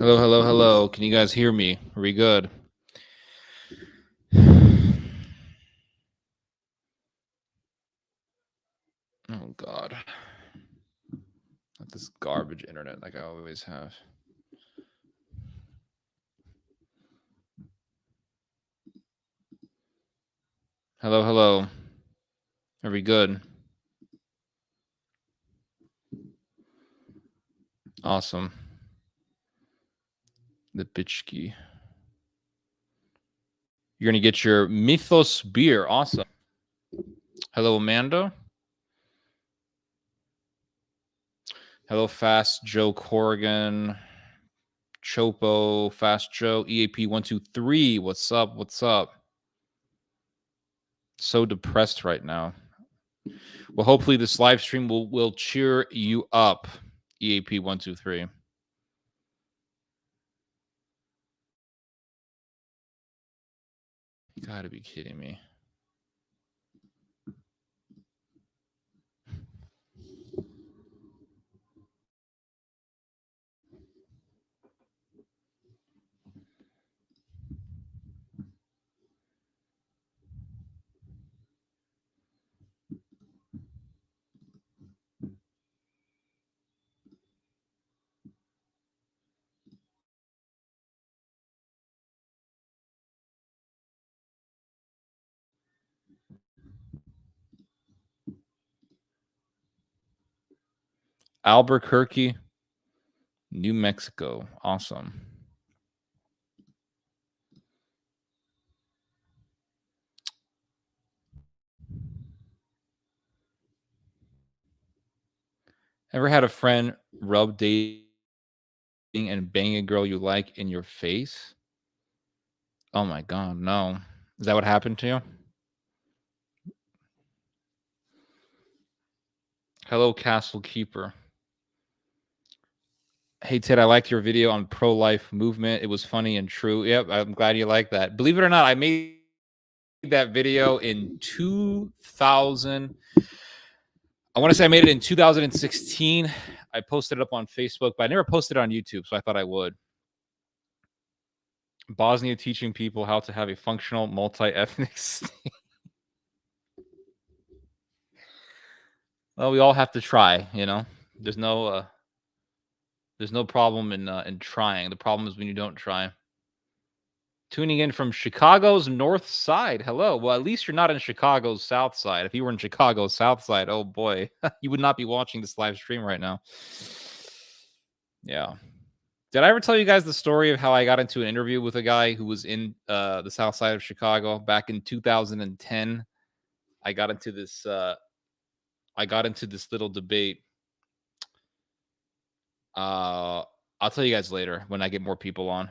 Hello, hello, hello. Can you guys hear me? Are we good? Oh, God. Not this garbage internet like I always have. Hello, hello. Are we good? Awesome. The bitchki. You're going to get your Mythos beer. Awesome. Hello, Amanda. Hello, Fast Joe Corrigan. Chopo, Fast Joe, EAP123. What's up? What's up? So depressed right now. Well, hopefully this live stream will cheer you up, EAP123. You gotta be kidding me. Albuquerque, New Mexico. Awesome. Ever had a friend rub dating and bang a girl you like in your face? Oh my God, no. Is that what happened to you? Hello, Castle Keeper. Hey, Ted, I liked your video on pro-life movement. It was funny and true. Yep, I'm glad you like that. Believe it or not, I made that video in 2000. I want to say I made it in 2016. I posted it up on Facebook, but I never posted it on YouTube, so I thought I would. Bosnia teaching people how to have a functional multi-ethnic state. Well, we all have to try, you know. There's no problem in trying. The problem is when you don't try. Tuning in from Chicago's North Side. Hello. Well, at least you're not in Chicago's South Side. If you were in Chicago's South Side, oh boy, you would not be watching this live stream right now. Yeah. Did I ever tell you guys the story of how I got into an interview with a guy who was in the South Side of Chicago back in 2010? I got into this little debate. I'll tell you guys later when I get more people on.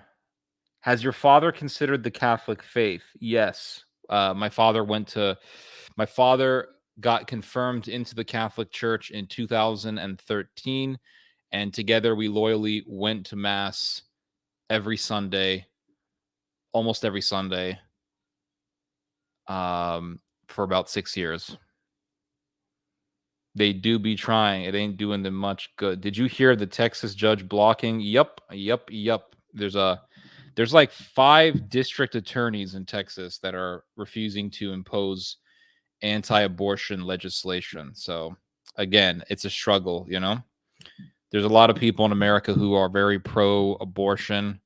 Has your father considered the Catholic faith? Yes. My father got confirmed into the Catholic Church in 2013, and together we loyally went to mass every Sunday, almost every Sunday, for about 6 years. They do be trying. It ain't doing them much good. Did you hear the Texas judge blocking? Yup. There's like 5 district attorneys in Texas that are refusing to impose anti-abortion legislation. So again, it's a struggle, you know. There's a lot of people in America who are very pro-abortion.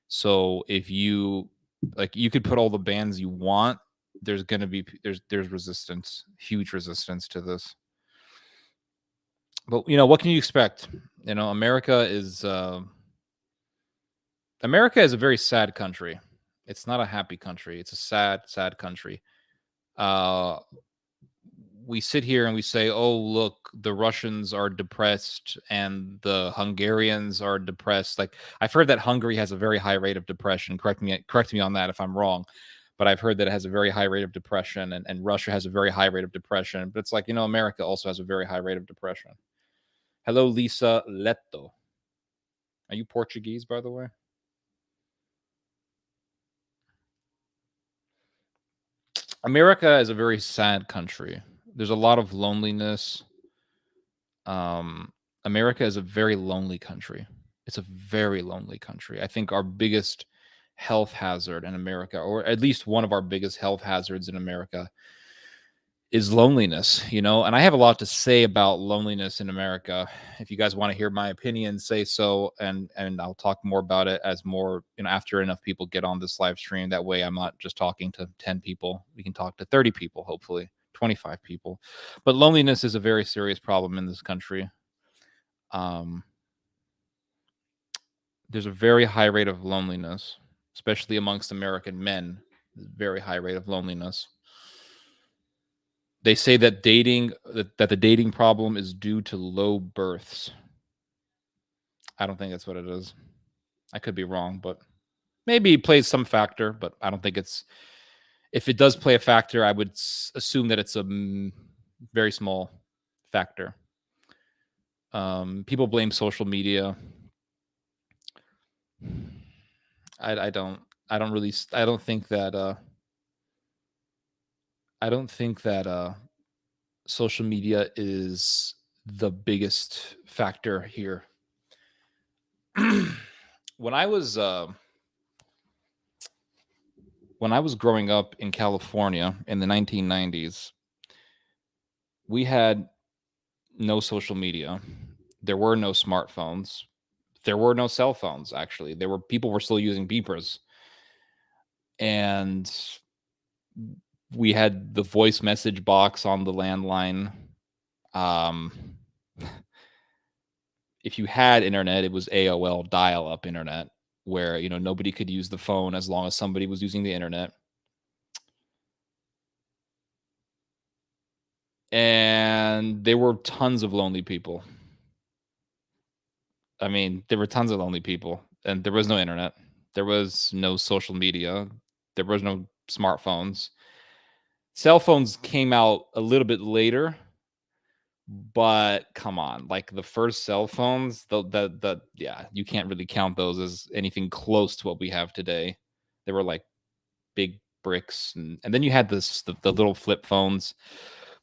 So if you you could put all the bans you want, there's going to be there's resistance, huge resistance to this. But you know, what can you expect? You know, America is America is a very sad country. It's not a happy country. It's a sad, sad country. Uh, we sit here and we say, "Oh, look, the Russians are depressed and the Hungarians are depressed." Like I've heard that Hungary has a very high rate of depression. Correct me on that if I'm wrong, but I've heard that it has a very high rate of depression, and Russia has a very high rate of depression. But it's like, America also has a very high rate of depression. Hello, Lisa Leto. Are you Portuguese, by the way? America is a very sad country. There's a lot of loneliness. America is a very lonely country. It's a very lonely country. I think our biggest health hazard in America, or at least one of our biggest health hazards in America, is loneliness, and I have a lot to say about loneliness in America. If you guys want to hear my opinion, say so, and I'll talk more about it as more, after enough people get on this live stream. That way I'm not just talking to 10 people. We can talk to 30 people, hopefully 25 people. But loneliness is a very serious problem in this country. There's a very high rate of loneliness, especially amongst American men. Very high rate of loneliness. They say that that the dating problem is due to low births. I don't think that's what it is. I could be wrong, but maybe it plays some factor, but I don't think it's. If it does play a factor, I would assume that it's a very small factor. People blame social media. I don't think that social media is the biggest factor here. When I was growing up in California in the 1990s, we had no social media. There were no smartphones. There were no cell phones, actually. People were still using beepers. And we had the voice message box on the landline. If you had internet, it was AOL dial-up internet, where nobody could use the phone as long as somebody was using the internet. And there were tons of lonely people. I mean, there were tons of lonely people, and there was no internet. There was no social media. There was no smartphones. Cell phones came out a little bit later, but come on, like the first cell phones, you can't really count those as anything close to what we have today. They were like big bricks, and then you had the little flip phones.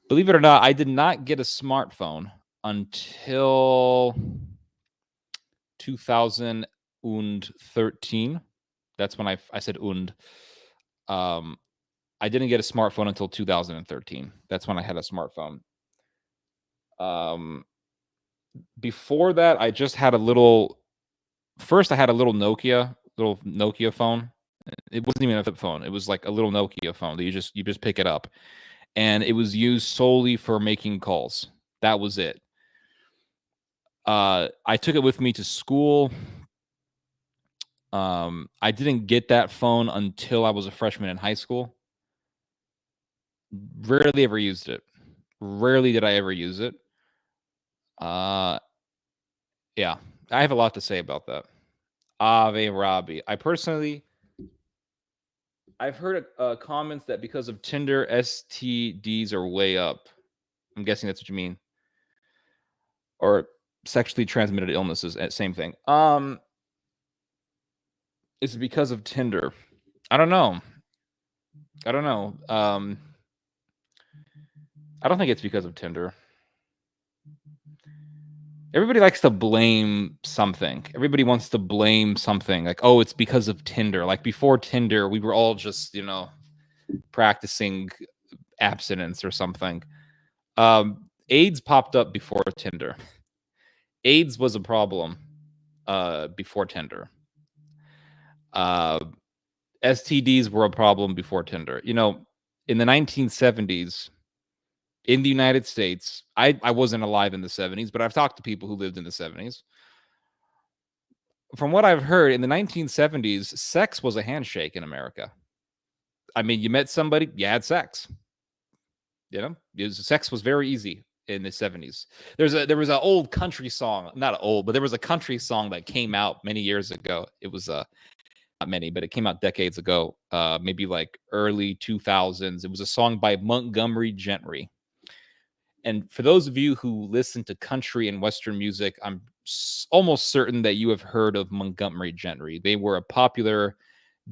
Believe it or not, I did not get a smartphone until 2013. That's when I said und. I didn't get a smartphone until 2013. That's when I had a smartphone. Before that, I just had a little. First, I had a little Nokia phone. It wasn't even a flip phone. It was like a little Nokia phone that you just pick it up, and it was used solely for making calls. That was it. I took it with me to school. I didn't get that phone until I was a freshman in high school. Rarely ever used it. Rarely did I ever use it. Yeah, I have a lot to say about that. Ave Robbie. I've heard comments that because of Tinder, STDs are way up. I'm guessing that's what you mean. Or sexually transmitted illnesses, same thing. Is it because of Tinder? I don't know. I don't think it's because of Tinder. Everybody likes to blame something. Everybody wants to blame something. Like, oh, it's because of Tinder. Like before Tinder, we were all just, practicing abstinence or something. AIDS popped up before Tinder. AIDS was a problem before Tinder. STDs were a problem before Tinder. In the 1970s, in the United States, I wasn't alive in the 70s, but I've talked to people who lived in the 70s. from what I've heard, in the 1970s, sex was a handshake in America. I mean, you met somebody, you had sex. Sex was very easy in the 70s. There was an old country song, not old, but there was a country song that came out many years ago. It was not many, but it came out decades ago, maybe like early 2000s. It was a song by Montgomery Gentry. And for those of you who listen to country and Western music, I'm almost certain that you have heard of Montgomery Gentry. They were a popular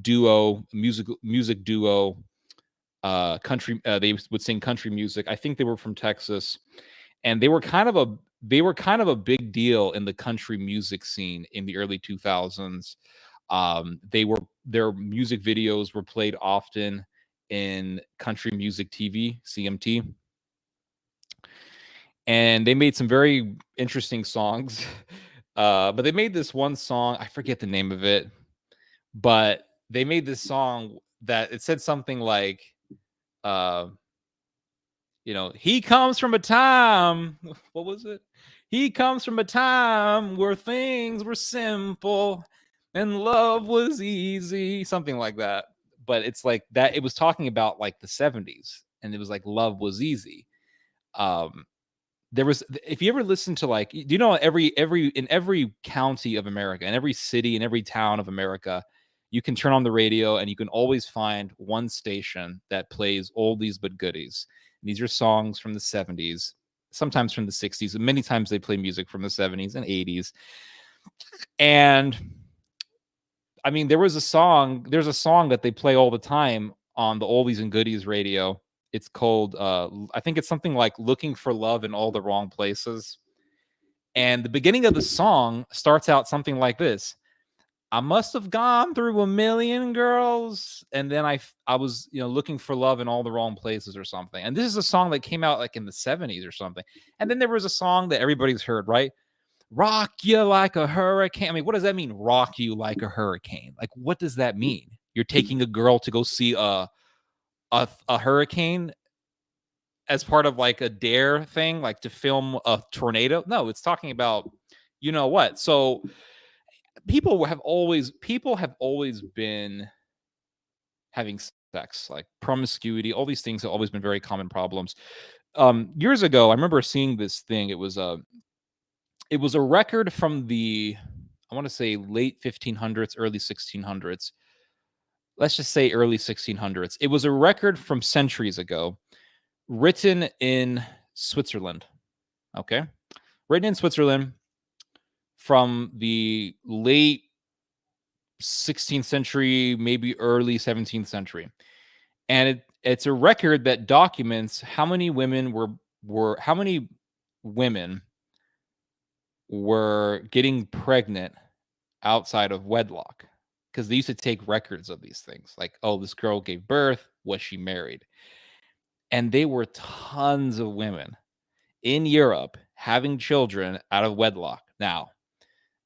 duo, music duo, country. They would sing country music. I think they were from Texas, and they were kind of a big deal in the country music scene in the early 2000s. Their music videos were played often in country music TV, CMT. And they made some very interesting songs. But they made this one song, I forget the name of it, but they made this song that it said something like, he comes from a time, what was it? He comes from a time where things were simple and love was easy, something like that. But it's like that, it was talking about like the 70s, and it was like love was easy. There was, if you ever listen to, like, do you know, in every county of America, in every city, in every town of America, you can turn on the radio and you can always find one station that plays oldies but goodies. And these are songs from the 70s, sometimes from the 60s, and many times they play music from the 70s and 80s. And I mean, there's a song that they play all the time on the oldies and goodies radio. It's called, I think it's something like Looking for Love in All the Wrong Places. And the beginning of the song starts out something like this. I must have gone through a million girls, and then I was, looking for love in all the wrong places or something. And this is a song that came out like in the 70s or something. And then there was a song that everybody's heard, right? Rock you like a hurricane. I mean, what does that mean? Rock you like a hurricane. Like, what does that mean? You're taking a girl to go see a hurricane as part of like a dare thing, like to film a tornado? No, it's talking about, what. So people have always been having sex, like promiscuity, all these things have always been very common problems. Years ago, I remember seeing this thing. It was a record from the, I want to say late 1500s, early 1600s. Let's just say early 1600s. It was a record from centuries ago, written in Switzerland. Okay. Written in Switzerland from the late 16th century, maybe early 17th century. And it's a record that documents how many women were getting pregnant outside of wedlock, because they used to take records of these things, like, oh, this girl gave birth, was she married? And they were tons of women in Europe having children out of wedlock. Now,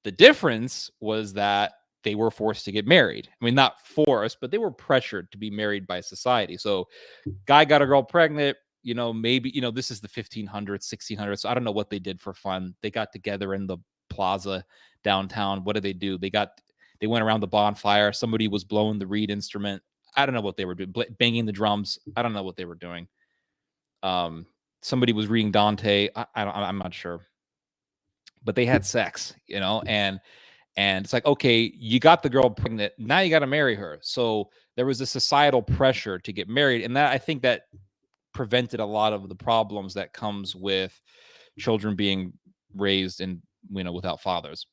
the difference was that they were forced to get married. I mean, not forced, but they were pressured to be married by society. So guy got a girl pregnant, maybe, this is the 1500s, 1600s. So I don't know what they did for fun. They got together in the plaza downtown. What did they do? They went around the bonfire. Somebody was blowing the reed instrument. I don't know what they were doing, banging the drums. I don't know what they were doing. Somebody was reading Dante. I'm not sure, but they had sex, and it's like, okay, you got the girl pregnant. Now you got to marry her. So there was a societal pressure to get married. And that, I think, that prevented a lot of the problems that comes with children being raised in, without fathers.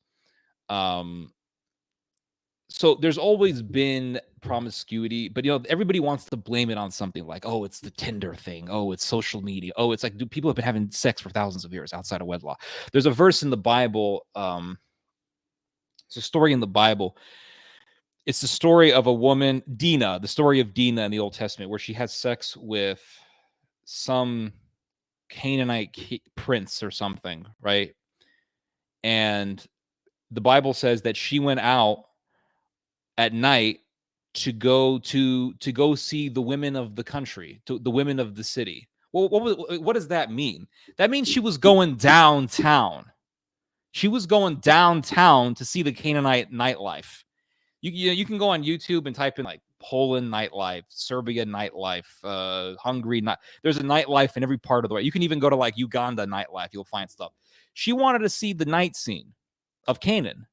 So there's always been promiscuity, but everybody wants to blame it on something like, oh, it's the Tinder thing. Oh, it's social media. Oh, it's like, people have been having sex for thousands of years outside of wedlock. There's a verse in the Bible. It's a story in the Bible. It's the story of a woman, Dinah, the story of Dinah in the Old Testament, where she has sex with some Canaanite prince or something, right? And the Bible says that she went out at night to go see the women of the country, to the women of the city. Well, what does that mean? That means she was going downtown. She was going downtown to see the Canaanite nightlife. You can go on YouTube and type in like Poland nightlife, Serbia nightlife, Hungary night. There's a nightlife in every part of the world. You can even go to like Uganda nightlife. You'll find stuff. She wanted to see the night scene of Canaan,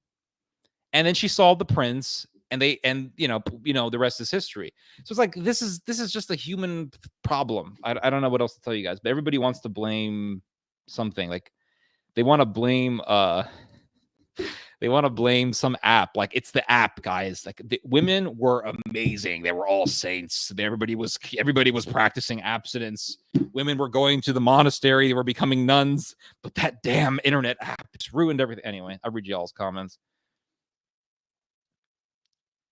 and then she saw the prince, and the rest is history. So it's like this is just a human problem. I don't know what else to tell you guys, but everybody wants to blame something. Like they want to blame some app. Like it's the app, guys. Like the women were amazing. They were all saints. Everybody was practicing abstinence. Women were going to the monastery. They were becoming nuns. But that damn internet app, it's ruined everything. Anyway, I'll read y'all's comments.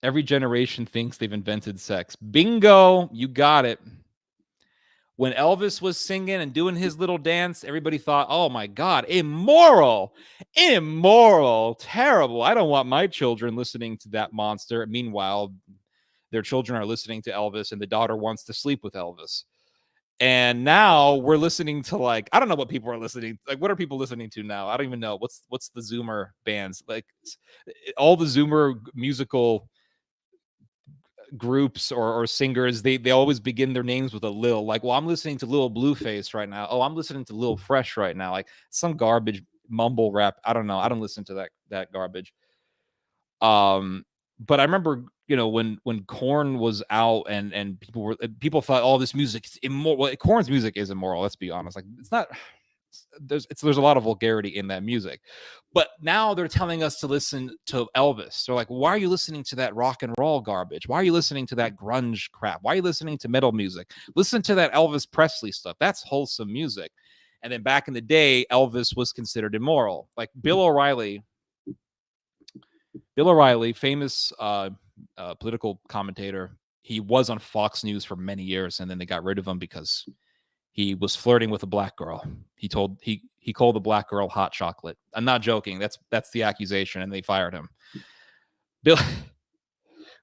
Every generation thinks they've invented sex. Bingo, you got it. When Elvis was singing and doing his little dance, everybody thought, oh my God, immoral, terrible. I don't want my children listening to that monster. Meanwhile, their children are listening to Elvis and the daughter wants to sleep with Elvis. And now we're listening to like, I don't know what people are listening. Like, what are people listening to now? I don't even know. What's the Zoomer bands? Like all the Zoomer musical groups or singers, they always begin their names with a Lil. Like, well, I'm listening to Lil Blueface right now. Oh, I'm listening to Lil Fresh right now. Like some garbage mumble rap. I don't know. I don't listen to that garbage. But I remember, when Korn was out and people thought, oh, this music's immoral. Well, Korn's music is immoral. Let's be honest. Like it's not. There's a lot of vulgarity in that music, but now they're telling us to listen to Elvis. They're like, why are you listening to that rock and roll garbage? Why are you listening to that grunge crap? Why are you listening to metal music? Listen to that Elvis Presley stuff. That's wholesome music. And then back in the day, Elvis was considered immoral. Like Bill O'Reilly, famous political commentator. He was on Fox News for many years, and then they got rid of him because he was flirting with a black girl. He called the black girl hot chocolate. I'm not joking. That's the accusation, and they fired him. Bill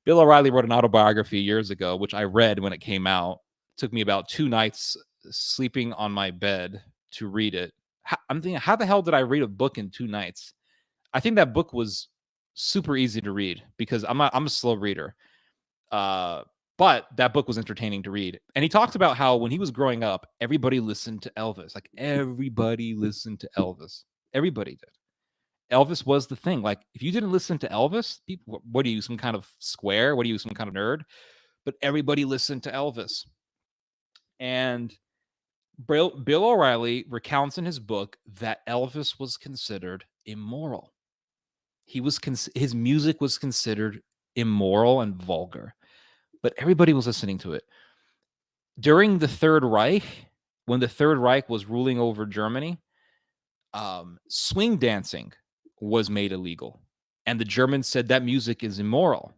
O'Reilly wrote an autobiography years ago, which I read when it came out. It took me about 2 nights sleeping on my bed to read it. I'm thinking, how the hell did I read a book in 2 nights? I think that book was super easy to read because I'm a slow reader. But that book was entertaining to read. And he talked about how when he was growing up, everybody listened to Elvis. Like everybody listened to Elvis. Everybody did. Elvis was the thing. Like if you didn't listen to Elvis, people, what are you, some kind of square? What are you, some kind of nerd? But everybody listened to Elvis. And Bill O'Reilly recounts in his book that Elvis was considered immoral. His music was considered immoral and vulgar. But everybody was listening to it. During the Third Reich, when the Third Reich was ruling over Germany, swing dancing was made illegal. And the Germans said that music is immoral.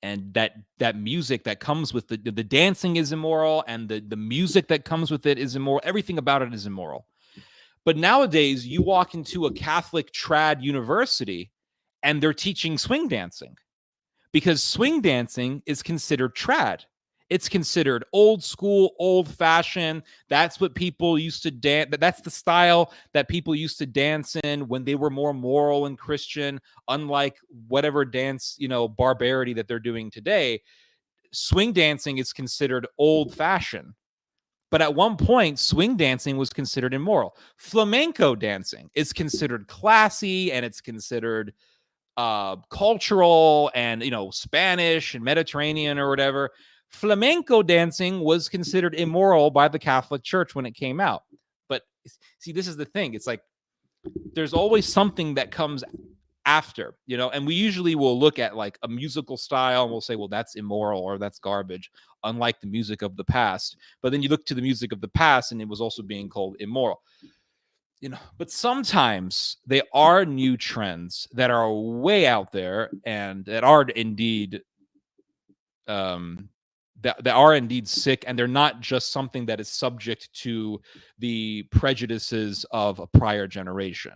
And that music that comes with the dancing is immoral, and the music that comes with it is immoral. Everything about it is immoral. But nowadays, you walk into a Catholic trad university, and they're teaching swing dancing. Because swing dancing is considered trad. It's considered old school, old fashioned. That's what people used to dance. That's the style that people used to dance in when they were more moral and Christian, unlike whatever dance, barbarity that they're doing today. Swing dancing is considered old fashioned. But at one point, swing dancing was considered immoral. Flamenco dancing is considered classy, and it's considered cultural and Spanish and Mediterranean or whatever. Flamenco dancing was considered immoral by the Catholic Church when it came out. But see, this is the thing. It's like there's always something that comes after, and we usually will look at like a musical style and we'll say, well, that's immoral or that's garbage, unlike the music of the past. But then you look to the music of the past and it was also being called immoral. But sometimes there are new trends that are way out there and that are indeed that are indeed sick, and they're not just something that is subject to the prejudices of a prior generation.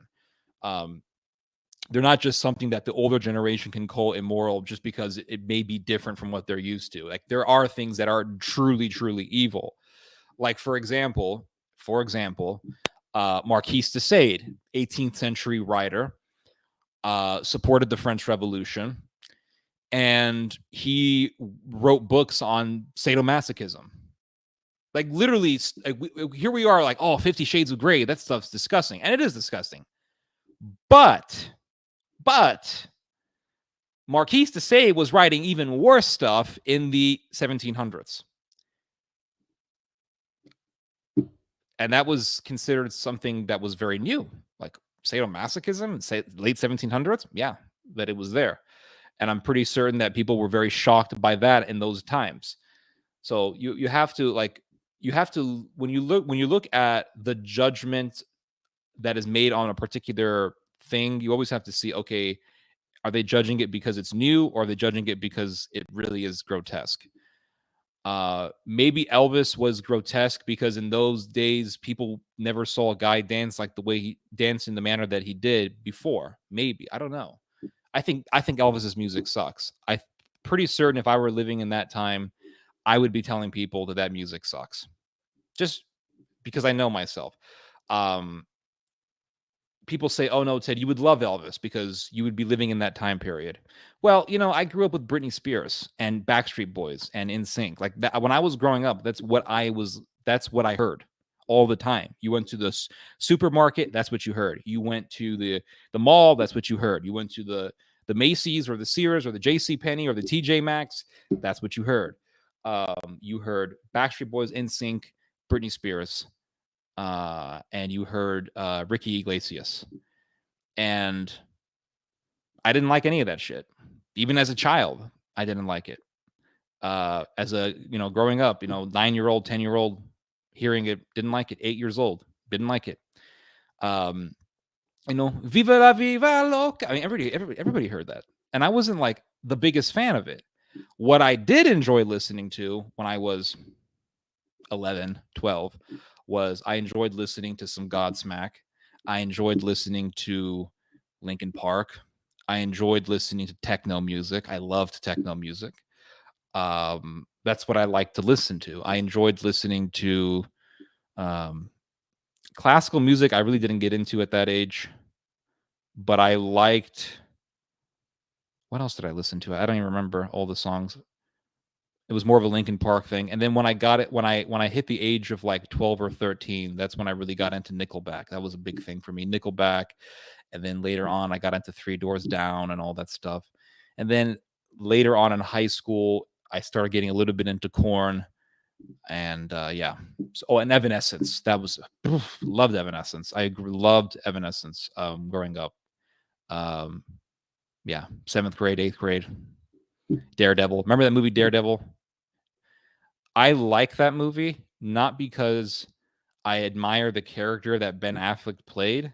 They're not just something that the older generation can call immoral just because it may be different from what they're used to. Like there are things that are truly, truly evil. Like for example, Marquis de Sade, 18th century writer, supported the French Revolution, and he wrote books on sadomasochism. Like literally, here we are, like, oh, 50 Shades of Grey. That stuff's disgusting, and it is disgusting. But Marquis de Sade was writing even worse stuff in the 1700s. And that was considered something that was very new, like sadomasochism, say late 1700s. Yeah, that it was there. And I'm pretty certain that people were very shocked by that in those times. So you have to when you look at the judgment that is made on a particular thing, you always have to see, okay, are they judging it because it's new, or are they judging it because it really is grotesque? Maybe Elvis was grotesque because in those days people never saw a guy dance like the way he danced in the manner that he did before. Maybe, I don't know. I think Elvis's music sucks. I'm pretty certain if I were living in that time, I would be telling people that music sucks, just because I know myself. People say, "Oh no, Ted, you would love Elvis because you would be living in that time period." Well, I grew up with Britney Spears and Backstreet Boys and NSYNC. Like that, when I was growing up, that's what I heard all the time. You went to the supermarket, that's what you heard. You went to the mall, that's what you heard. You went to the Macy's or the Sears or the J.C. Penney or the TJ Maxx, that's what you heard. You heard Backstreet Boys, NSYNC, Britney Spears, and you heard Ricky Iglesias. And I didn't like any of that shit. Even as a child, I didn't like it. As a, growing up, 9-year-old, 10-year-old, hearing it, didn't like it. 8 years old, didn't like it. Viva la viva loca. I mean, everybody heard that. And I wasn't like the biggest fan of it. What I did enjoy listening to when I was 11, 12 was I enjoyed listening to some Godsmack. I enjoyed listening to Linkin Park. I enjoyed listening to techno music. I loved techno music. That's what I like to listen to. I enjoyed listening to classical music. I really didn't get into at that age, but I liked. What else did I listen to? I don't even remember all the songs. It was more of a Linkin Park thing. And then when I got it, when I hit the age of like 12 or 13, that's when I really got into Nickelback. That was a big thing for me. Nickelback. And then later on, I got into Three Doors Down and all that stuff. And then later on in high school, I started getting a little bit into Korn. And yeah. So, and Evanescence. That was, loved Evanescence. I loved Evanescence growing up. Yeah. 7th grade, 8th grade. Daredevil. Remember that movie Daredevil? I like that movie, not because I admire the character that Ben Affleck played,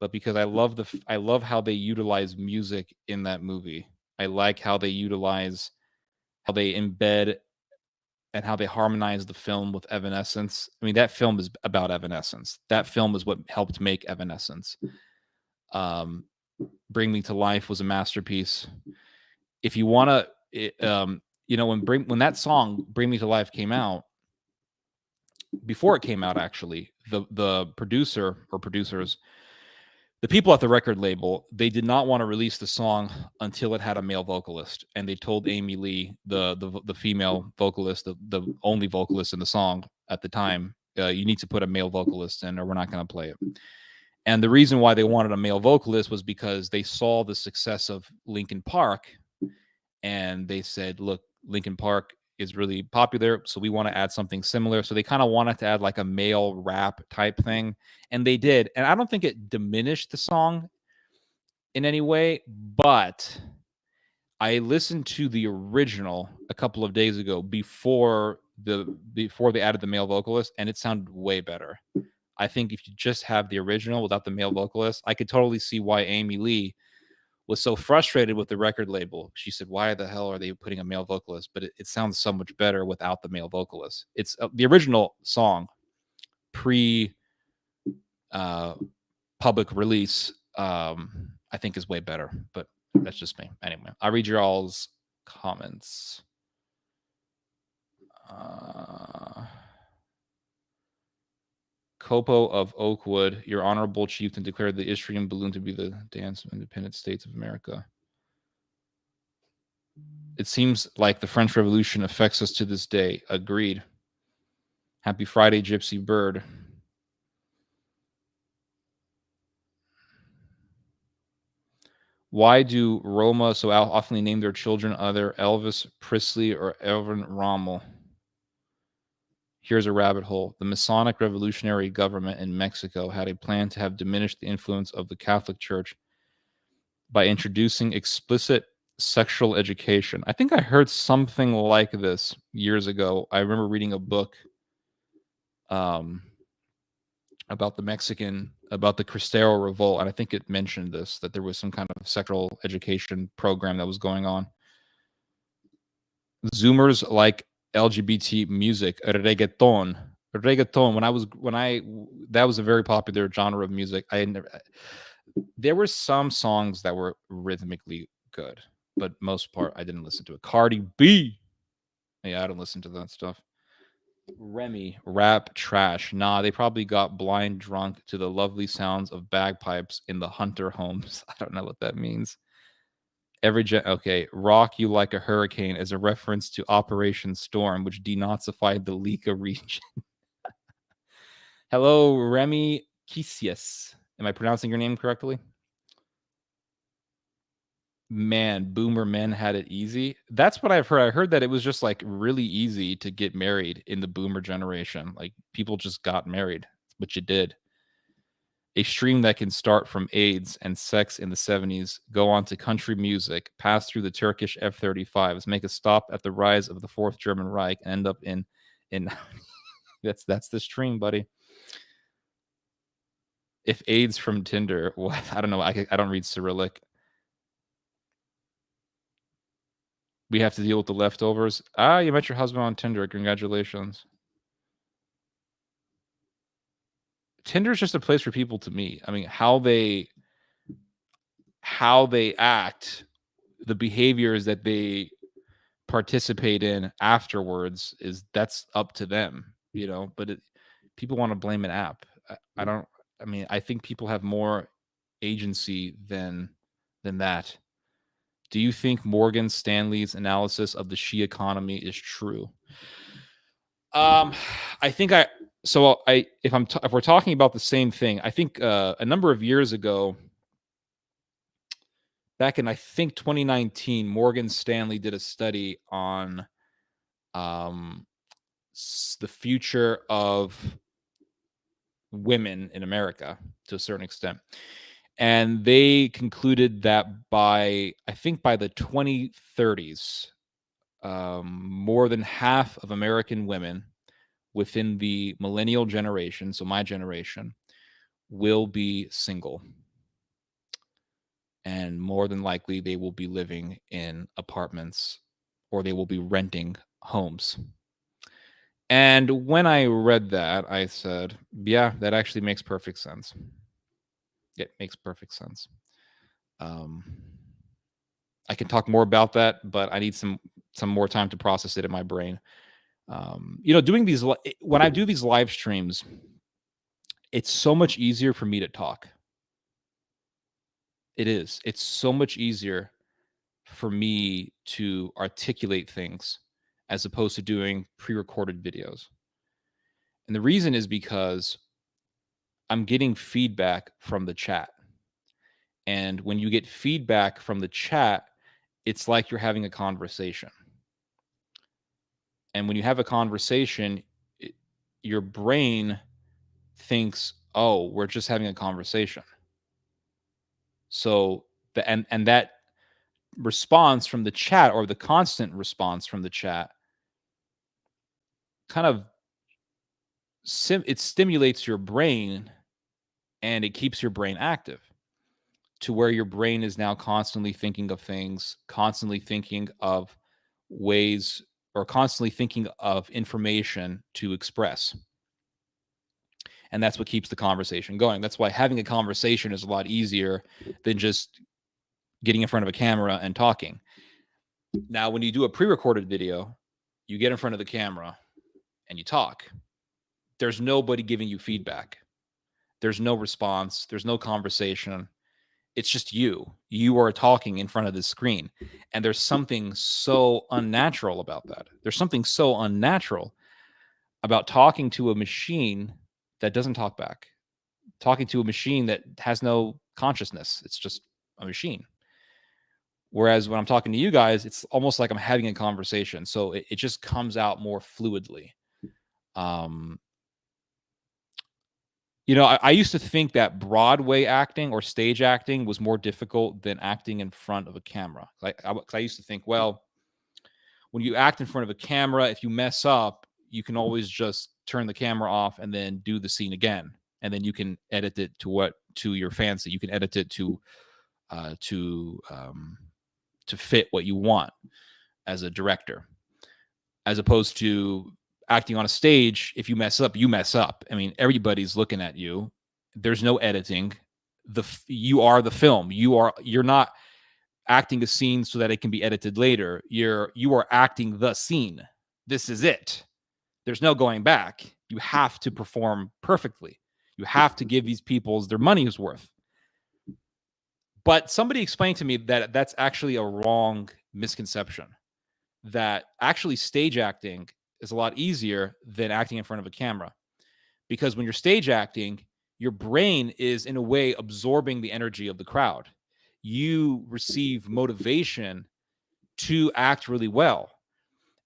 but because I love how they utilize music in that movie. I like how they embed and how they harmonize the film with Evanescence. I mean, that film is about Evanescence. That film is what helped make Evanescence. Bring Me to Life was a masterpiece. If you want to, when that song Bring Me to Life came out, before it came out, actually, the producer or producers, the people at the record label, they did not want to release the song until it had a male vocalist, and they told Amy Lee, the female vocalist, the only vocalist in the song at the time, you need to put a male vocalist in, or we're not going to play it. And the reason why they wanted a male vocalist was because they saw the success of Linkin Park, and they said, look, Linkin Park is really popular, so we want to add something similar. So they kind of wanted to add like a male rap type thing, and they did. And I don't think it diminished the song in any way, but I listened to the original a couple of days ago before they added the male vocalist, and it sounded way better. I think if you just have the original without the male vocalist, I could totally see why Amy Lee was so frustrated with the record label. She said, why the hell are they putting a male vocalist? But it sounds so much better without the male vocalist. It's the original song pre public release, I think is way better, but that's just me. Anyway, I'll read your all's comments. Kopo of Oakwood, your honorable chieftain, declared the Istrian balloon to be the dance of independent states of America. It seems like the French Revolution affects us to this day. Agreed. Happy Friday, Gypsy Bird. Why do Roma so often name their children either Elvis Presley or Erwin Rommel? Here's a rabbit hole. The Masonic Revolutionary Government in Mexico had a plan to have diminished the influence of the Catholic Church by introducing explicit sexual education. I think I heard something like this years ago. I remember reading a book about the Cristero Revolt, and I think it mentioned this, that there was some kind of sexual education program that was going on. Zoomers like LGBT music, reggaeton. That was a very popular genre of music. There were some songs that were rhythmically good, but most part I didn't listen to it. Cardi B, yeah, I don't listen to that stuff. Remy, rap trash. Nah, they probably got blind drunk to the lovely sounds of bagpipes in the Hunter homes. I don't know what that means. Okay, rock you like a hurricane is a reference to Operation Storm, which denazified the Lika region. Hello, Remy Kisius. Am I pronouncing your name correctly? Man, boomer men had it easy. That's what I've heard. I heard that it was just like really easy to get married in the boomer generation. Like people just got married, but you did. A stream that can start from AIDS and sex in the 70s, go on to country music, pass through the Turkish F-35s, make a stop at the rise of the Fourth German Reich, and end up in that's the stream, buddy. If AIDS from Tinder, what? I don't know. I don't read Cyrillic. We have to deal with the leftovers. Ah, you met your husband on Tinder. Congratulations. Tinder is just a place for people to meet. I mean, how they act, the behaviors that they participate in afterwards that's up to them, you know. But people want to blame an app. I don't. I mean, I think people have more agency than that. Do you think Morgan Stanley's analysis of the Xi economy is true? I think if we're talking about the same thing, I think a number of years ago, back in I think 2019, Morgan Stanley did a study on the future of women in America to a certain extent. And they concluded that by the 2030s, more than half of American women within the millennial generation, so my generation, will be single. And more than likely, they will be living in apartments or they will be renting homes. And when I read that, I said, yeah, that actually makes perfect sense. It makes perfect sense. I can talk more about that, but I need some more time to process it in my brain. Doing these, when I do these live streams, it's so much easier for me to talk. It is. It's so much easier for me to articulate things as opposed to doing pre-recorded videos. And the reason is because I'm getting feedback from the chat. And when you get feedback from the chat, it's like you're having a conversation. And when you have a conversation, your brain thinks, oh, we're just having a conversation. So that response from the chat, or the constant response from the chat, kind of it stimulates your brain and it keeps your brain active to where your brain is now constantly thinking of things, constantly thinking of ways, or constantly thinking of information to express. And that's what keeps the conversation going. That's why having a conversation is a lot easier than just getting in front of a camera and talking. Now, when you do a pre-recorded video, you get in front of the camera and you talk. there's nobody giving you feedback. There's no response. There's no conversation. It's just you. You are talking in front of the screen. And there's something so unnatural about that. There's something so unnatural about talking to a machine that doesn't talk back, talking to a machine that has no consciousness. It's just a machine. Whereas when I'm talking to you guys, it's almost like I'm having a conversation. So it just comes out more fluidly. I used to think that Broadway acting or stage acting was more difficult than acting in front of a camera. I used to think, well, when you act in front of a camera, if you mess up, you can always just turn the camera off and then do the scene again, and then you can edit it to your fancy. You can edit it to fit what you want as a director, as opposed to acting on a stage. If you mess up, you mess up. I mean, everybody's looking at you. There's no editing. You are the film. You're not acting a scene so that it can be edited later. You are acting the scene. This is it. There's no going back. You have to perform perfectly. You have to give these people their money's worth. But somebody explained to me that that's actually a wrong misconception, that actually stage acting is a lot easier than acting in front of a camera. Because when you're stage acting, your brain is in a way absorbing the energy of the crowd. You receive motivation to act really well.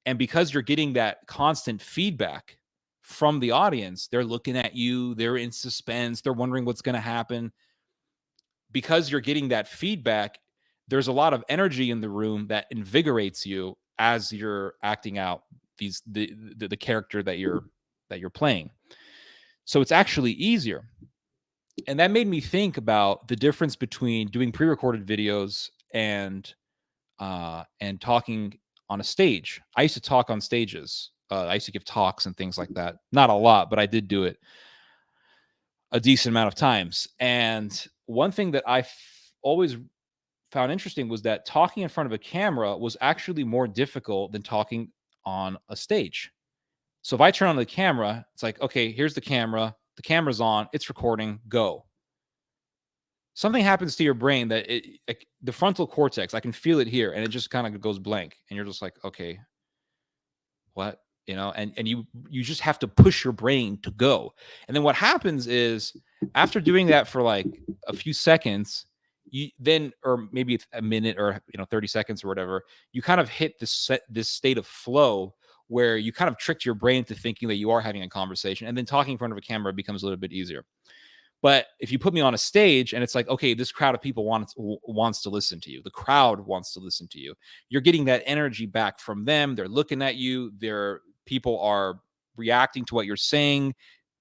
And because you're getting that constant feedback from the audience, they're looking at you, they're in suspense, they're wondering what's going to happen. Because you're getting that feedback, there's a lot of energy in the room that invigorates you as you're acting out the character that you're playing. So it's actually easier. And that made me think about the difference between doing pre-recorded videos and talking on a stage. I used to talk on stages. I used to give talks and things like that. Not a lot, but I did do it a decent amount of times. And one thing that I always found interesting was that talking in front of a camera was actually more difficult than talking on a stage. So if I turn on the camera, it's like, okay, here's the camera's on, it's recording, go. Something happens to your brain that the frontal cortex, I can feel it here, and it just kind of goes blank, and you're just like, okay, what? And you just have to push your brain to go. And then what happens is, after doing that for like a few seconds, or maybe a minute or 30 seconds or whatever, you kind of hit this state of flow where you kind of tricked your brain to thinking that you are having a conversation, and then talking in front of a camera becomes a little bit easier. But if you put me on a stage and it's like, okay, this crowd of people wants to listen to you. The crowd wants to listen to you. You're getting that energy back from them. They're looking at you. People are reacting to what you're saying.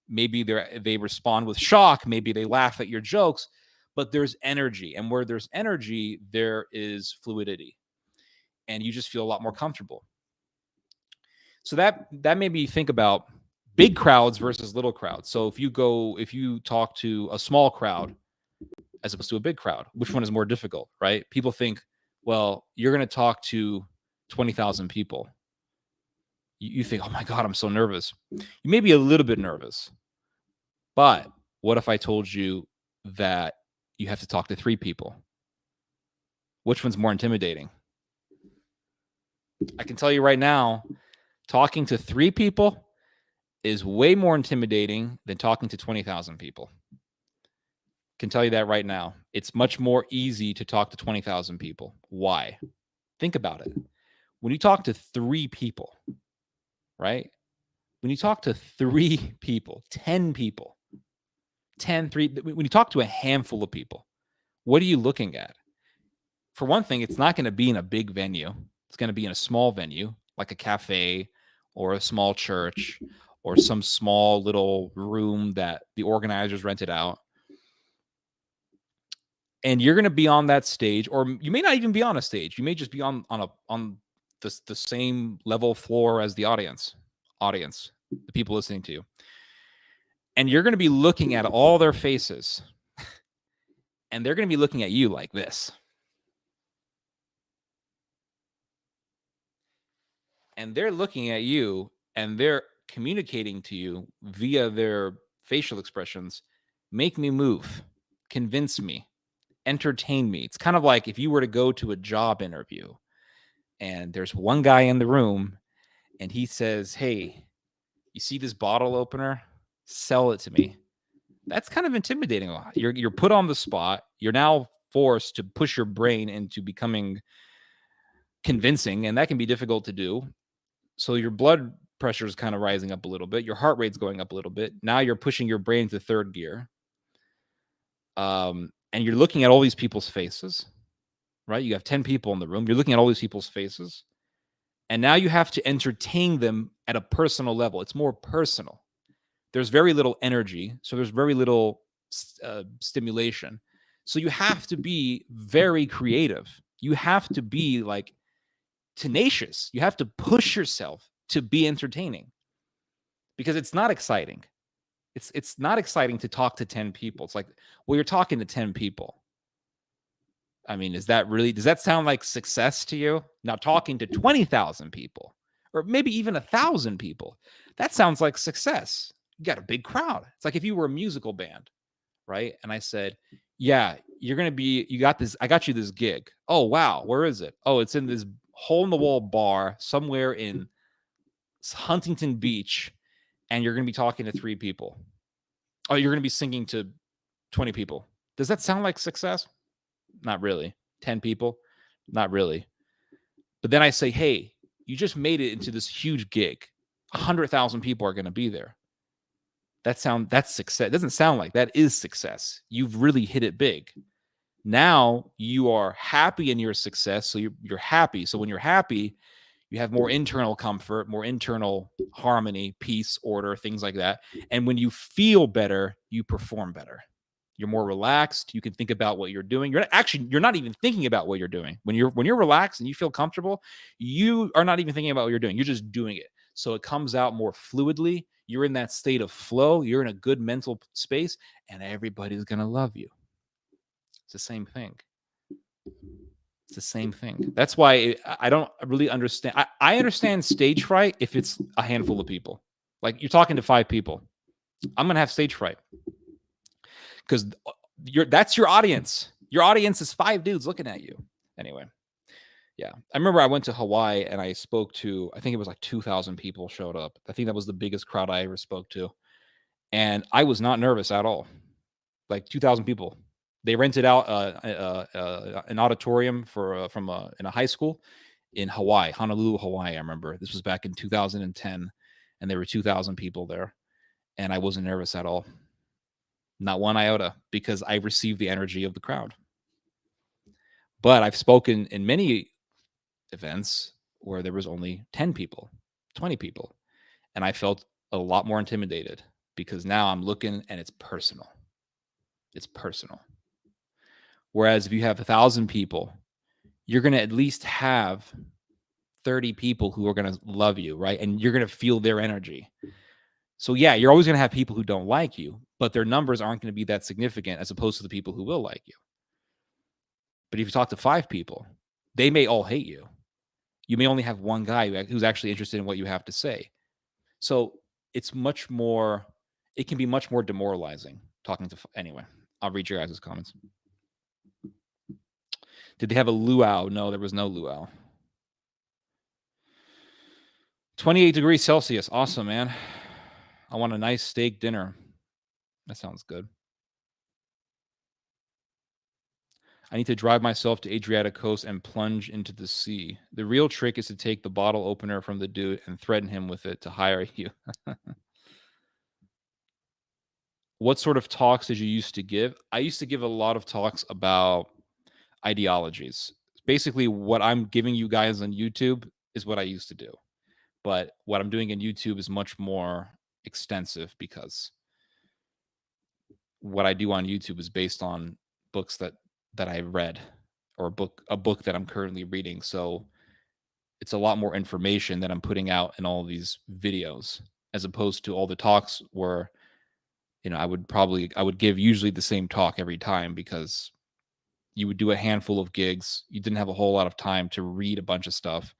Maybe they respond with shock. Maybe they laugh at your jokes. But there's energy. And where there's energy, there is fluidity. And you just feel a lot more comfortable. So that made me think about big crowds versus little crowds. So if you talk to a small crowd as opposed to a big crowd, which one is more difficult, right? People think, well, you're going to talk to 20,000 people. You think, oh my God, I'm so nervous. You may be a little bit nervous, but what if I told you that you have to talk to 3 people? Which one's more intimidating? I can tell you right now, talking to 3 people is way more intimidating than talking to 20,000 people. Can tell you that right now. It's much more easy to talk to 20,000 people. Why? Think about it. When you talk to 3 people, right? When you talk to 3 people, 10 people, 3, when you talk to a handful of people, what are you looking at? For one thing, it's not going to be in a big venue. It's going to be in a small venue, like a cafe or a small church or some small little room that the organizers rented out. And you're going to be on that stage, or you may not even be on a stage. You may just be on the same level floor as the audience, the people listening to you. And you're going to be looking at all their faces, and they're going to be looking at you like this. And they're looking at you, and they're communicating to you via their facial expressions, make me move, convince me, entertain me. It's kind of like if you were to go to a job interview and there's one guy in the room and he says, "Hey, you see this bottle opener? Sell it to me." That's kind of intimidating a lot. You're put on the spot. You're now forced to push your brain into becoming convincing, and that can be difficult to do. So your blood pressure is kind of rising up a little bit. Your heart rate's going up a little bit. Now you're pushing your brain to third gear. And you're looking at all these people's faces, right? You have 10 people in the room. You're looking at all these people's faces. And now you have to entertain them at a personal level. It's more personal. There's very little energy. So there's very little stimulation. So you have to be very creative. You have to be like tenacious. You have to push yourself to be entertaining because it's not exciting. It's not exciting to talk to 10 people. It's like, well, you're talking to 10 people. I mean, does that sound like success to you? Now talking to 20,000 people or maybe even 1,000 people, that sounds like success. You got a big crowd. It's like if you were a musical band, right? And I said, yeah, you got you this gig. Oh, wow. Where is it? Oh, it's in this hole in the wall bar somewhere in Huntington Beach. And you're going to be talking to 3 people. Oh, you're going to be singing to 20 people. Does that sound like success? Not really. 10 people? Not really. But then I say, hey, you just made it into this huge gig. 100,000 people are going to be there. That's success. It doesn't sound like that is success. You've really hit it big. Now you are happy in your success. So you're happy. So when you're happy, you have more internal comfort, more internal harmony, peace, order, things like that. And when you feel better, you perform better. You're more relaxed. You can think about what you're doing. You're not even thinking about what you're doing. When you're relaxed and you feel comfortable, you are not even thinking about what you're doing. You're just doing it. So it comes out more fluidly. You're in that state of flow. You're in a good mental space, and everybody's going to love you. It's the same thing. It's the same thing. That's why I don't really understand. I understand stage fright if it's a handful of people. Like you're talking to 5 people. I'm going to have stage fright because that's your audience. Your audience is 5 dudes looking at you. Anyway, yeah. I remember I went to Hawaii and I spoke to, I think it was like 2,000 people showed up. I think that was the biggest crowd I ever spoke to. And I was not nervous at all. Like 2,000 people. They rented out an auditorium in a high school in Hawaii, Honolulu, Hawaii. I remember this was back in 2010, and there were 2,000 people there, and I wasn't nervous at all, not one iota, because I received the energy of the crowd. But I've spoken in many events where there was only 10 people, 20 people, and I felt a lot more intimidated because now I'm looking and it's personal. It's personal. Whereas if you have 1,000 people, you're going to at least have 30 people who are going to love you, right? And you're going to feel their energy. So yeah, you're always going to have people who don't like you, but their numbers aren't going to be that significant as opposed to the people who will like you. But if you talk to 5 people, they may all hate you. You may only have one guy who's actually interested in what you have to say. So it can be much more demoralizing talking to, anyway, I'll read your guys' comments. Did they have a luau? No, there was no luau. 28 degrees Celsius. Awesome, man. I want a nice steak dinner. That sounds good. I need to drive myself to Adriatic Coast and plunge into the sea. The real trick is to take the bottle opener from the dude and threaten him with it to hire you. What sort of talks did you used to give? I used to give a lot of talks about ideologies. Basically, what I'm giving you guys on YouTube is what I used to do. But what I'm doing in YouTube is much more extensive because what I do on YouTube is based on books that I read or a book that I'm currently reading. So it's a lot more information that I'm putting out in all of these videos as opposed to all the talks where, I would give usually the same talk every time because you would do a handful of gigs. You didn't have a whole lot of time to read a bunch of stuff.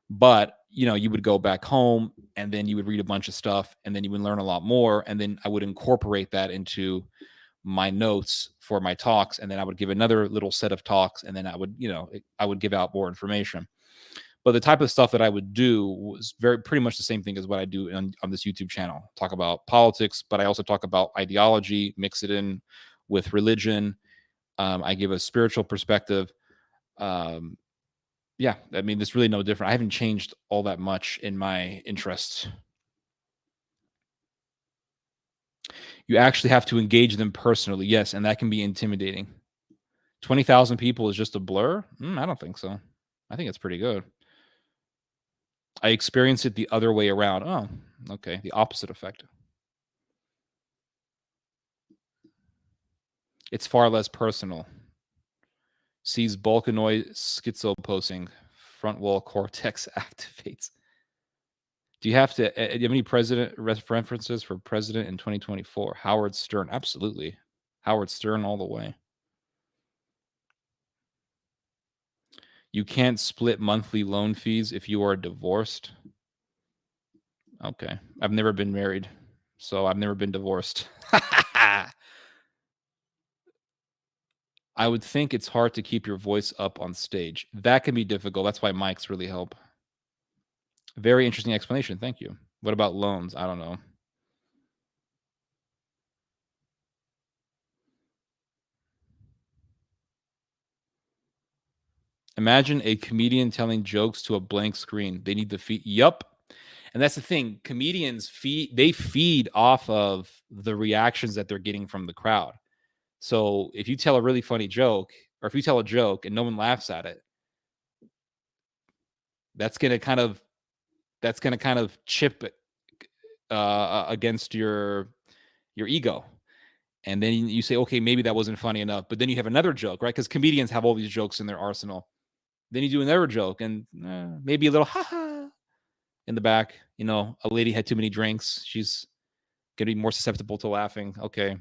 But, you would go back home and then you would read a bunch of stuff and then you would learn a lot more. And then I would incorporate that into my notes for my talks. And then I would give another little set of talks. And then I would give out more information. But the type of stuff that I would do was pretty much the same thing as what I do on this YouTube channel. Talk about politics, but I also talk about ideology, mix it in with religion. I give a spiritual perspective. Yeah, I mean, it's really no different. I haven't changed all that much in my interests. You actually have to engage them personally. Yes, and that can be intimidating. 20,000 people is just a blur? I don't think so. I think it's pretty good. I experience it the other way around. Oh, okay. The opposite effect. It's far less personal. Sees Balkanoid schizo posing. Front wall cortex activates. Do you have any president references for president in 2024? Howard Stern. Absolutely. Howard Stern all the way. You can't split monthly loan fees if you are divorced. Okay. I've never been married, so I've never been divorced. I would think it's hard to keep your voice up on stage. That can be difficult. That's why mics really help. Very interesting explanation. Thank you. What about loans? I don't know. Imagine a comedian telling jokes to a blank screen. They need the feed. Yup. And that's the thing. Comedians feed off of the reactions that they're getting from the crowd. So if you tell a really funny joke, or if you tell a joke and no one laughs at it, that's gonna kind of chip against your ego. And then you say, okay, maybe that wasn't funny enough. But then you have another joke, right? Because comedians have all these jokes in their arsenal. Then you do another joke and maybe a little ha ha in the back. A lady had too many drinks. She's going to be more susceptible to laughing. Okay.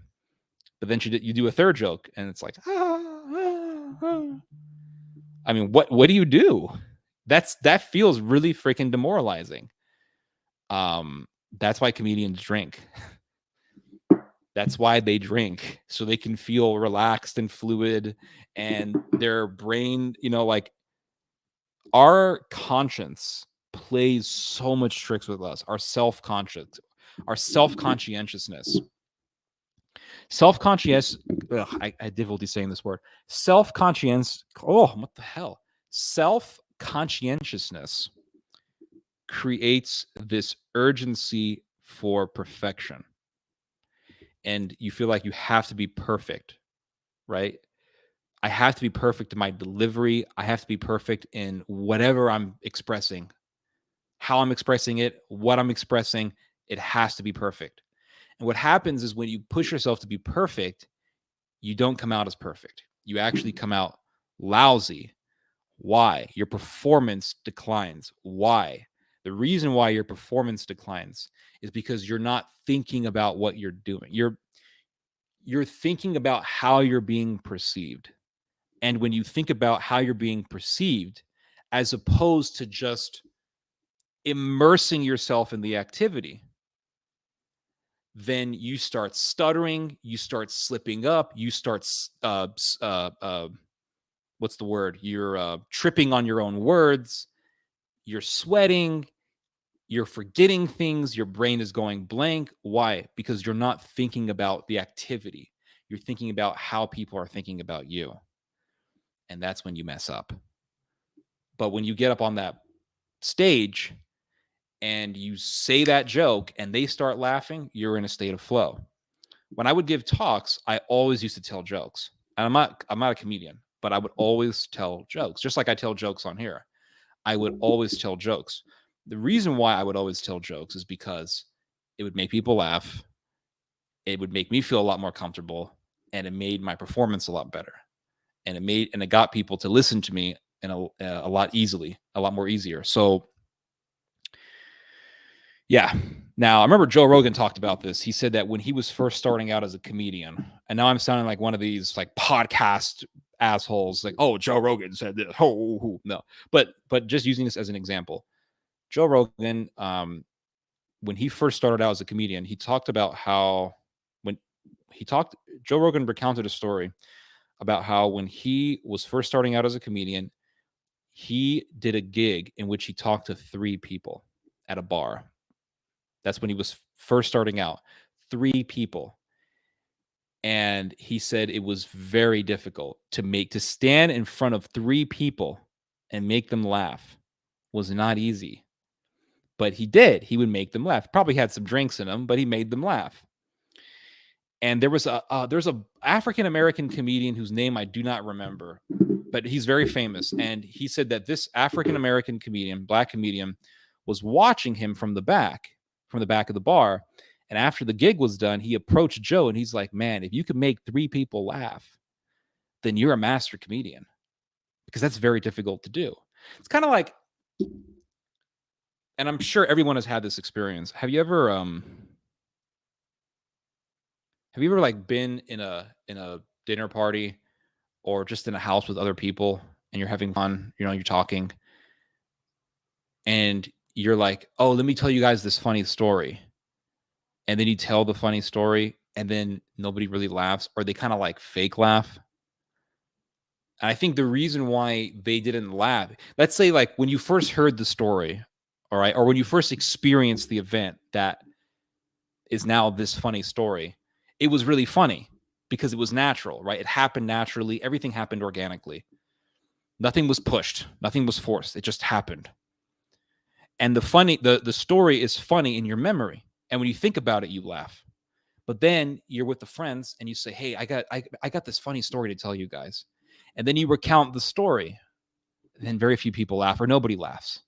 But then you do a third joke and it's like, I mean, what do you do? That feels really freaking demoralizing. That's why comedians drink. That's why they drink, so they can feel relaxed and fluid, and their brain, like our conscience plays so much tricks with us. Our self-consciousness. Self-conscious. I have difficulty saying this word. Self-conscience. Oh, what the hell? Self-conscientiousness creates this urgency for perfection. And you feel like you have to be perfect, right? I have to be perfect in my delivery. I have to be perfect in whatever I'm expressing, how I'm expressing it, what I'm expressing. It has to be perfect. And what happens is when you push yourself to be perfect, you don't come out as perfect. You actually come out lousy. Why? Your performance declines. Why? The reason why your performance declines is because you're not thinking about what you're doing. You're thinking about how you're being perceived. And when you think about how you're being perceived, as opposed to just immersing yourself in the activity, then you start stuttering, you start slipping up, you start, what's the word? You're tripping on your own words, you're sweating, you're forgetting things, your brain is going blank. Why? Because you're not thinking about the activity. You're thinking about how people are thinking about you. And that's when you mess up. But when you get up on that stage and you say that joke and they start laughing, you're in a state of flow. When I would give talks, I always used to tell jokes. And I'm not a comedian, but I would always tell jokes, just like I tell jokes on here. I would always tell jokes. The reason why I would always tell jokes is because it would make people laugh. It would make me feel a lot more comfortable, and it made my performance a lot better. And it got people to listen to me in a lot more easier. So yeah. Now, I remember Joe Rogan talked about this. He said that when he was first starting out as a comedian, and now I'm sounding like one of these like podcast assholes, like, oh, Joe Rogan said this. Oh, no. But just using this as an example. Joe Rogan, when he first started out as a comedian, he talked about how Joe Rogan recounted a story about how when he was first starting out as a comedian, he did a gig in which he talked to 3 people at a bar. That's when he was first starting out. 3 people. And he said it was very difficult to stand in front of 3 people and make them laugh was not easy. But he did. He would make them laugh. Probably had some drinks in him, but he made them laugh. And there's a African American comedian whose name I do not remember, but he's very famous. And he said that this African American comedian, black comedian, was watching him from the back of the bar. And after the gig was done, he approached Joe and he's like, "Man, if you could make 3 people laugh, then you're a master comedian, because that's very difficult to do." It's kind of like, and I'm sure everyone has had this experience. Have you ever like been in a dinner party or just in a house with other people and you're having fun, you're talking and you're like, "Oh, let me tell you guys this funny story." And then you tell the funny story and then nobody really laughs, or they kind of like fake laugh. And I think the reason why they didn't laugh, let's say like when you first heard the story, all right, or when you first experienced the event that is now this funny story, it was really funny because it was natural, right? It happened naturally. Everything happened organically. Nothing was pushed. Nothing was forced. It just happened. And the story is funny in your memory. And when you think about it, you laugh. But then you're with the friends and you say, "Hey, I got this funny story to tell you guys." And then you recount the story. And then very few people laugh, or nobody laughs.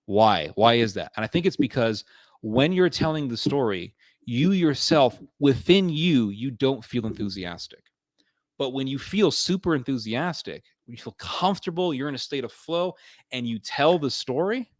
Why? Why is that? And I think it's because when you're telling the story, you yourself, within you don't feel enthusiastic. But when you feel super enthusiastic, when you feel comfortable, you're in a state of flow, and you tell the story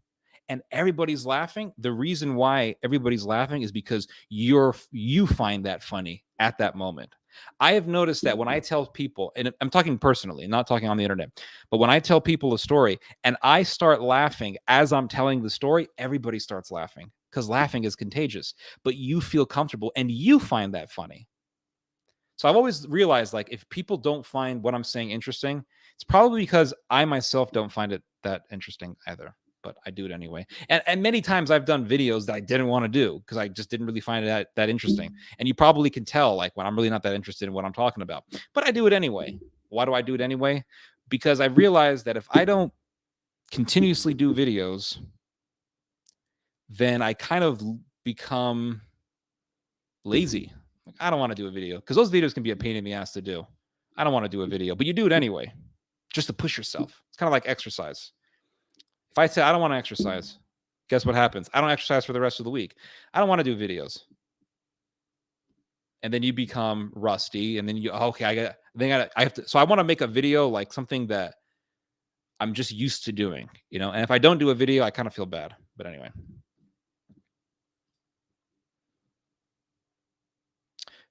and everybody's laughing, the reason why everybody's laughing is because you find that funny at that moment. I have noticed that when I tell people, and I'm talking personally, not talking on the internet, but when I tell people a story and I start laughing as I'm telling the story, everybody starts laughing because laughing is contagious. But you feel comfortable and you find that funny. So I've always realized, like, if people don't find what I'm saying interesting, it's probably because I myself don't find it that interesting either. But I do it anyway. And many times I've done videos that I didn't want to do because I just didn't really find it that interesting. And you probably can tell, like, when I'm really not that interested in what I'm talking about. But I do it anyway. Why do I do it anyway? Because I've realized that if I don't continuously do videos, then I kind of become lazy. Like, I don't want to do a video because those videos can be a pain in the ass to do. I don't want to do a video, but you do it anyway, just to push yourself. It's kind of like exercise. If I say I don't want to exercise, guess what happens? I don't exercise for the rest of the week. I don't want to do videos. And then you become rusty, and then I have to. So I want to make a video like something that I'm just used to doing, And if I don't do a video, I kind of feel bad. But anyway.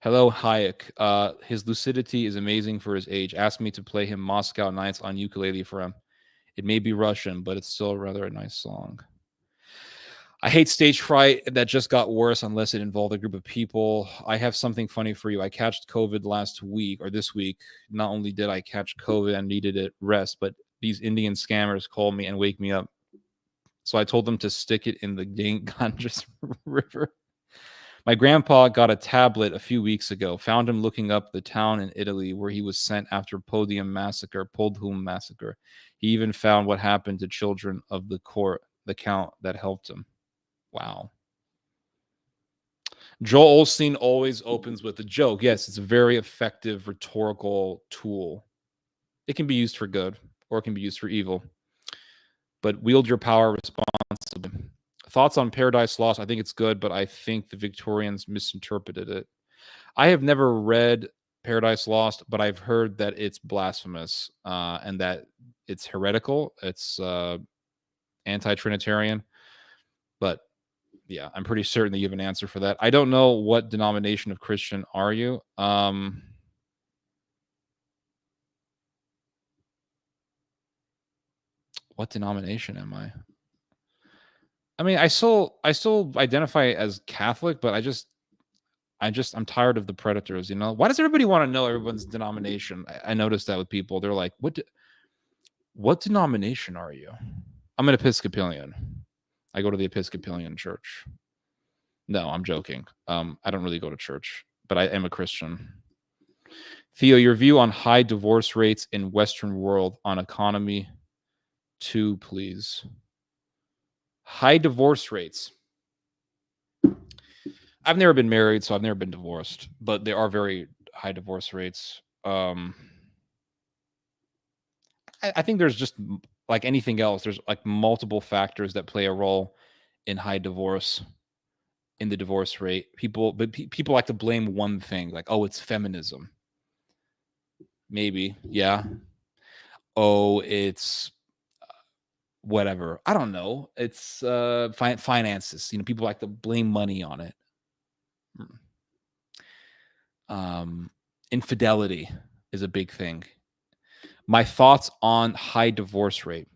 Hello, Hayek. His lucidity is amazing for his age. Asked me to play him Moscow Nights on ukulele for him. It may be Russian, but it's still rather a nice song. I hate stage fright. That just got worse unless it involved a group of people. I have something funny for you. I catched COVID last week or this week. Not only did I catch COVID and needed it rest, but these Indian scammers called me and wake me up. So I told them to stick it in the Ganges River. My grandpa got a tablet a few weeks ago, found him looking up the town in Italy where he was sent after Podhum massacre. He even found what happened to children of the count that helped him. Wow. Joel Osteen always opens with a joke. Yes, it's a very effective rhetorical tool. It can be used for good or it can be used for evil. But wield your power responsibly. Thoughts on Paradise Lost? I think it's good, but I think the Victorians misinterpreted it. I have never read Paradise Lost, but I've heard that it's blasphemous and that it's heretical. It's anti-Trinitarian. But yeah, I'm pretty certain that you have an answer for that. I don't know what denomination of Christian are you. What denomination am I? I mean, I still identify as Catholic, but I'm tired of the predators, you know? Why does everybody want to know everyone's denomination? I noticed that with people. They're like, what denomination are you? I'm an Episcopalian. I go to the Episcopalian church. No, I'm joking. I don't really go to church, but I am a Christian. Theo, your view on high divorce rates in Western world on economy too, please. High divorce rates. I've never been married, so I've never been divorced, but there are very high divorce rates. I think there's just like anything else. There's like multiple factors that play a role in high divorce, in the divorce rate. People like to blame one thing, like, oh, it's feminism. Maybe, yeah. Oh, it's whatever. I don't know. It's finances. You know, people like to blame money on it. Infidelity is a big thing. My thoughts on high divorce rate.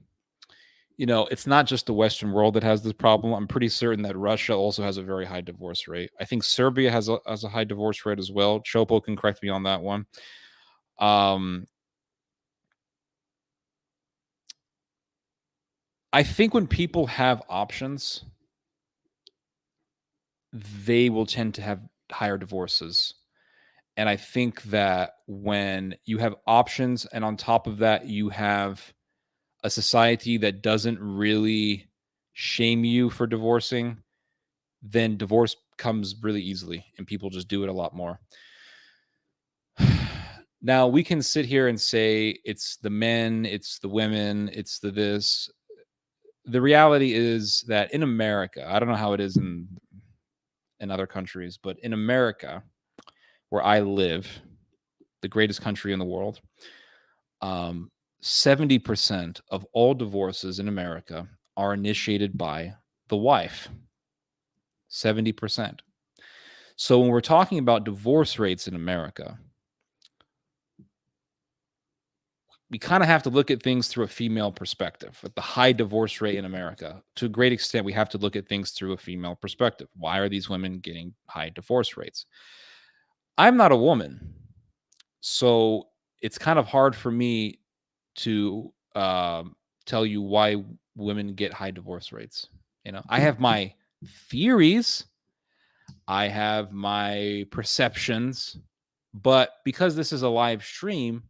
You know, it's not just the Western world that has this problem. I'm pretty certain that Russia also has a very high divorce rate. I think Serbia has a high divorce rate as well. Chopo can correct me on that one. I think when people have options, they will tend to have higher divorces. And I think that when you have options and on top of that, you have a society that doesn't really shame you for divorcing, then divorce comes really easily and people just do it a lot more. Now, we can sit here and say it's the men, it's the women, it's the this. The reality is that in America, I don't know how it is in other countries, but in America, where I live, the greatest country in the world, 70% of all divorces in America are initiated by the wife. 70%. So when we're talking about divorce rates in America, we kind of have to look at things through a female perspective. With the high divorce rate in America, to a great extent, we have to look at things through a female perspective. Why are these women getting high divorce rates? I'm not a woman, so it's kind of hard for me to tell you why women get high divorce rates. You know, I have my theories, I have my perceptions, but because this is a live stream,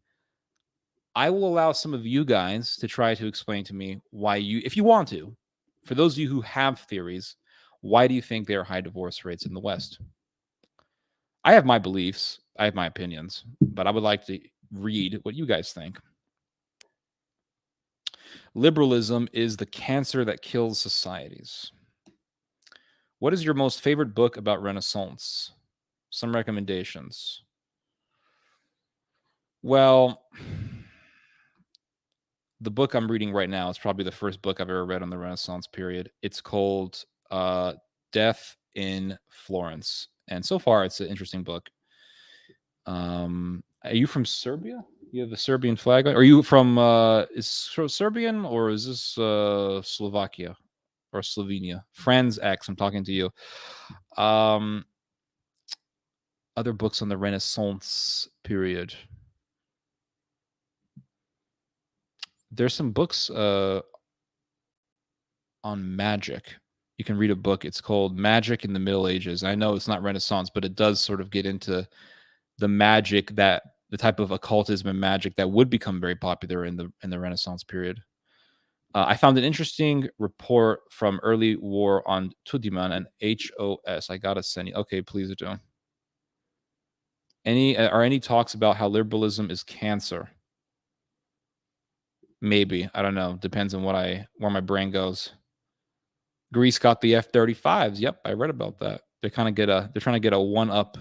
I will allow some of you guys to try to explain to me why you, if you want to, for those of you who have theories, why do you think there are high divorce rates in the West? I have my beliefs, I have my opinions, but I would like to read what you guys think. Liberalism is the cancer that kills societies. What is your most favorite book about Renaissance? Some recommendations. Well, the book I'm reading right now is probably the first book I've ever read on the Renaissance period. It's called Death in Florence. And so far, it's an interesting book. Are you from Serbia? You have a Serbian flag? Are you from, is Serbian or is this Slovakia or Slovenia? Franz X, I'm talking to you. Other books on the Renaissance period. There's some books on magic. You can read a book. It's called Magic in the Middle Ages. I know it's not Renaissance, but it does sort of get into the magic, that the type of occultism and magic that would become very popular in the Renaissance period. I found an interesting report from early war on Tudiman and HOS. I gotta send you. Okay, please do. Any talks about how liberalism is cancer? Maybe, I don't know. Depends on where my brain goes. Greece got the F-35s. Yep, I read about that. They're trying to get a one up.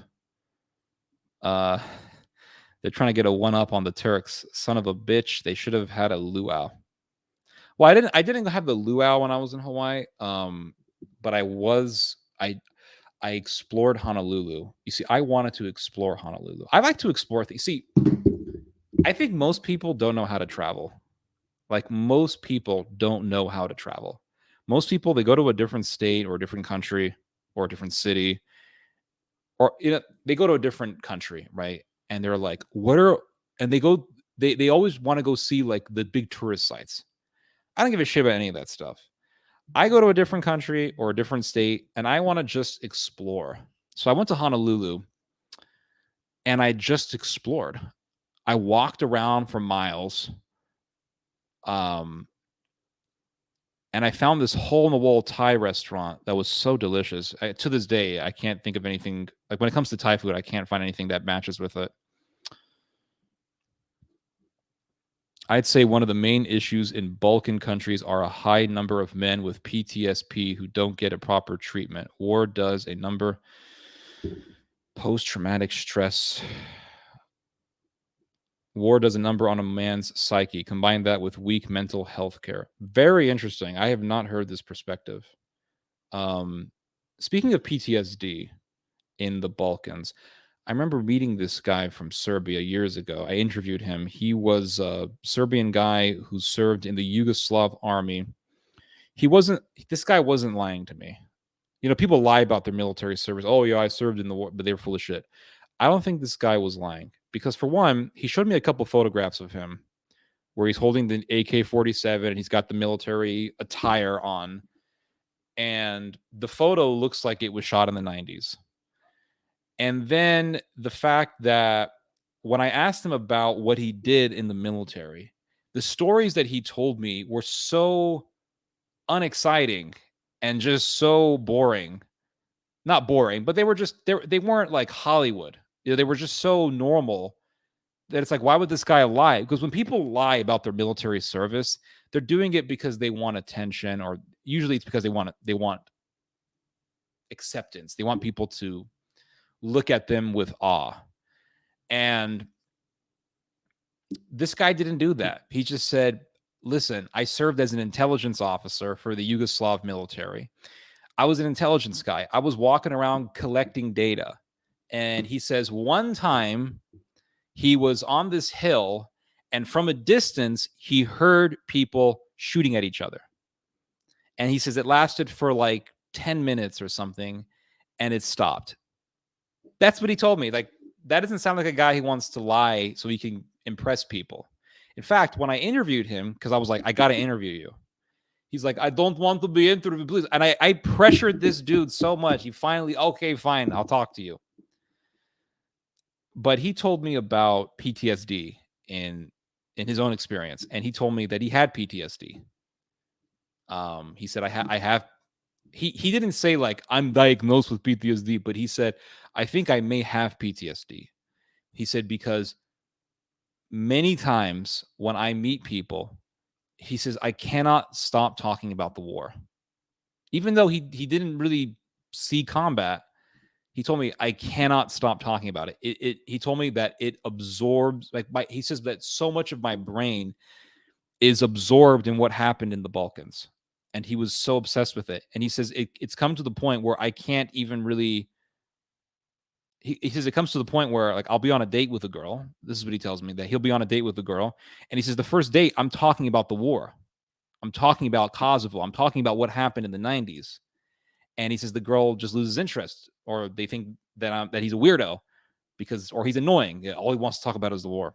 They're trying to get a one up on the Turks. Son of a bitch. They should have had a luau. Well, I didn't have the luau when I was in Hawaii. But I explored Honolulu. You see, I wanted to explore Honolulu. I like to explore things. See, I think most people don't know how to travel. Like, most people don't know how to travel. Most people, they go to a different state or a different country or a different city, or they go to a different country, right? And they're like, and they always want to go see like the big tourist sites. I don't give a shit about any of that stuff. I go to a different country or a different state and I want to just explore. So I went to Honolulu and I just explored. I walked around for miles. Um, and I found this hole in the wall Thai restaurant that was so delicious. To this day, I can't think of anything like when it comes to Thai food, I can't find anything that matches with it. I'd say one of the main issues in Balkan countries are a high number of men with PTSD who don't get a proper treatment. War does a number post-traumatic stress. War does a number on a man's psyche. Combine that with weak mental health care. Very interesting. I have not heard this perspective. Speaking of PTSD in the Balkans, I remember meeting this guy from Serbia years ago. I interviewed him. He was a Serbian guy who served in the Yugoslav army. This guy wasn't lying to me. People lie about their military service. Oh, yeah, I served in the war, but they were full of shit. I don't think this guy was lying because, for one, he showed me a couple photographs of him where he's holding the AK-47 and he's got the military attire on. And the photo looks like it was shot in the 90s. And then the fact that when I asked him about what he did in the military, the stories that he told me were so unexciting and just so boring. Not boring, but they weren't like Hollywood. They were just so normal that it's like, why would this guy lie? Because when people lie about their military service, they're doing it because they want attention, or usually it's because they want acceptance. They want people to look at them with awe. And this guy didn't do that. He just said, listen, I served as an intelligence officer for the Yugoslav military. I was an intelligence guy. I was walking around collecting data. And he says one time he was on this hill and from a distance, he heard people shooting at each other. And he says it lasted for like 10 minutes or something and it stopped. That's what he told me. Like, that doesn't sound like a guy who wants to lie so he can impress people. In fact, when I interviewed him, because I was like, I got to interview you. He's like, I don't want to be interviewed, please. And I pressured this dude so much. He finally, okay, fine, I'll talk to you. But he told me about PTSD in his own experience. And he told me that he had PTSD. He said, I have. He didn't say like I'm diagnosed with PTSD, but he said, I think I may have PTSD. He said, because many times when I meet people, he says, I cannot stop talking about the war. Even though he didn't really see combat, he told me I cannot stop talking about it. He told me that it absorbs, he says that so much of my brain is absorbed in what happened in the Balkans. And he was so obsessed with it. And he says it's come to the point where I can't even really. He says it comes to the point where, like, I'll be on a date with a girl. This is what he tells me, that he'll be on a date with a girl. And he says the first date, I'm talking about the war. I'm talking about Kosovo. I'm talking about what happened in the 90s. And he says the girl just loses interest, or they think that he's a weirdo or he's annoying. Yeah, all he wants to talk about is the war.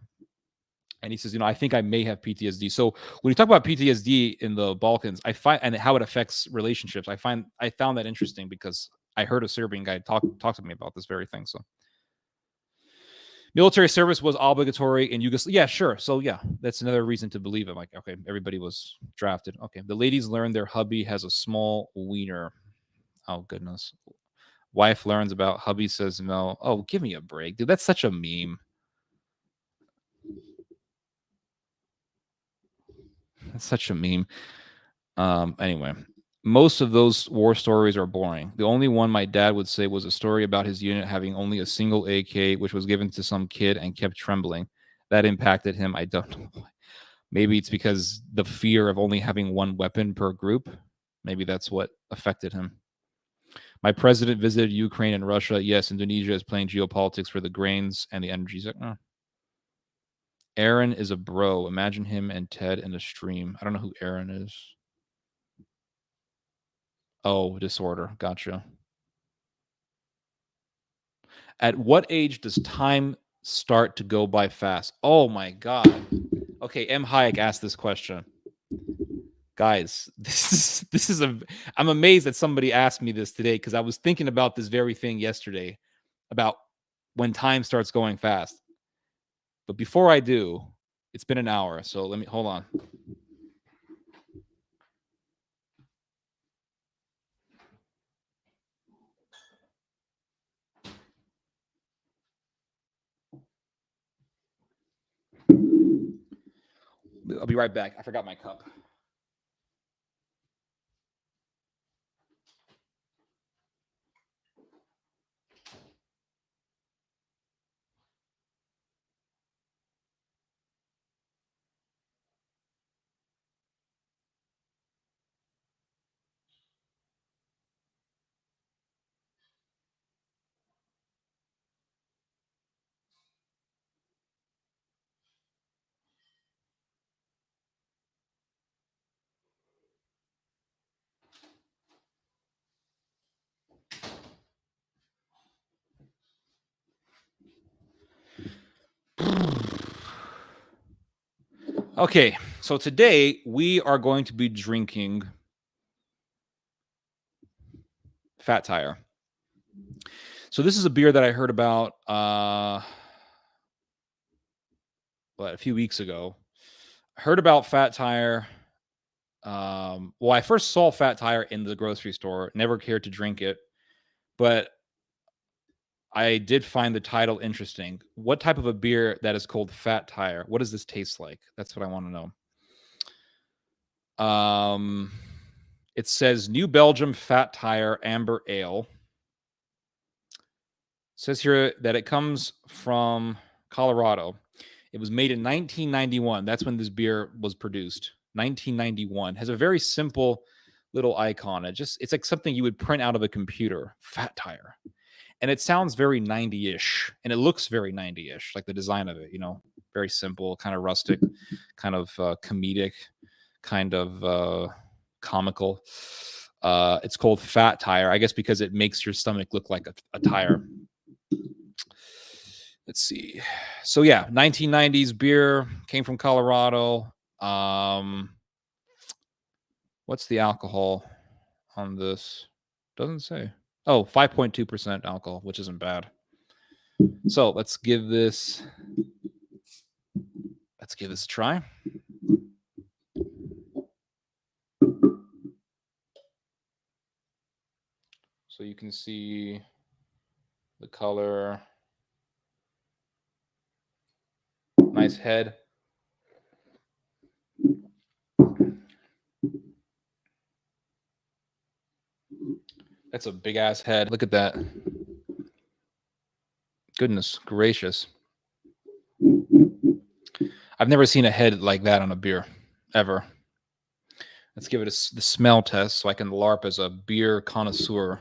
And he says, I think I may have PTSD. So when you talk about PTSD in the Balkans, I find, and how it affects relationships, I found that interesting because I heard a Serbian guy talk to me about this very thing. So military service was obligatory in Yugoslavia. Yeah, sure. So yeah, that's another reason to believe it. Like, okay, everybody was drafted. Okay. The ladies learn their hubby has a small wiener. Oh, goodness. Wife learns about hubby says no. Oh, give me a break, dude. That's such a meme. That's such a meme. Anyway, most of those war stories are boring. The only one my dad would say was a story about his unit having only a single AK, which was given to some kid and kept trembling. That impacted him. I don't know. Maybe it's because the fear of only having one weapon per group. Maybe that's what affected him. My president visited Ukraine and Russia. Yes, Indonesia is playing geopolitics for the grains and the energy sector. Aaron is a bro. Imagine him and Ted in a stream. I don't know who Aaron is. Oh, disorder. Gotcha. At what age does time start to go by fast? Oh my god. Okay, M. Hayek asked this question. Guys, this is a I'm amazed that somebody asked me this today because I was thinking about this very thing yesterday about when time starts going fast. But before I do, it's been an hour, so let me hold on. I'll be right back. I forgot my cup. Okay, so today we are going to be drinking Fat Tire. So this is a beer that I heard about a few weeks ago. I heard about Fat Tire. Well, I first saw Fat Tire in the grocery store, never cared to drink it, but I did find the title interesting. What type of a beer that is called Fat Tire? What does this taste like? That's what I want to know. It says New Belgium Fat Tire Amber Ale. It says here that it comes from Colorado. It was made in 1991. That's when this beer was produced. 1991. Has a very simple little icon. It's like something you would print out of a computer. Fat Tire. And it sounds very 90-ish, and it looks very 90-ish, like the design of it, very simple, kind of rustic, kind of comedic, kind of comical. It's called Fat Tire, I guess, because it makes your stomach look like a tire. Let's see. So yeah, 1990s beer, came from Colorado. What's the alcohol on this? Doesn't say. Oh, 5.2% alcohol, which isn't bad. So let's give this a try. So you can see the color. Nice head. That's a big ass head. Look at that. Goodness gracious. I've never seen a head like that on a beer, ever. Let's give it the smell test so I can LARP as a beer connoisseur.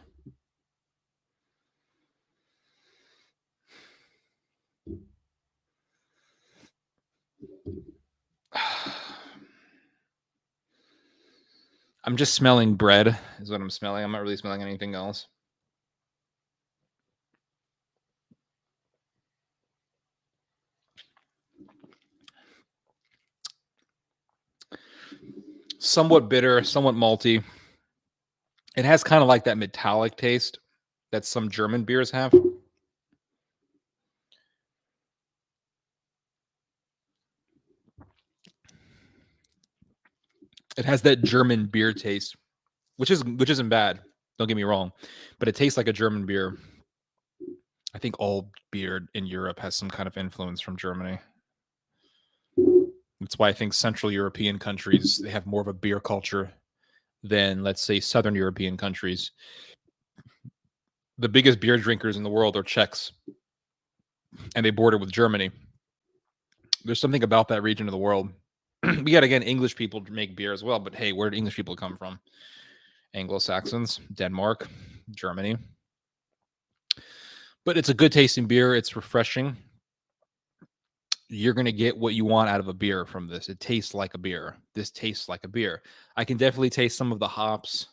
I'm just smelling bread, is what I'm smelling. I'm not really smelling anything else. Somewhat bitter, somewhat malty. It has kind of like that metallic taste that some German beers have. It has that German beer taste, which isn't bad. Don't get me wrong, but it tastes like a German beer. I think all beer in Europe has some kind of influence from Germany. That's why I think Central European countries, they have more of a beer culture than, let's say, Southern European countries. The biggest beer drinkers in the world are Czechs, and they border with Germany. There's something about that region of the world. We got, again, English people make beer as well, but hey, where did English people come from? Anglo-Saxons, Denmark, Germany. But it's a good tasting beer. It's refreshing. You're going to get what you want out of a beer from this. It tastes like a beer. This tastes like a beer. I can definitely taste some of the hops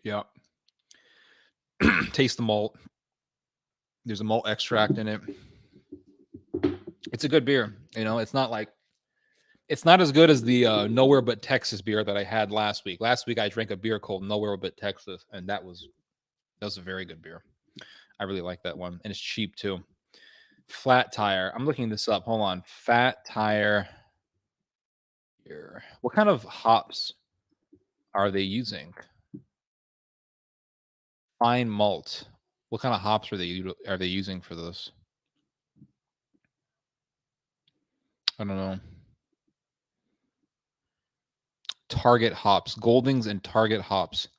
Yeah. Taste the malt. There's a malt extract in it. It's a good beer. You know, it's not as good as the Nowhere But Texas beer that I had last week. Last week I drank a beer called Nowhere But Texas, and that was a very good beer. I really like that one, and it's cheap too. Flat Tire. I'm looking this up. Hold on. Fat Tire beer. What kind of hops are they using? Fine malt. What kind of hops are they using for this? I don't know. Target hops, Goldings and Target hops,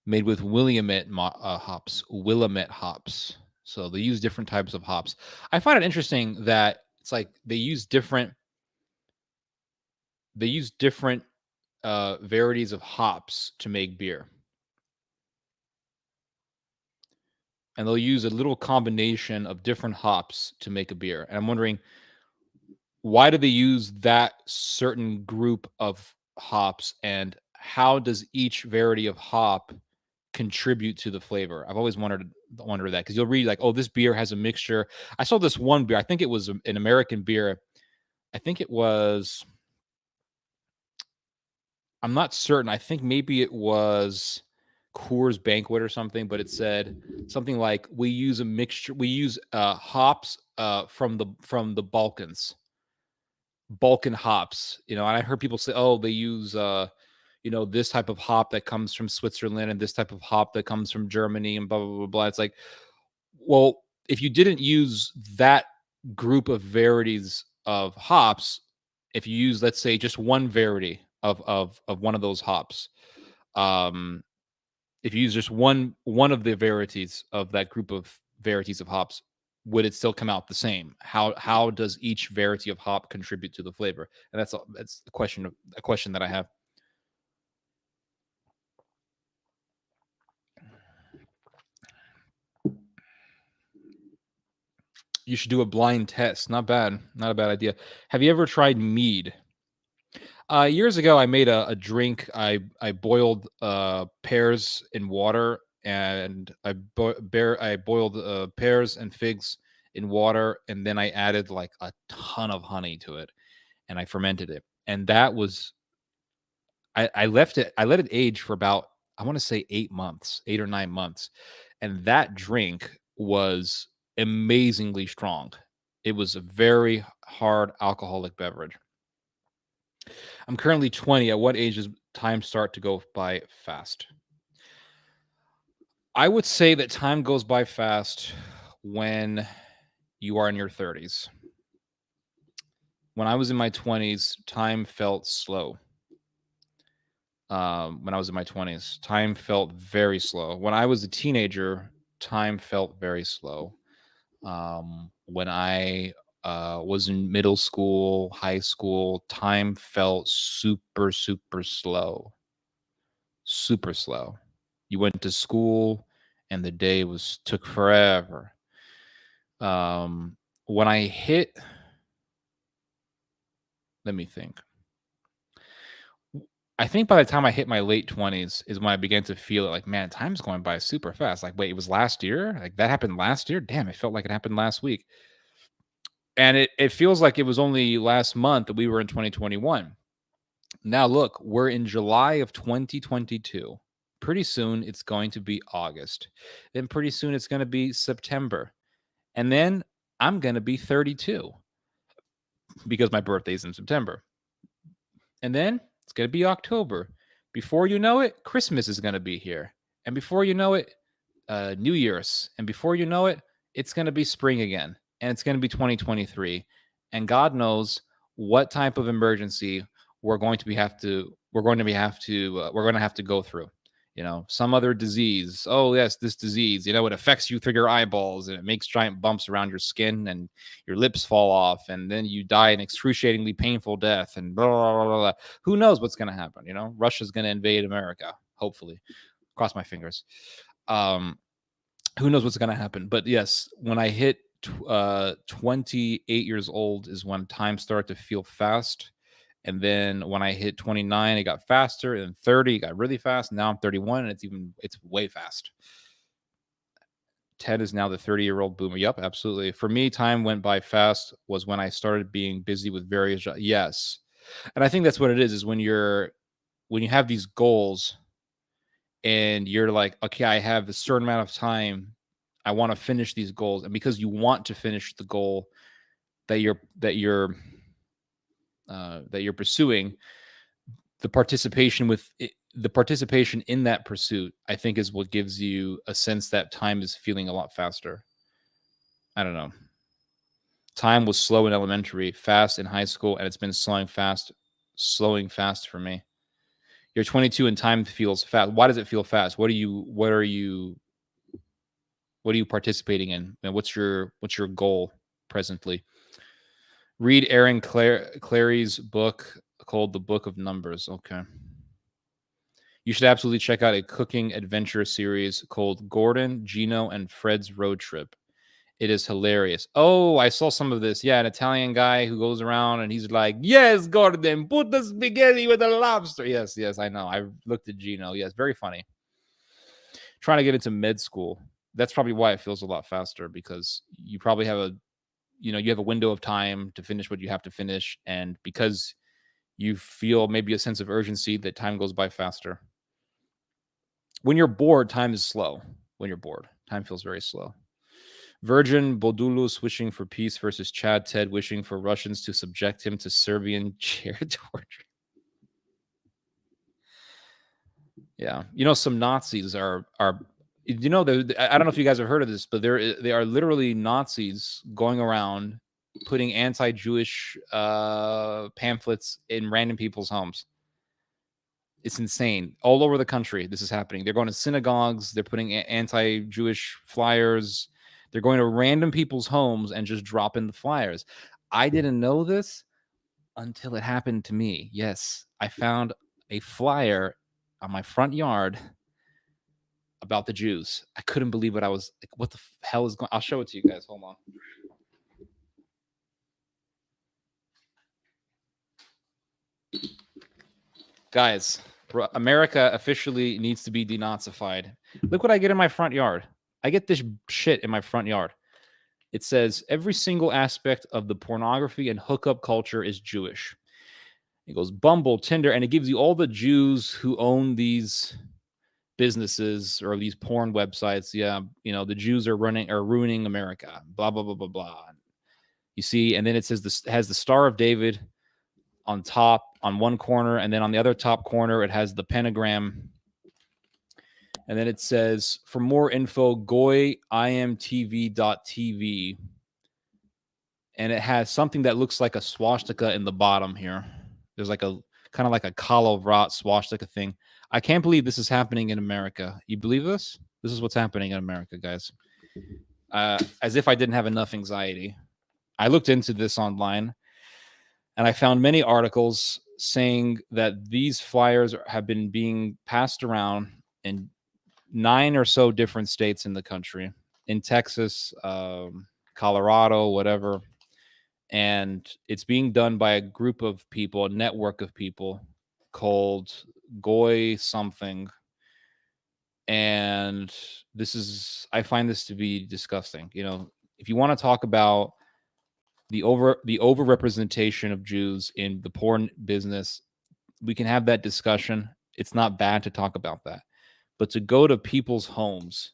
made with Willamette hops. Willamette hops. So they use different types of hops. I find it interesting that it's like they use different varieties of hops to make beer, and they'll use a little combination of different hops to make a beer. And I'm wondering, why do they use that certain group of hops, and how does each variety of hop contribute to the flavor? I've always wondered that, because you'll read like, oh, this beer has a mixture. I saw this one beer. I think it was an American beer. I think it was. I'm not certain. I think maybe it was Coors Banquet or something, but it said something like, we use a mixture. We use hops from the Balkan hops. You know, and I heard people say, oh, they use this type of hop that comes from Switzerland and this type of hop that comes from Germany and blah blah blah blah. It's like, well, if you didn't use that group of varieties of hops, if you use, let's say, just one variety of one of those hops, um, if you use just one of the varieties of that group of varieties of hops, would it still come out the same? How does each variety of hop contribute to the flavor? And that's a question that I have. You should do a blind test. Not bad. Not a bad idea. Have you ever tried mead? Years ago, I made a drink. I boiled pears in water, and I boiled pears and figs in water, and then I added like a ton of honey to it, and I fermented it. And that was I left it. I let it age for about, I want to say 8 months, 8 or 9 months, and that drink was amazingly strong. It was a very hard alcoholic beverage. I'm currently 20. At what age does time start to go by fast? I would say that time goes by fast when you are in your 30s. When I was in my 20s, time felt slow. When I was in my 20s, time felt very slow. When I was a teenager, time felt very slow. When I was in middle school, high school, time felt super, super slow. Super slow. You went to school and the day took forever. When I hit, let me think. I think by the time I hit my late 20s is when I began to feel it, like, man, time's going by super fast. Like, wait, it was last year? Like, that happened last year? Damn, it felt like it happened last week. And it feels like it was only last month that we were in 2021. Now, look, we're in July of 2022. Pretty soon it's going to be August. Then pretty soon it's going to be September. And then I'm going to be 32 because my birthday's in September. And then it's going to be October. Before you know it, Christmas is going to be here. And before you know it, New Year's. And before you know it, it's going to be spring again. And it's going to be 2023. And God knows what type of emergency we're going to have to go through. You know, some other disease. Oh, yes, this disease, it affects you through your eyeballs, and it makes giant bumps around your skin, and your lips fall off, and then you die an excruciatingly painful death, and blah, blah, blah, blah. Who knows what's going to happen? Russia's going to invade America, hopefully. Cross my fingers. Who knows what's going to happen? But yes, when I hit 28 years old is when time started to feel fast, And then when I hit 29, it got faster. And 30, it got really fast. Now I'm 31, and it's way fast. 10 is now the 30-year-old boomer. Yep, absolutely. For me, time went by fast was when I started being busy with various jobs. Yes. And I think that's what it is when you have these goals and you're like, okay, I have a certain amount of time. I want to finish these goals. And because you want to finish the goal that you're pursuing, the participation in that pursuit, I think, is what gives you a sense that time is feeling a lot faster. I don't know. Time was slow in elementary, fast in high school, and it's been slowing fast for me. You're 22 and time feels fast. Why does it feel fast? What are you participating in? And what's your goal presently? Read Aaron Clary's book called The Book of Numbers. Okay. You should absolutely check out a cooking adventure series called Gordon, Gino, and Fred's Road Trip. It is hilarious. Oh, I saw some of this. Yeah, an Italian guy who goes around and he's like, yes, Gordon, put the spaghetti with the lobster. Yes, I know. I looked at Gino. Yes, very funny. Trying to get into med school. That's probably why it feels a lot faster, because you probably have you have a window of time to finish what you have to finish. And because you feel maybe a sense of urgency, that time goes by faster. When you're bored, time is slow. When you're bored, time feels very slow. Virgin Bodulus wishing for peace versus Chad Ted wishing for Russians to subject him to Serbian chair torture. Yeah. Some Nazis are I don't know if you guys have heard of this, but they are literally Nazis going around putting anti-Jewish pamphlets in random people's homes. It's insane. All over the country, this is happening. They're going to synagogues. They're putting anti-Jewish flyers. They're going to random people's homes and just dropping the flyers. I didn't know this until it happened to me. Yes, I found a flyer on my front yard about the Jews. I couldn't believe what I was like. What the hell is going? I'll show it to you guys. Hold on. Guys, America officially needs to be denazified. Look what I get in my front yard. I get this shit in my front yard. It says every single aspect of the pornography and hookup culture is Jewish. It goes Bumble, Tinder, and it gives you all the Jews who own these businesses or these porn websites. Yeah, the Jews are ruining America. Blah blah blah blah blah. You see, and then it says this has the Star of David on top on one corner, and then on the other top corner it has the pentagram. And then it says, for more info, goyimtv.tv. And it has something that looks like a swastika in the bottom here. There's like a kind of like a Kalovrat swastika thing. I can't believe this is happening in America. You believe this? This is what's happening in America, guys. As if I didn't have enough anxiety. I looked into this online, and I found many articles saying that these flyers have been being passed around in 9 or so different states in the country, in Texas, Colorado, whatever. And it's being done by a group of people, a network of people called Goy something. And I find this to be disgusting. If you want to talk about the overrepresentation of Jews in the porn business, we can have that discussion. It's not bad to talk about that. But to go to people's homes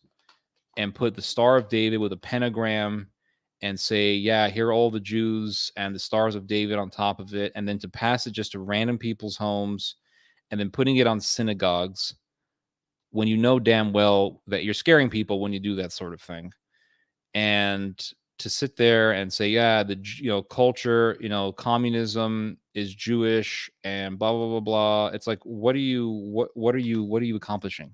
and put the Star of David with a pentagram and say, yeah, here are all the Jews and the Stars of David on top of it, and then to pass it just to random people's homes and then putting it on synagogues, when you know damn well that you're scaring people when you do that sort of thing. And to sit there and say, yeah, the culture, communism is Jewish and blah blah blah blah. It's like, what are you accomplishing?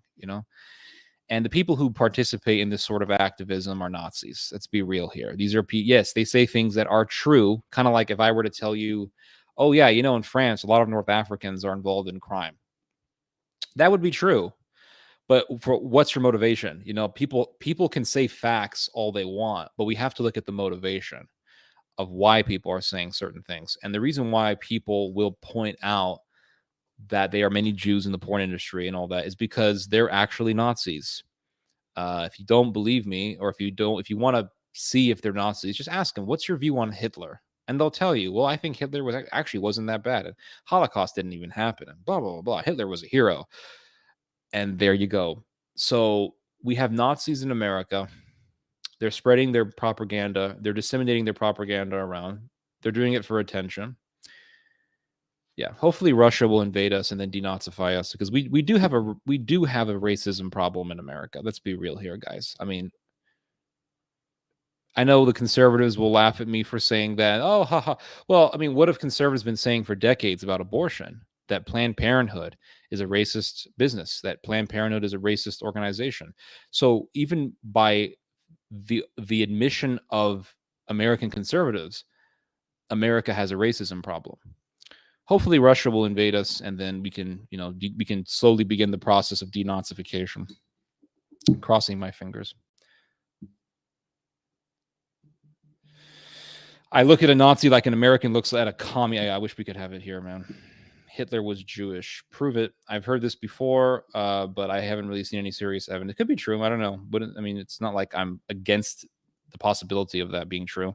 And the people who participate in this sort of activism are Nazis. Let's be real here. These are yes, they say things that are true. Kind of like if I were to tell you, oh yeah, in France, a lot of North Africans are involved in crime. That would be true. But for what's your motivation? People can say facts all they want, but we have to look at the motivation. of why people are saying certain things. And the reason why people will point out that there are many Jews in the porn industry and all that is because they're actually Nazis. If you don't believe me, or if you want to see if they're Nazis, just ask them, what's your view on Hitler? And they'll tell you, well, I think Hitler wasn't that bad. And Holocaust didn't even happen. And blah, blah, blah, blah. Hitler was a hero. And there you go. So we have Nazis in America. They're spreading their propaganda. They're disseminating their propaganda around. They're doing it for attention. Yeah, hopefully Russia will invade us and then denazify us, because we do have a racism problem in America. Let's be real here, guys. I mean, I know the conservatives will laugh at me for saying that. Oh, haha. Well, I mean, what have conservatives been saying for decades about abortion? That Planned Parenthood is a racist business, that Planned Parenthood is a racist organization. So even by the admission of American conservatives, America has a racism problem. Hopefully Russia will invade us, and then we can slowly begin the process of denazification. Crossing my fingers. I look at a Nazi like an American looks at a commie. I wish we could have it here, man. Hitler was Jewish. Prove it. I've heard this before, but I haven't really seen any serious evidence. It could be true. I don't know. But I mean, it's not like I'm against the possibility of that being true.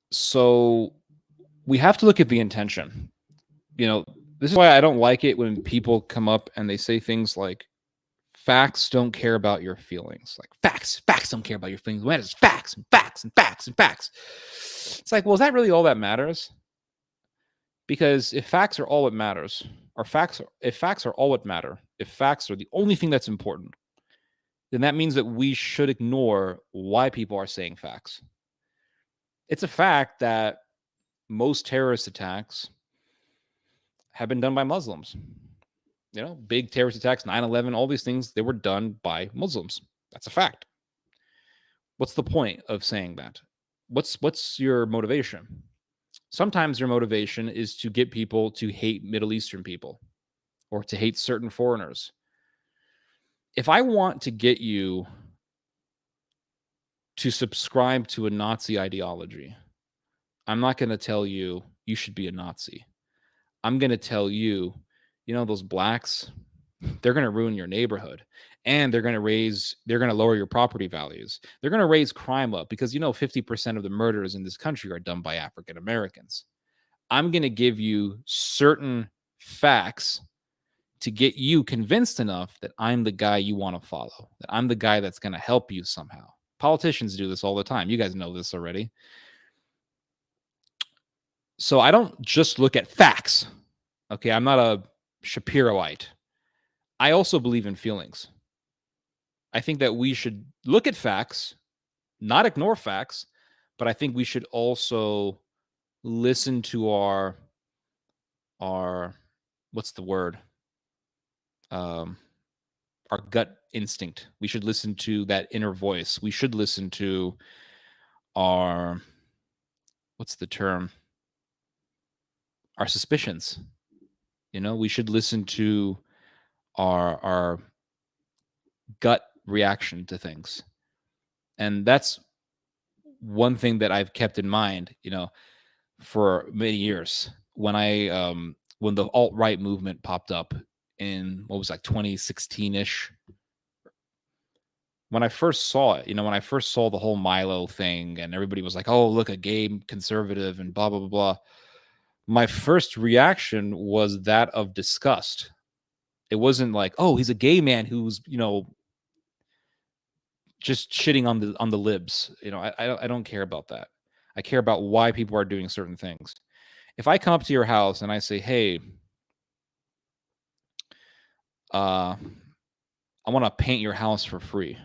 So we have to look at the intention. This is why I don't like it when people come up and they say things like, facts don't care about your feelings. Like, facts don't care about your feelings. When it's facts and facts and facts and facts. It's like, well, is that really all that matters? Because if facts are all that matters, if facts are all that matter, if facts are the only thing that's important, then that means that we should ignore why people are saying facts. It's a fact that most terrorist attacks have been done by Muslims. Big terrorist attacks, 9/11, all these things, they were done by Muslims. That's a fact. What's the point of saying that? What's your motivation? Sometimes your motivation is to get people to hate Middle Eastern people or to hate certain foreigners. If I want to get you to subscribe to a Nazi ideology, I'm not going to tell you you should be a Nazi. I'm going to tell you, those blacks, they're going to ruin your neighborhood, and they're going to lower your property values. They're going to raise crime up, because 50% of the murders in this country are done by African Americans. I'm going to give you certain facts to get you convinced enough that I'm the guy you want to follow, that I'm the guy that's going to help you somehow. Politicians do this all the time. You guys know this already. So I don't just look at facts. Okay, I'm not a Shapiroite. I also believe in feelings. I think that we should look at facts, not ignore facts, but I think we should also listen to our what's the word? Our gut instinct. We should listen to that inner voice. We should listen to our, what's the term? Our suspicions. We should listen to our gut reaction to things. And that's one thing that I've kept in mind, for many years. When when the alt-right movement popped up in 2016-ish, when I first saw it, when I first saw the whole Milo thing and everybody was like, oh, look, a gay conservative and blah, blah, blah, blah. My first reaction was that of disgust. It wasn't like, oh, he's a gay man who's, just shitting on the libs. I don't care about that. I care about why people are doing certain things. If I come up to your house and I say, hey, I want to paint your house for free.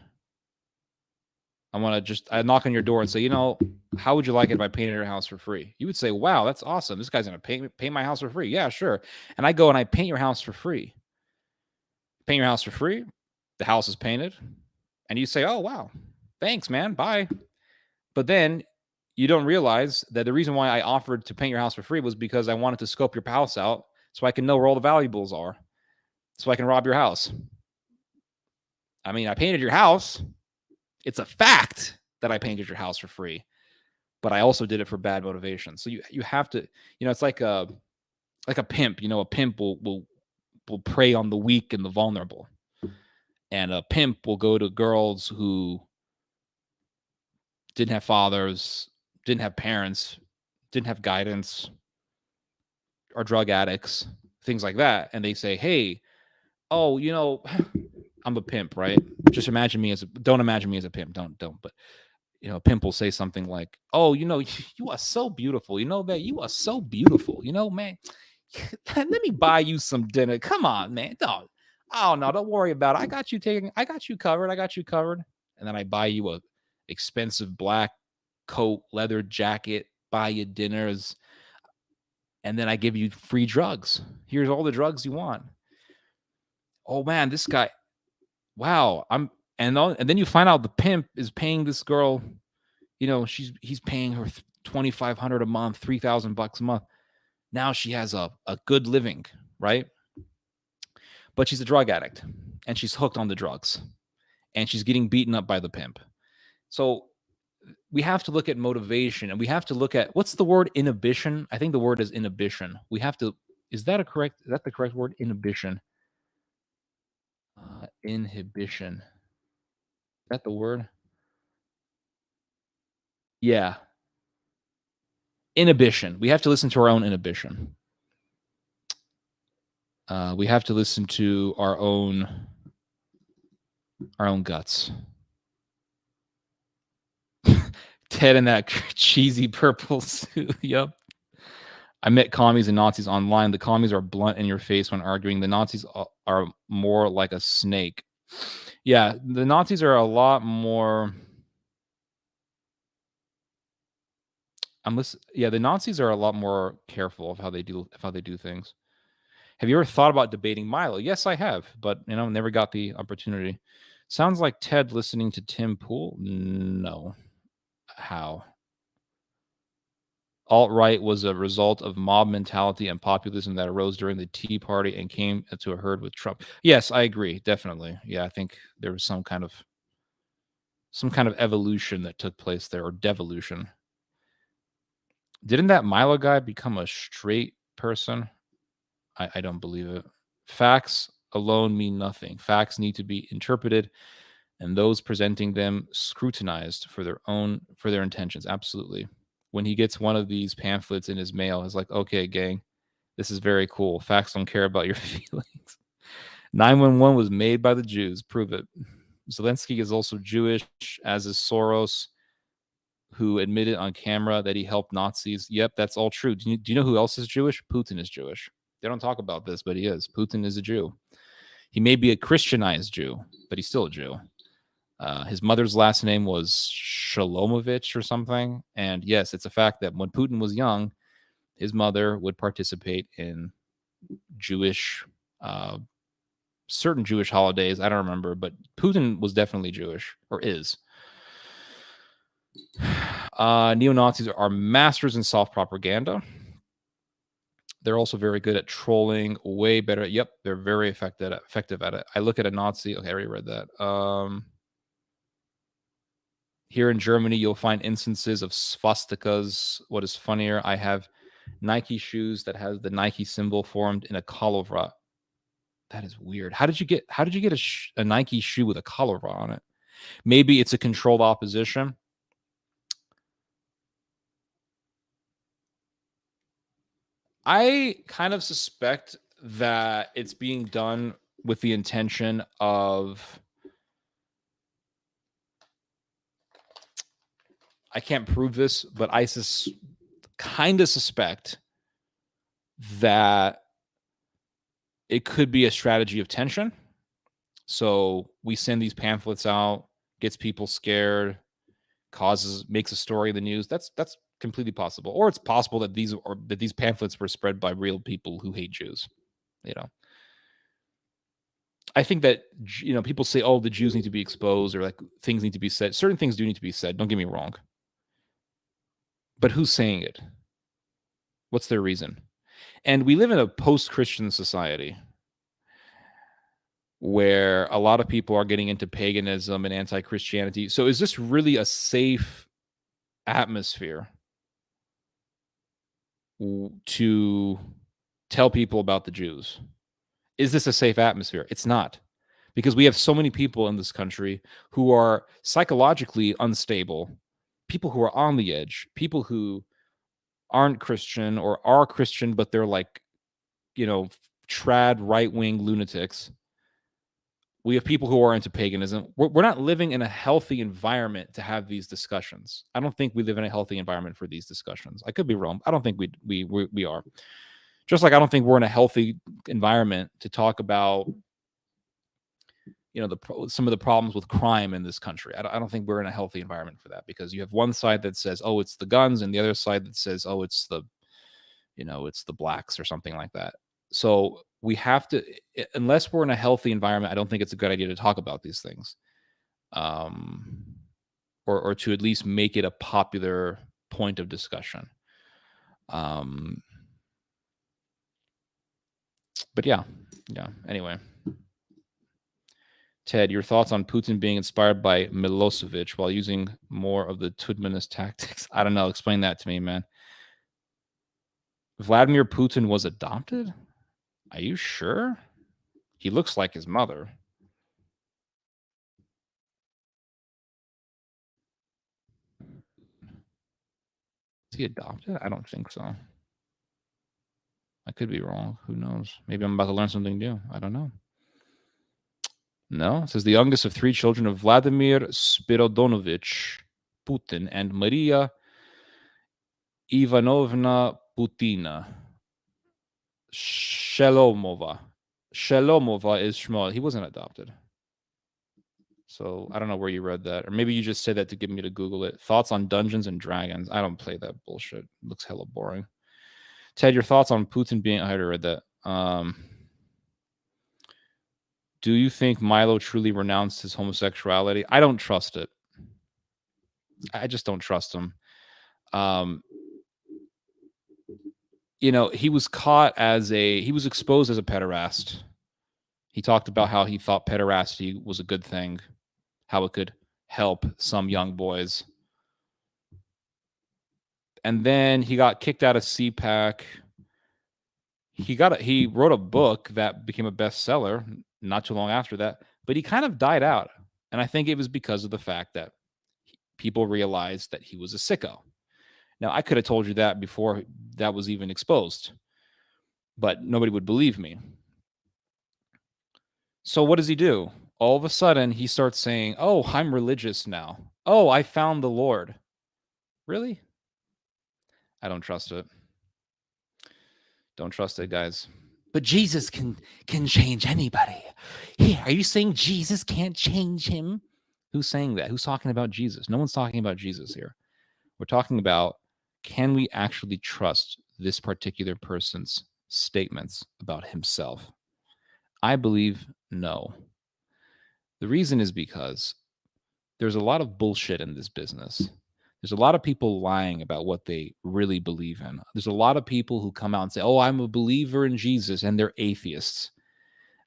I knock on your door and say, how would you like it if I painted your house for free? You would say, wow, that's awesome. This guy's going to paint my house for free. Yeah, sure. And I go and I paint your house for free. Paint your house for free. The house is painted. And you say, oh, wow, thanks, man. Bye. But then you don't realize that the reason why I offered to paint your house for free was because I wanted to scope your house out so I can know where all the valuables are, so I can rob your house. I mean, I painted your house. It's a fact that I painted your house for free, but I also did it for bad motivation. So you have to, it's like a pimp. A pimp will prey on the weak and the vulnerable, and a pimp will go to girls who didn't have fathers, didn't have parents, didn't have guidance, are drug addicts, things like that, and they say, "Hey, oh, I'm a pimp, right? Just don't imagine me as a pimp, don't. But a pimp will say something like, "Oh, you are so beautiful. That you are so beautiful. Man, let me buy you some dinner. Come on, man. Don't. Oh no, don't worry about it. I got you covered. I got you covered." And then I buy you a expensive black coat, leather jacket, buy you dinners, and then I give you free drugs. Here's all the drugs you want. Oh man, this guy, wow. And then you find out the pimp is paying this girl, he's paying her $2,500 a month, $3,000 a month. Now she has a good living, right? But she's a drug addict and she's hooked on the drugs and she's getting beaten up by the pimp. So we have to look at motivation, and we have to look at, what's the word, inhibition? I think the word is inhibition. Is that the correct word? Inhibition. Inhibition. Is that the word? Yeah. Inhibition. We have to listen to our own inhibition. We have to listen to our own guts. Ted in that cheesy purple suit. Yep. I met commies and Nazis online. The commies are blunt in your face when arguing. The Nazis are more like a snake. Yeah, the Nazis are a lot more. The Nazis are a lot more careful of how they do things. Have you ever thought about debating Milo? Yes, I have, but never got the opportunity. Sounds like Ted listening to Tim Pool. No. How? Alt-right was a result of mob mentality and populism that arose during the Tea Party and came to a herd with Trump. Yes, I agree. Definitely. Yeah, I think there was some kind of evolution that took place there, or devolution. Didn't that Milo guy become a straight person? I don't believe it. Facts alone mean nothing. Facts need to be interpreted and those presenting them scrutinized for their intentions. Absolutely. When he gets one of these pamphlets in his mail, it's like, okay, gang, this is very cool. Facts don't care about your feelings. 911 was made by the Jews. Prove it. Zelensky is also Jewish, as is Soros, who admitted on camera that he helped Nazis. Yep, that's all true. Do you know who else is Jewish? Putin is Jewish. They don't talk about this, but he is. Putin is a Jew. He may be a Christianized Jew, but he's still a Jew. His mother's last name was Shalomovich or something. And yes, it's a fact that when Putin was young, his mother would participate in Jewish, certain Jewish holidays. I don't remember, but Putin was definitely Jewish, or is. Neo-Nazis are masters in soft propaganda. They're also very good at trolling, way better. Yep, they're very effective at it. I look at a Nazi. Okay, I already read that. Here in Germany, you'll find instances of swastikas. What is funnier, I have Nike shoes that has the Nike symbol formed in a collar. That is weird. How did you get a Nike shoe with a collar on it? Maybe it's a controlled opposition. I kind of suspect that it's being done with the intention of, I can't prove this, but I kind of suspect that it could be a strategy of tension. So we send these pamphlets out, gets people scared, makes a story in the news. That's completely possible. Or it's possible that these pamphlets were spread by real people who hate Jews. I think that people say, oh, the Jews need to be exposed, or like things need to be said. Certain things do need to be said. Don't get me wrong. But who's saying it? What's their reason? And we live in a post-Christian society. where a lot of people are getting into paganism and anti-Christianity. So is this really a safe atmosphere to tell people about the Jews? Is this a safe atmosphere? It's not, because we have so many people in this country who are psychologically unstable, people who are on the edge, people who aren't Christian or are Christian, but they're like, trad right-wing lunatics. We have people who are into paganism. We're not living in a healthy environment to have these discussions. I don't think we live in a healthy environment for these discussions. I could be wrong. I don't think we are. Just like I don't think we're in a healthy environment to talk about, some of the problems with crime in this country. I don't think we're in a healthy environment for that, because you have one side that says, oh, it's the guns, and the other side that says, oh, it's the blacks or something like that. So we have to, unless we're in a healthy environment, I don't think it's a good idea to talk about these things, or to at least make it a popular point of discussion. But yeah. Anyway, Ted, your thoughts on Putin being inspired by Milosevic while using more of the Tudmanist tactics? I don't know. Explain that to me, man. Vladimir Putin was adopted? Are you sure? He looks like his mother. Is he adopted? I don't think so. I could be wrong. Who knows? Maybe I'm about to learn something new. I don't know. No, it says the youngest of 3 children of Vladimir Spiridоновich Putin and Maria Ivanovna Putina. Shelomova. Shelomova is Shmuel. He wasn't adopted. So I don't know where you read that. Or maybe you just said that to get me to Google it. Thoughts on Dungeons and Dragons. I don't play that bullshit. It looks hella boring. Ted, your thoughts on Putin being... I already read that. Do you think Milo truly renounced his homosexuality? I don't trust it. I just don't trust him. He was caught he was exposed as a pederast. He talked about how he thought pederasty was a good thing, how it could help some young boys. And then he got kicked out of CPAC. He wrote a book that became a bestseller not too long after that, but he kind of died out. And I think it was because of the fact that people realized that he was a sicko. Now, I could have told you that before that was even exposed, but nobody would believe me. So what does he do? All of a sudden, he starts saying, oh, I'm religious now. Oh, I found the Lord. Really? I don't trust it. Don't trust it, guys. But Jesus can change anybody. Here, are you saying Jesus can't change him? Who's saying that? Who's talking about Jesus? No one's talking about Jesus here. We're talking about, can we actually trust this particular person's statements about himself? I believe no. The reason is because there's a lot of bullshit in this business. There's a lot of people lying about what they really believe in. There's a lot of people who come out and say, oh, I'm a believer in Jesus, and they're atheists.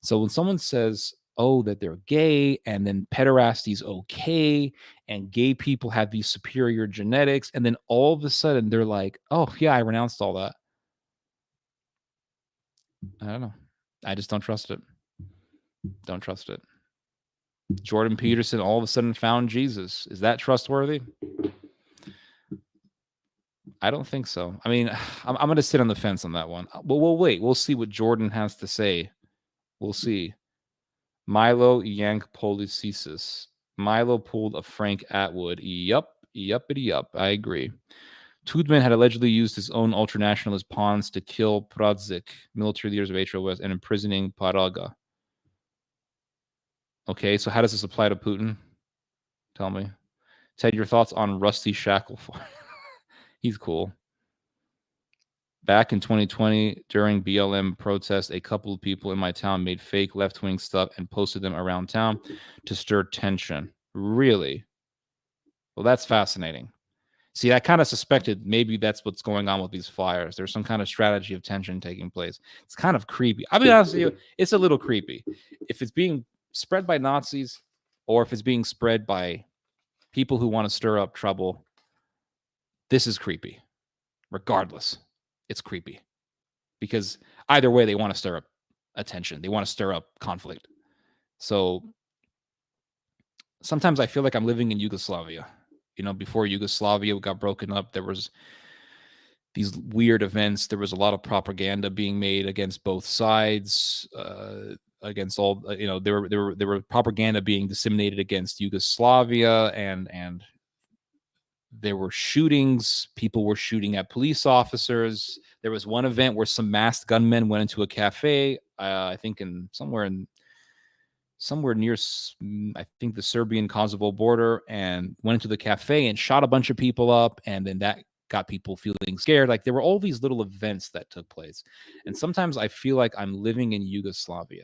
So when someone says, oh, that they're gay, and then pederasty's okay, and gay people have these superior genetics, and then all of a sudden they're like, oh, yeah, I renounced all that. I don't know. I just don't trust it. Don't trust it. Jordan Peterson all of a sudden found Jesus. Is that trustworthy? I don't think so. I mean, I'm going to sit on the fence on that one. But we'll wait. We'll see what Jordan has to say. We'll see. Milo yank polycesis. Milo pulled a Frank Atwood. Yup. I agree. Tudman had allegedly used his own ultranationalist pawns to kill Pradzik, military leaders of HOS, and imprisoning Paraga. Okay, so how does this apply to Putin? Tell me. Ted, your thoughts on Rusty Shackleford? He's cool. Back in 2020, during BLM protests, a couple of people in my town made fake left-wing stuff and posted them around town to stir tension. Really? Well, that's fascinating. See, I kind of suspected maybe that's what's going on with these flyers. There's some kind of strategy of tension taking place. It's kind of creepy. I'll be honest with you, it's a little creepy. If it's being spread by Nazis or if it's being spread by people who want to stir up trouble, this is creepy. Regardless, it's creepy. Because either way, they want to stir up attention. They want to stir up conflict. So sometimes I feel like I'm living in Yugoslavia. Before Yugoslavia got broken up, there was these weird events. There was a lot of propaganda being made against both sides, against all. There were propaganda being disseminated against Yugoslavia, and there were shootings. People were shooting at police officers. There was one event where some masked gunmen went into a cafe. I think somewhere near, I think, the Serbian-Kosovo border, and went into the cafe and shot a bunch of people up. And then that got people feeling scared. Like, there were all these little events that took place. And sometimes I feel like I'm living in Yugoslavia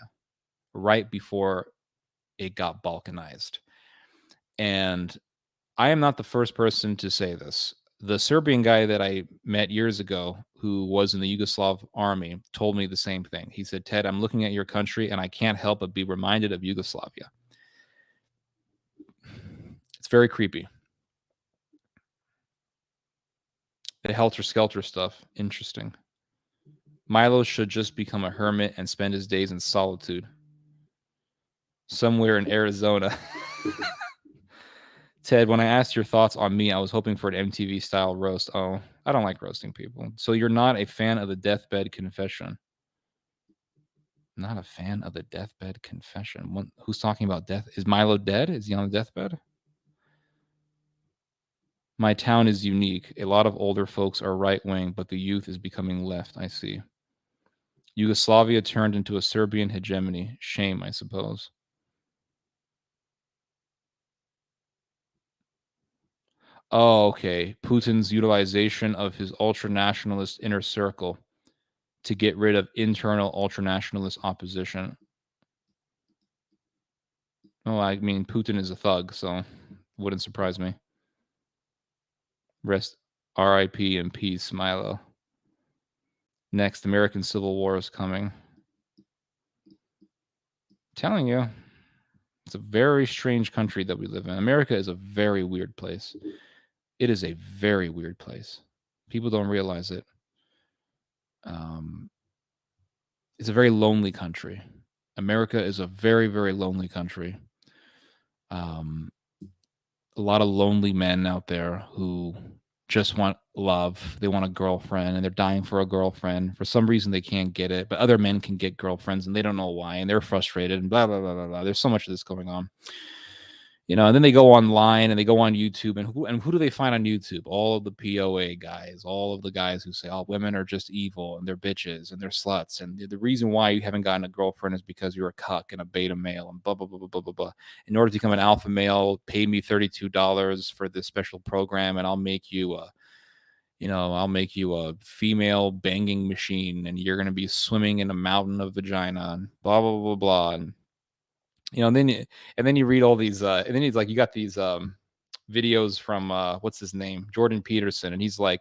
right before it got balkanized. And I am not the first person to say this. The Serbian guy that I met years ago who was in the Yugoslav army told me the same thing. He said, Ted, I'm looking at your country and I can't help but be reminded of Yugoslavia. It's very creepy. The helter-skelter stuff, interesting. Milo should just become a hermit and spend his days in solitude. Somewhere in Arizona. Ted, when I asked your thoughts on me, I was hoping for an MTV-style roast. Oh, I don't like roasting people. So you're not a fan of the Deathbed Confession? Not a fan of the Deathbed Confession. Who's talking about death? Is Milo dead? Is he on the deathbed? My town is unique. A lot of older folks are right-wing, but the youth is becoming left. I see. Yugoslavia turned into a Serbian hegemony. Shame, I suppose. Oh, okay. Putin's utilization of his ultra-nationalist inner circle to get rid of internal ultra-nationalist opposition. Oh, I mean, Putin is a thug, so wouldn't surprise me. Rest R.I.P. in peace, Milo. Next, American Civil War is coming. I'm telling you, it's a very strange country that we live in. America is a very weird place. It is a very weird place. People don't realize it. It's a very lonely country. America is a very, very lonely country. A lot of lonely men out there who just want love. They want a girlfriend and they're dying for a girlfriend. For some reason, they can't get it, but other men can get girlfriends and they don't know why. And they're frustrated and blah, blah, blah, blah, blah. There's so much of this going on. And then they go online and they go on YouTube, and who do they find on YouTube? All of the POA guys, all of the guys who say, oh, women are just evil and they're bitches and they're sluts. And the reason why you haven't gotten a girlfriend is because you're a cuck and a beta male and blah, blah, blah, blah, blah, blah, blah. In order to become an alpha male, pay me $32 for this special program and I'll make you a female banging machine and you're going to be swimming in a mountain of vagina and blah, blah, blah, blah. And then you read all these, and then you got these videos from what's his name, Jordan Peterson, and he's like,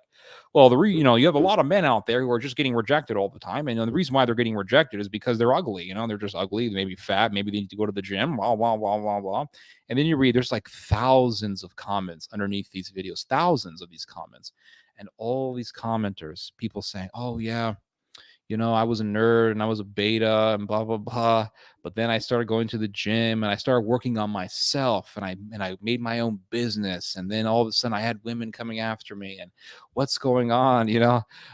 well, you have a lot of men out there who are just getting rejected all the time, and the reason why they're getting rejected is because they're ugly. They're just ugly, maybe fat, maybe they need to go to the gym, blah blah blah blah blah. And then you read, there's like thousands of comments underneath these videos, thousands of these comments, and all these commenters, people saying, oh yeah, I was a nerd and I was a beta and blah, blah, blah. But then I started going to the gym and I started working on myself and I made my own business. And then all of a sudden I had women coming after me and what's going on,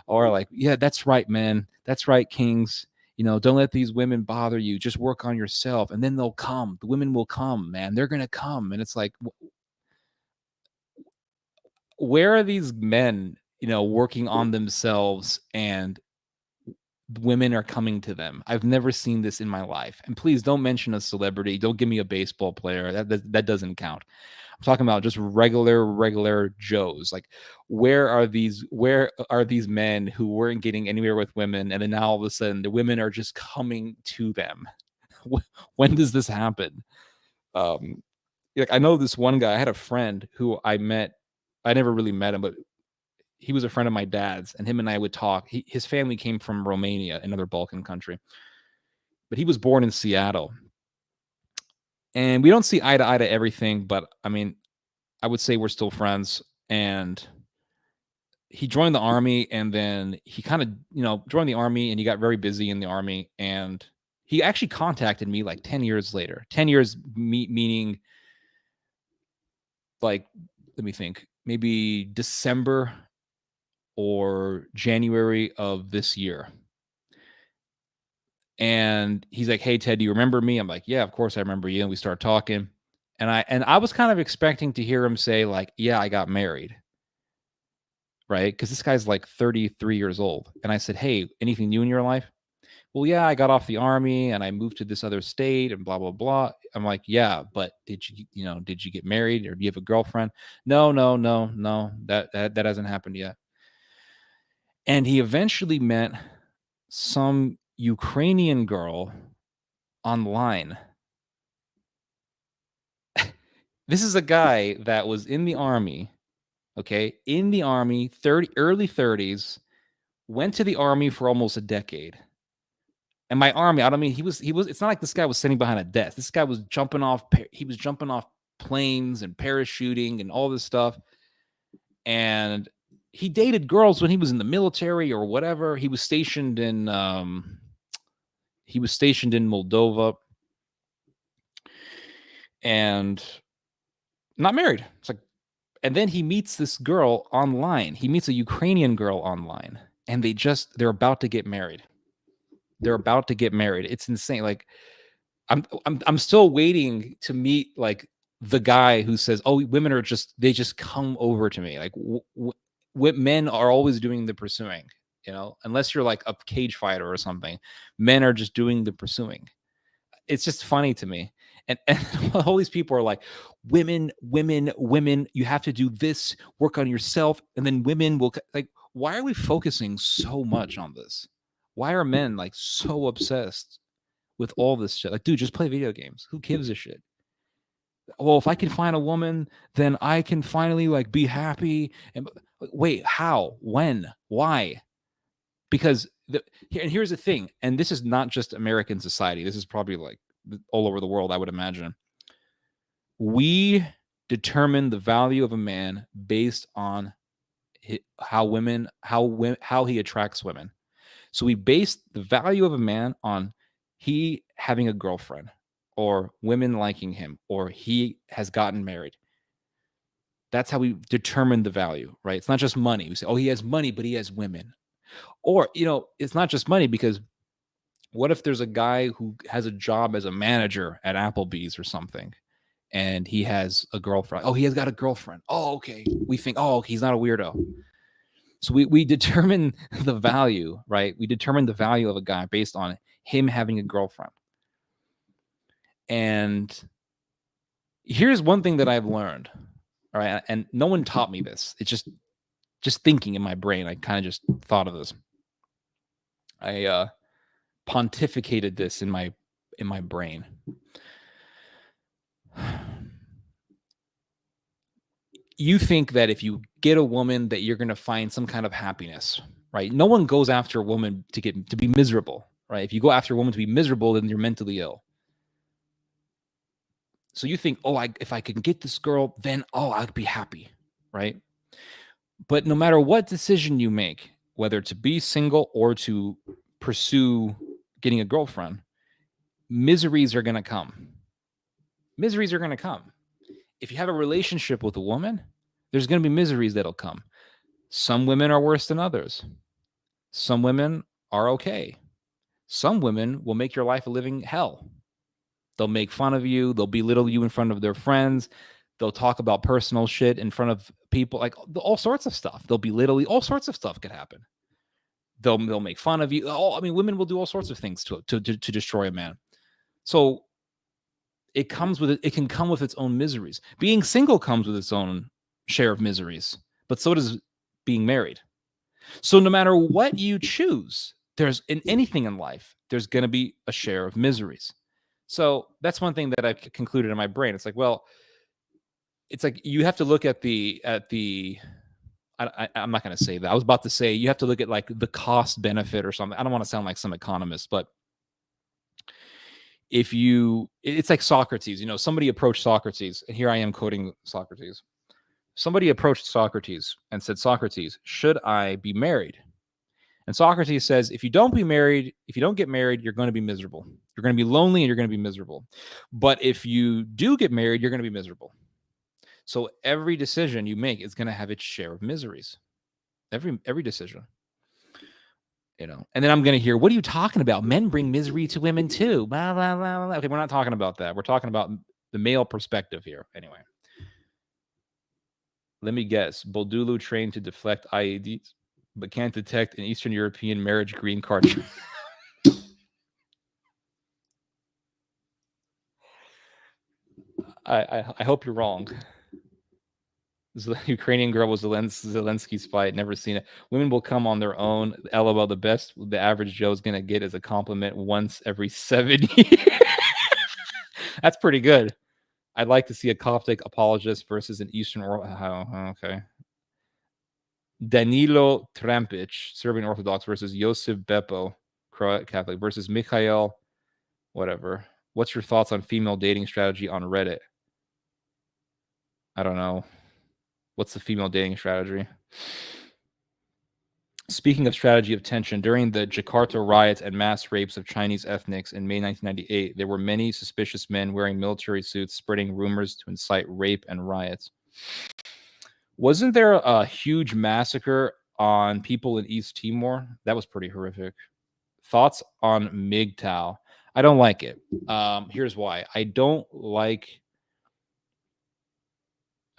or like, yeah, that's right, man. That's right, kings. Don't let these women bother you. Just work on yourself and then they'll come. The women will come, man. They're going to come. And it's like, where are these men, working on themselves and women are coming to them? I've never seen this in my life. And please don't mention a celebrity. Don't give me a baseball player. That doesn't count. I'm talking about just regular Joes. Like, where are these men who weren't getting anywhere with women, and then now all of a sudden the women are just coming to them? When does this happen? I know this one guy. I had a friend who I met I never really met him, but he was a friend of my dad's, and him and I would talk. His family came from Romania, another Balkan country, but he was born in Seattle. And we don't see eye to eye to everything, but I mean, I would say we're still friends. And he joined the army, and then he kind of, joined the army, and he got very busy in the army. And he actually contacted me like 10 years later. 10 years meaning like, let me think, maybe December or January of this year. And he's like, "Hey Ted, do you remember me?" I'm like, "Yeah, of course I remember you." And we start talking. And I was kind of expecting to hear him say, like, "Yeah, I got married." Right? Because this guy's like 33 years old. And I said, "Hey, anything new in your life?" "Well, yeah, I got off the army and I moved to this other state and blah blah blah." I'm like, "Yeah, but did you get married or do you have a girlfriend?" "No, no, no, no. That hasn't happened yet." And he eventually met some Ukrainian girl online. This is a guy that was in the army, okay? In the army, early 30s, went to the army for almost a decade. And by army, I don't mean he was it's not like this guy was sitting behind a desk. This guy was jumping off planes and parachuting and all this stuff. And he dated girls when he was in the military or whatever. He was stationed in Moldova and not married. It's like, and then he meets this girl online. He meets a Ukrainian girl online, and they're about to get married. They're about to get married. It's insane. Like I'm still waiting to meet like the guy who says, "Oh, women are they just come over to me." Like men are always doing the pursuing, unless you're like a cage fighter or something. Men are just doing the pursuing. It's just funny to me. And all these people are like, women, women, women, you have to do this, work on yourself, and then women will like, why are we focusing so much on this? Why are men like so obsessed with all this shit? Like, dude, just play video games. Who gives a shit? Well, if I can find a woman, then I can finally like be happy. And wait, how? When? Why? Because and here's the thing, and this is not just American society. This is probably like all over the world, I would imagine. We determine the value of a man based on how he attracts women. So we base the value of a man on he having a girlfriend or women liking him or he has gotten married. That's how we determine the value, right? It's not just money. We say, "Oh, he has money, but he has women." Or, it's not just money, because what if there's a guy who has a job as a manager at Applebee's or something, and he has a girlfriend? Oh, he has got a girlfriend. Oh, okay. We think, oh, he's not a weirdo. So we determine the value, right? We determine the value of a guy based on him having a girlfriend. And here's one thing that I've learned, all right? And no one taught me this. It's just thinking in my brain. I kind of just thought of this. I pontificated this in my brain. You think that if you get a woman that you're going to find some kind of happiness, right? No one goes after a woman to be miserable, right? If you go after a woman to be miserable, then you're mentally ill. So you think, "Oh, if I can get this girl, then I'll be happy," right? But no matter what decision you make, whether to be single or to pursue getting a girlfriend, miseries are going to come. Miseries are going to come. If you have a relationship with a woman, there's going to be miseries that'll come. Some women are worse than others. Some women are okay. Some women will make your life a living hell. They'll make fun of you. They'll belittle you in front of their friends. They'll talk about personal shit in front of people, like all sorts of stuff. They'll belittle you. All sorts of stuff could happen. They'll make fun of you. Women will do all sorts of things to destroy a man. So it can come with its own miseries. Being single comes with its own share of miseries, but so does being married. So no matter what you choose, there's in anything in life, there's going to be a share of miseries. So that's one thing that I've concluded in my brain. It's like, well, it's like you have to look at the I'm not going to say that. I was about to say you have to look at like the cost benefit or something. I don't want to sound like some economist, but it's like Socrates, somebody approached Socrates, and here I am quoting Socrates. Somebody approached Socrates and said, Socrates, should I be married? And Socrates says, if you don't get married, you're going to be miserable. You're going to be lonely and you're going to be miserable. But if you do get married, you're going to be miserable. So every decision you make is going to have its share of miseries. Every decision. And then I'm going to hear, what are you talking about? Men bring misery to women too. Blah, blah, blah, blah. Okay, we're not talking about that. We're talking about the male perspective here. Anyway. Let me guess. Boldulu trained to deflect IEDs, but can't detect an Eastern European marriage green card. I hope you're wrong. The Ukrainian girl was Zelensky's fight. Never seen it. Women will come on their own. LOL. The best the average Joe is gonna get is a compliment once every 7 years. That's pretty good. I'd like to see a Coptic apologist versus an Eastern. Okay. Danilo Trampic, Serbian Orthodox, versus Josip Beppo, Croat Catholic, versus Mikhail, whatever. What's your thoughts on female dating strategy on Reddit? I don't know. What's the female dating strategy? Speaking of strategy of tension, during the Jakarta riots and mass rapes of Chinese ethnics in May 1998, there were many suspicious men wearing military suits spreading rumors to incite rape and riots. Wasn't there a huge massacre on people in East Timor? That was pretty horrific. Thoughts on MGTOW? I don't like it. Here's why. I don't like...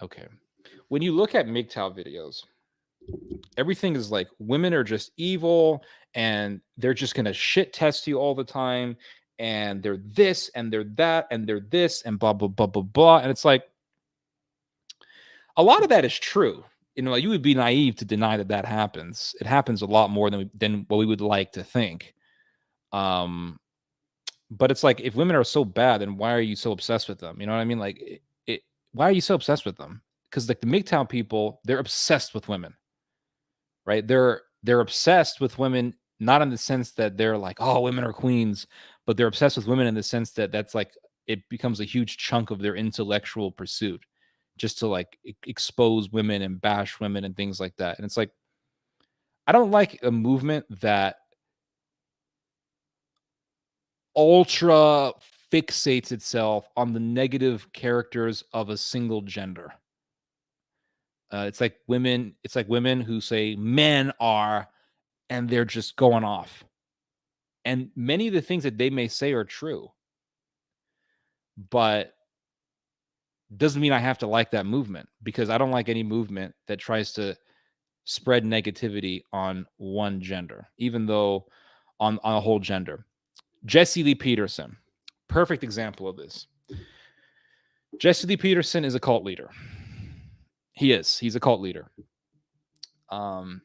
Okay. When you look at MGTOW videos, everything is like women are just evil and they're just going to shit test you all the time. And they're this and they're that and they're this and blah, blah, blah, blah, blah. And it's like, a lot of that is true. You would be naive to deny that happens. It happens a lot more than what we would like to think. But it's like, if women are so bad, then why are you so obsessed with them? You know what I mean? Like, why are you so obsessed with them? Because like the MGTOW people, they're obsessed with women, right? They're obsessed with women, not in the sense that they're like, oh, women are queens, but they're obsessed with women in the sense that that's like, it becomes a huge chunk of their intellectual pursuit, just to like expose women and bash women and things like that. And it's like, I don't like a movement that ultra fixates itself on the negative characters of a single gender. It's like women who say men are, and they're just going off. And many of the things that they may say are true, but doesn't mean I have to like that movement, because I don't like any movement that tries to spread negativity on one gender, even though on a whole gender. Jesse Lee Peterson, perfect example of this. Jesse Lee Peterson is a cult leader. He's a cult leader. The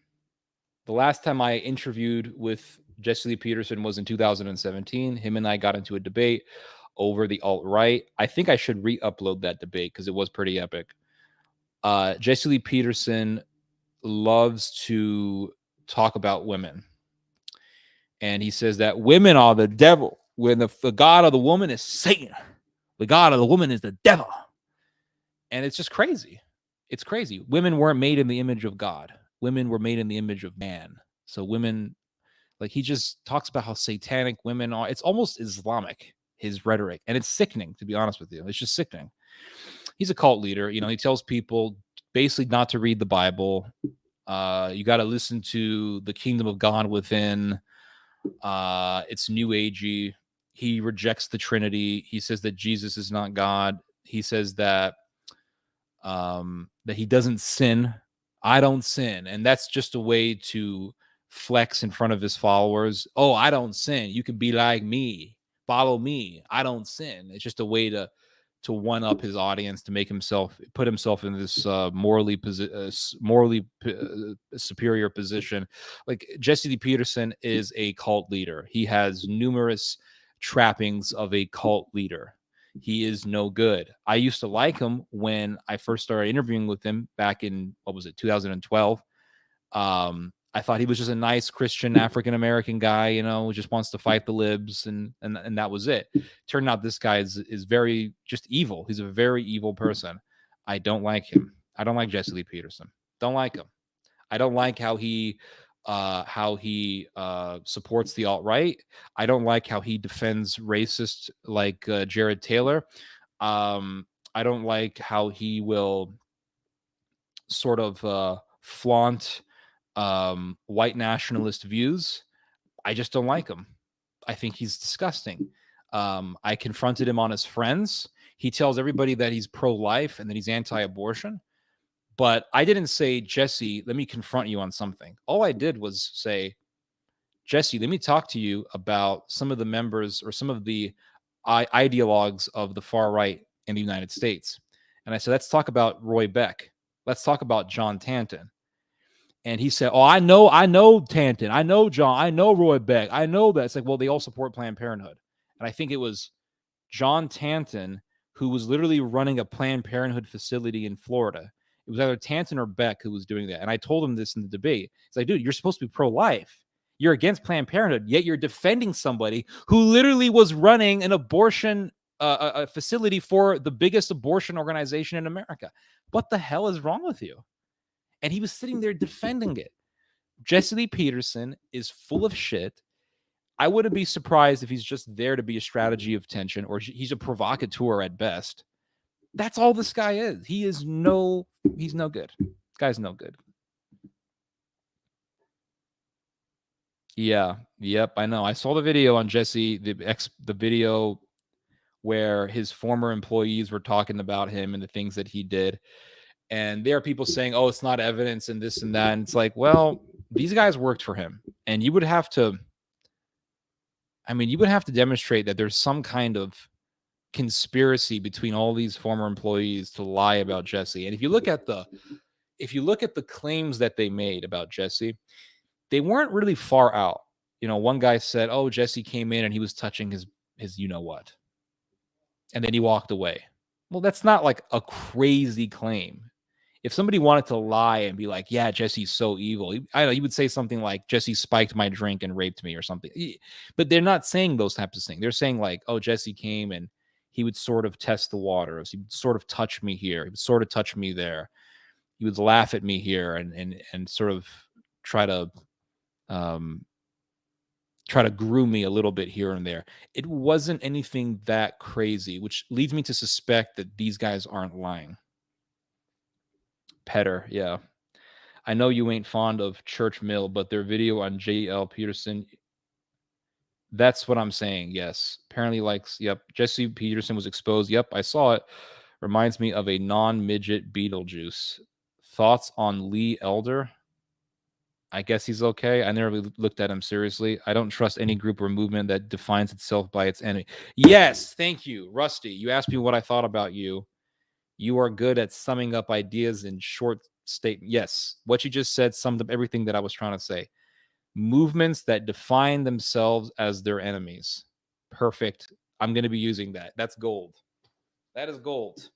last time I interviewed with Jesse Lee Peterson was in 2017. Him and I got into a debate over the alt-right. I think I should re-upload that debate because it was pretty epic. Jesse Lee Peterson loves to talk about women. And he says that women are the devil, when the God of the woman is Satan. The God of the woman is the devil. And it's just crazy. It's crazy. Women weren't made in the image of God. Women were made in the image of man. So women, like, he just talks about how satanic women are. It's almost Islamic, his rhetoric. And it's sickening, to be honest with you. It's just sickening. He's a cult leader. He tells people basically not to read the Bible. You got to listen to the kingdom of God within. It's new agey. He rejects the Trinity. He says that Jesus is not God. He says that that he doesn't sin. I don't sin. And that's just a way to flex in front of his followers. Oh, I don't sin. You can be like me. Follow me. I don't sin. It's just a way to one up his audience, to make put himself in this morally superior position. Like, Jesse Lee Peterson is a cult leader. He has numerous trappings of a cult leader. He is no good. I used to like him when I first started interviewing with him back in, what was it, 2012. I thought he was just a nice Christian African American guy, you know, who just wants to fight the libs, and that was it. Turned out this guy is very just evil. He's a very evil person. I don't like him. I don't like Jesse Lee Peterson. Don't like him. I don't like how he supports the alt-right. I don't like how he defends racists like Jared Taylor. I don't like how he will sort of flaunt white nationalist views. I just don't like him. I think he's disgusting. I confronted him on his friends. He tells everybody that he's pro-life and that he's anti-abortion. But I didn't say, Jesse, let me confront you on something. All I did was say, Jesse, let me talk to you about some of the members or some of the ideologues of the far right in the United States. And I said, let's talk about Roy Beck. Let's talk about John Tanton. And he said, oh, I know Tanton. I know John. I know Roy Beck. I know that. It's like, well, they all support Planned Parenthood. And I think it was John Tanton who was literally running a Planned Parenthood facility in Florida. It was either Tanton or Beck who was doing that. And I told him this in the debate. It's like, dude, you're supposed to be pro-life. You're against Planned Parenthood, yet you're defending somebody who literally was running an abortion a facility for the biggest abortion organization in America. What the hell is wrong with you? And he was sitting there defending it. Jesse Lee Peterson is full of shit. I wouldn't be surprised if he's just there to be a strategy of tension, or he's a provocateur at best. That's all this guy is. He's no good. This guy's no good. Yeah. Yep. I know. I saw the video on Jesse, the video where his former employees were talking about him and the things that he did. And there are people saying, oh, it's not evidence and this and that. And it's like, well, these guys worked for him. And you would have to demonstrate that there's some kind of conspiracy between all these former employees to lie about Jesse. And if you look at the claims that they made about Jesse, they weren't really far out. You know, one guy said, oh, Jesse came in and he was touching his you know what. And then he walked away. Well, that's not like a crazy claim. If somebody wanted to lie and be like, yeah, Jesse's so evil, I don't know, you would say something like, Jesse spiked my drink and raped me or something. But they're not saying those types of things. They're saying like, oh, Jesse came and he would sort of test the waters. He would sort of touch me here. He would sort of touch me there. He would laugh at me here and sort of try to groom me a little bit here and there. It wasn't anything that crazy, which leads me to suspect that these guys aren't lying. Petter, yeah. I know you ain't fond of Church Mill, but their video on J.L. Peterson, that's what I'm saying, yes. Apparently likes, yep. Jesse Peterson was exposed. Yep, I saw it. Reminds me of a non-midget Beetlejuice. Thoughts on Lee Elder? I guess he's okay. I never really looked at him seriously. I don't trust any group or movement that defines itself by its enemy. Yes, thank you, Rusty. You asked me what I thought about you. You are good at summing up ideas in short statements. Yes, what you just said summed up everything that I was trying to say. Movements that define themselves as their enemies. Perfect. I'm going to be using that. That's gold. That is gold.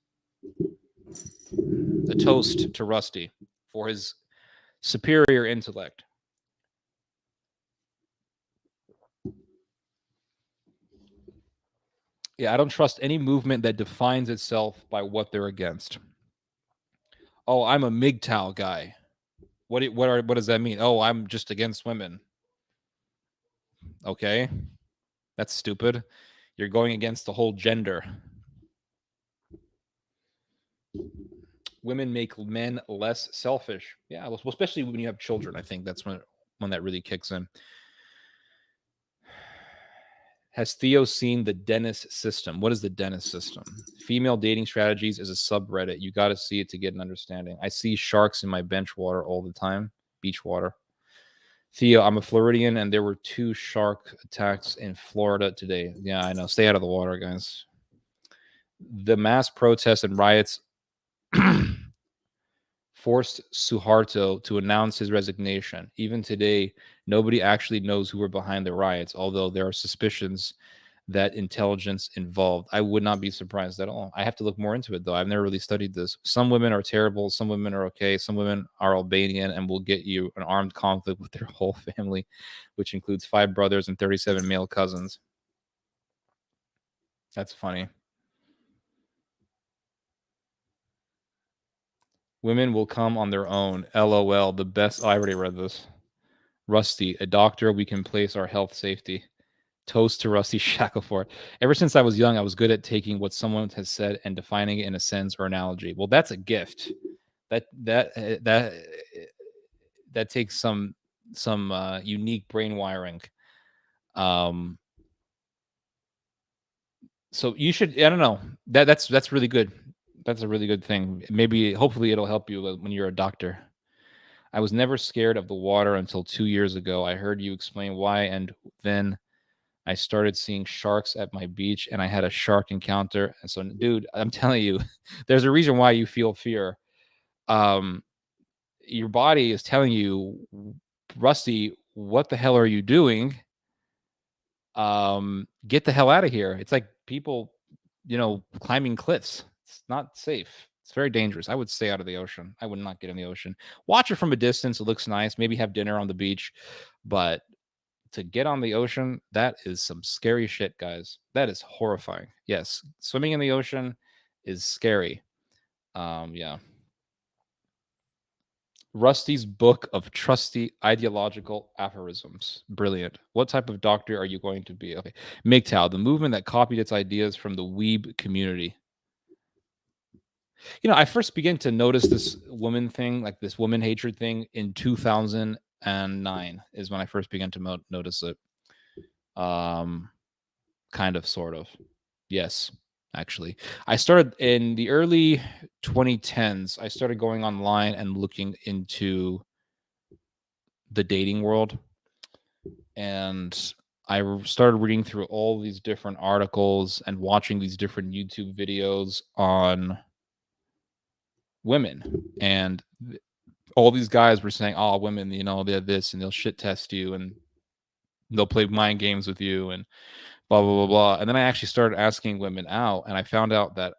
A toast to Rusty for his superior intellect. Yeah, I don't trust any movement that defines itself by what they're against. Oh, I'm a MGTOW guy. What does that mean? Oh, I'm just against women. Okay. That's stupid. You're going against the whole gender. Women make men less selfish. Yeah, well, especially when you have children. I think that's when that really kicks in. Has Theo seen the Dennis system? What is the Dennis system? Female dating strategies is a subreddit. You got to see it to get an understanding. I see sharks in my bench water all the time. Beach water. Theo, I'm a Floridian, and there were 2 shark attacks in Florida today. Yeah, I know. Stay out of the water, guys. The mass protests and riots forced Suharto to announce his resignation. Even today, nobody actually knows who were behind the riots, although there are suspicions that intelligence involved. I would not be surprised at all. I have to look more into it, though. I've never really studied this. Some women are terrible. Some women are okay. Some women are Albanian and will get you an armed conflict with their whole family, which includes 5 brothers and 37 male cousins. That's funny. Women will come on their own. LOL. The best. Oh, I already read this. Rusty, a doctor, we can place our health safety. Toast to Rusty Shackleford. Ever since I was young, I was good at taking what someone has said and defining it in a sense or analogy. Well, that's a gift. That that takes some unique brain wiring. So you should. I don't know. That's really good. That's a really good thing. Maybe, hopefully, it'll help you when you're a doctor. I was never scared of the water until 2 years ago. I heard you explain why, and then I started seeing sharks at my beach, and I had a shark encounter. And so, dude, I'm telling you, there's a reason why you feel fear. Your body is telling you, Rusty, what the hell are you doing? Get the hell out of here. It's like people, climbing cliffs. It's not safe. It's very dangerous. I would stay out of the ocean. I would not get in the ocean. Watch it from a distance. It looks nice. Maybe have dinner on the beach, but to get on the ocean, that is some scary shit, guys. That is horrifying. Yes, swimming in the ocean is scary. Yeah. Rusty's book of trusty ideological aphorisms. Brilliant. What type of doctor are you going to be? Okay. MGTOW, the movement that copied its ideas from the weeb community. I first began to notice this woman thing, like this woman hatred thing, in 2009 is when I first began to notice it. Kind of, sort of. Yes, actually. I started in the early 2010s. I started going online and looking into the dating world. And I started reading through all these different articles and watching these different YouTube videos on women. And all these guys were saying, oh, women, they're this, and they'll shit test you, and they'll play mind games with you, and blah, blah, blah, blah. And then I actually started asking women out, and I found out that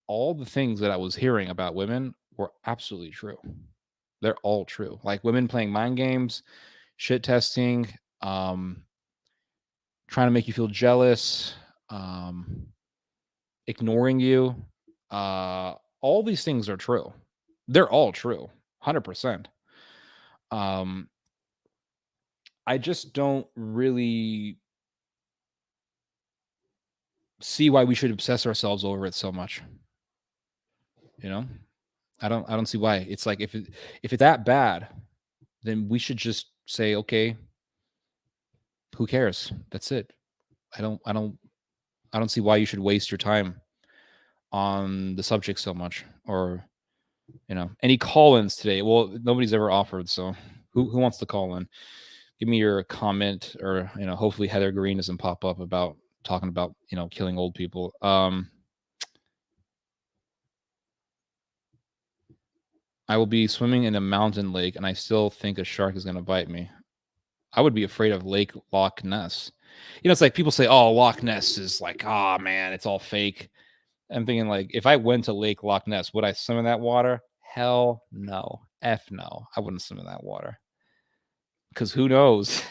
all the things that I was hearing about women were absolutely true. They're all true. Like women playing mind games, shit testing, trying to make you feel jealous, ignoring you. All these things are true. They're all true, 100%. I just don't really see why we should obsess ourselves over it so much. I don't see why. It's like, if it's that bad, then we should just say, okay, who cares? That's it. I don't see why you should waste your time on the subject so much. Or any call-ins today. Well, nobody's ever offered, so who wants to call in? Give me your comment, or hopefully Heather Green doesn't pop up about talking about killing old people. I will be swimming in a mountain lake, and I still think a shark is going to bite me. I would be afraid of Lake Loch Ness. It's like people say, oh, Loch Ness is like, oh man, it's all fake. I'm thinking, like, if I went to Lake Loch Ness, would I swim in that water? Hell no. F no. I wouldn't swim in that water. Because who knows?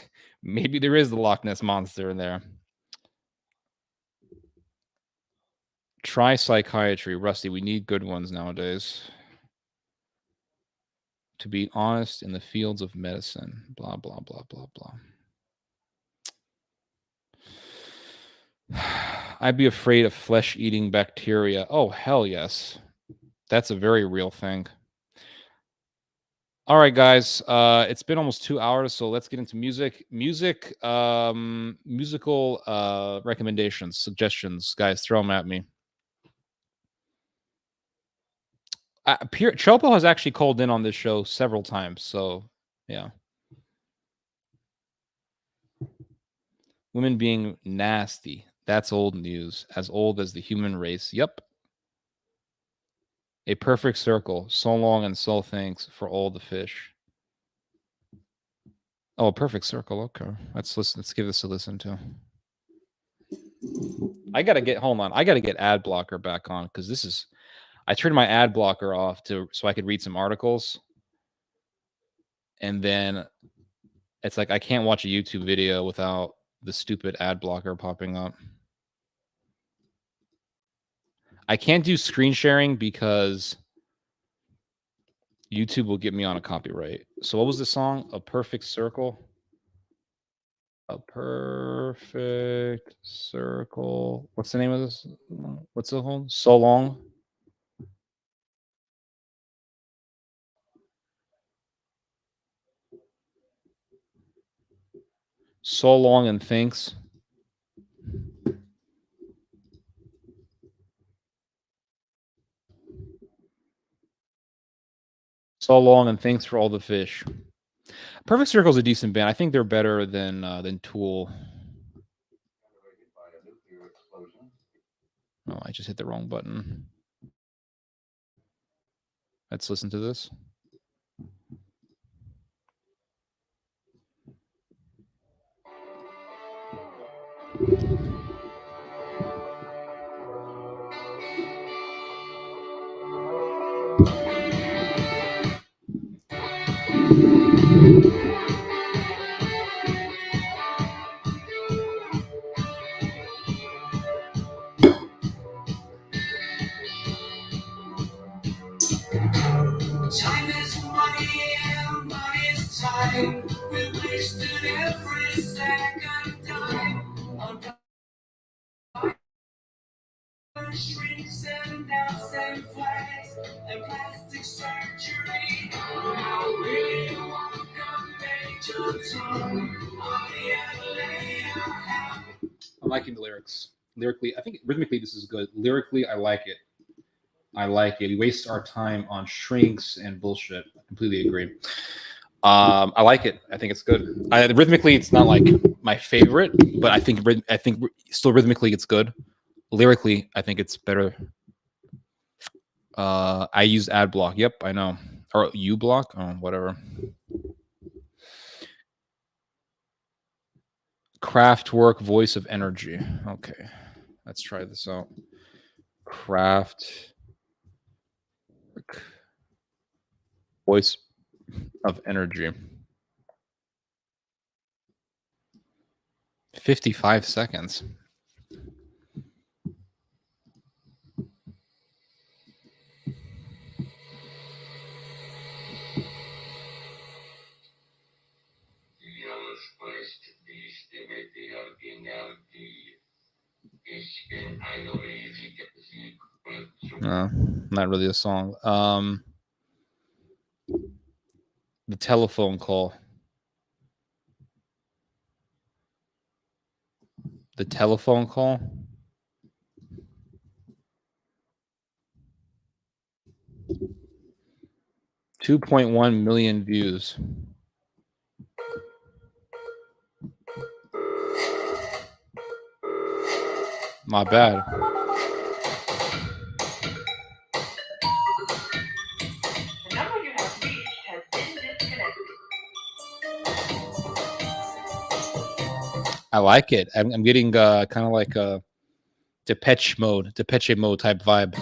Maybe there is the Loch Ness monster in there. Try psychiatry. Rusty, we need good ones nowadays. To be honest, in the fields of medicine. Blah, blah, blah, blah, blah. I'd be afraid of flesh-eating bacteria. Oh, hell yes. That's a very real thing. All right, guys. It's been almost 2 hours, so let's get into music. Musical recommendations, suggestions. Guys, throw them at me. Chopo has actually called in on this show several times, so yeah. Women being nasty. That's old news. As old as the human race. Yep. A perfect circle. So long and so thanks for all the fish. Oh, a perfect circle. Okay. Let's listen. Let's give this a listen to. I gotta get ad blocker back on because this is. I turned my ad blocker off so I could read some articles, and then it's like I can't watch a YouTube video without the stupid ad blocker popping up. I can't do screen sharing because YouTube will get me on a copyright. So what was the song? A Perfect Circle? A Perfect Circle. What's the name of this? What's the whole? So Long? So Long and Thanks. So Long and Thanks for All the Fish. Perfect Circle is a decent band. I think they're better than Tool. Oh, I just hit the wrong button. Let's listen to this. Time is money and money is time. We wasted every second time on shrinks and doubts and flags and plastic surgery. Now really welcome Major Tom. I'm liking the lyrics. Lyrically, I think rhythmically this is good. Lyrically, I like it. We waste our time on shrinks and bullshit. I completely agree. I like it. I think it's good. Rhythmically, it's not like my favorite, but I think still rhythmically it's good. Lyrically, I think it's better. I use ad block. Yep, I know. Or U block. Oh, whatever. Kraftwerk Voice of Energy. Okay, let's try this out. Kraft Voice of Energy. 55 seconds. No, not really a song. The telephone call. The telephone call. 2.1 million views. Not bad. The number you have reached has been disconnected. I like it. I'm getting kind of like a Depeche Mode type vibe.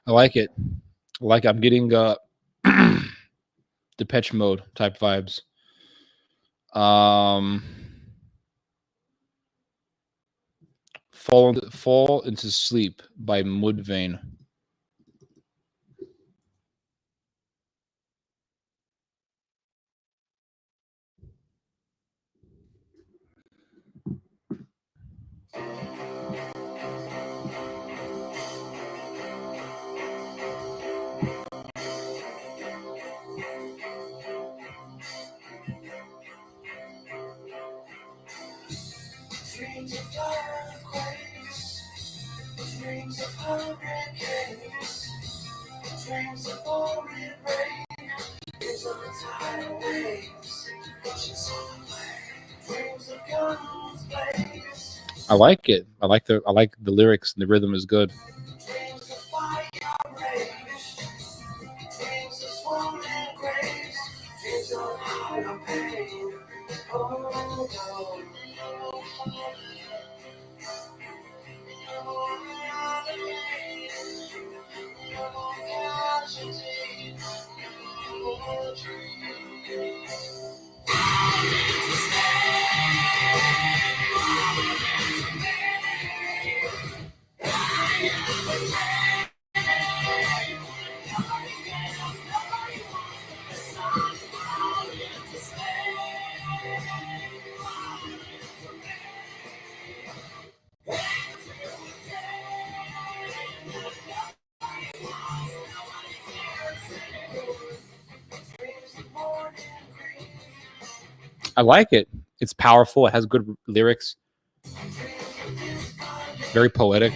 I like it. I'm getting Depeche Mode type vibes. Fall into Sleep by Mudvayne. I like it. I like the lyrics, and the rhythm is good. I like it. It's powerful. It has good lyrics. Very poetic.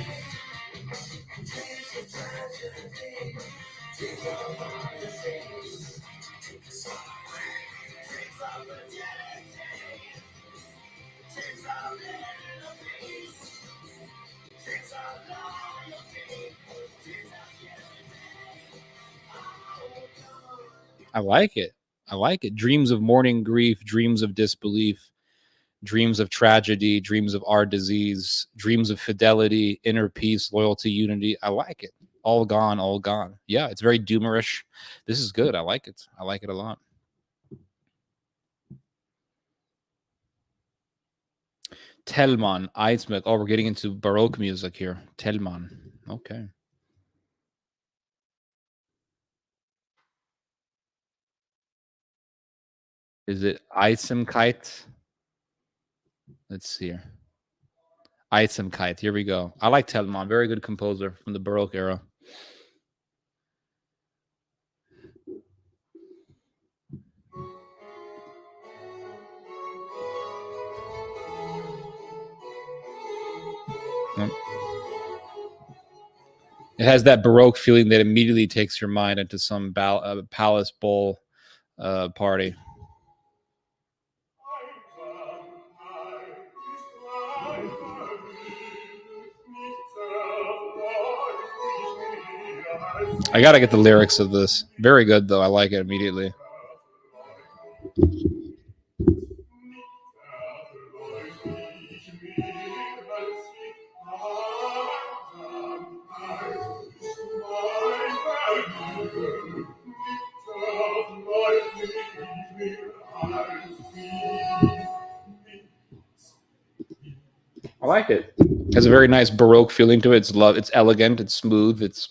I like it. I like it. Dreams of mourning grief, dreams of disbelief, dreams of tragedy, dreams of our disease, dreams of fidelity, inner peace, loyalty, unity. I like it. All gone, all gone. Yeah, it's very doomerish. This is good. I like it. I like it a lot. Telman, Eismek. Oh, we're getting into Baroque music here. Telman. Okay. Is it Eisemkeit? Let's see here. Eisemkeit. Here we go. I like Telman. Very good composer from the Baroque era. It has that Baroque feeling that immediately takes your mind into some palace bowl party. I gotta get the lyrics of this. Very good though. I like it immediately. I like it. It has a very nice Baroque feeling to it. It's elegant, it's smooth, it's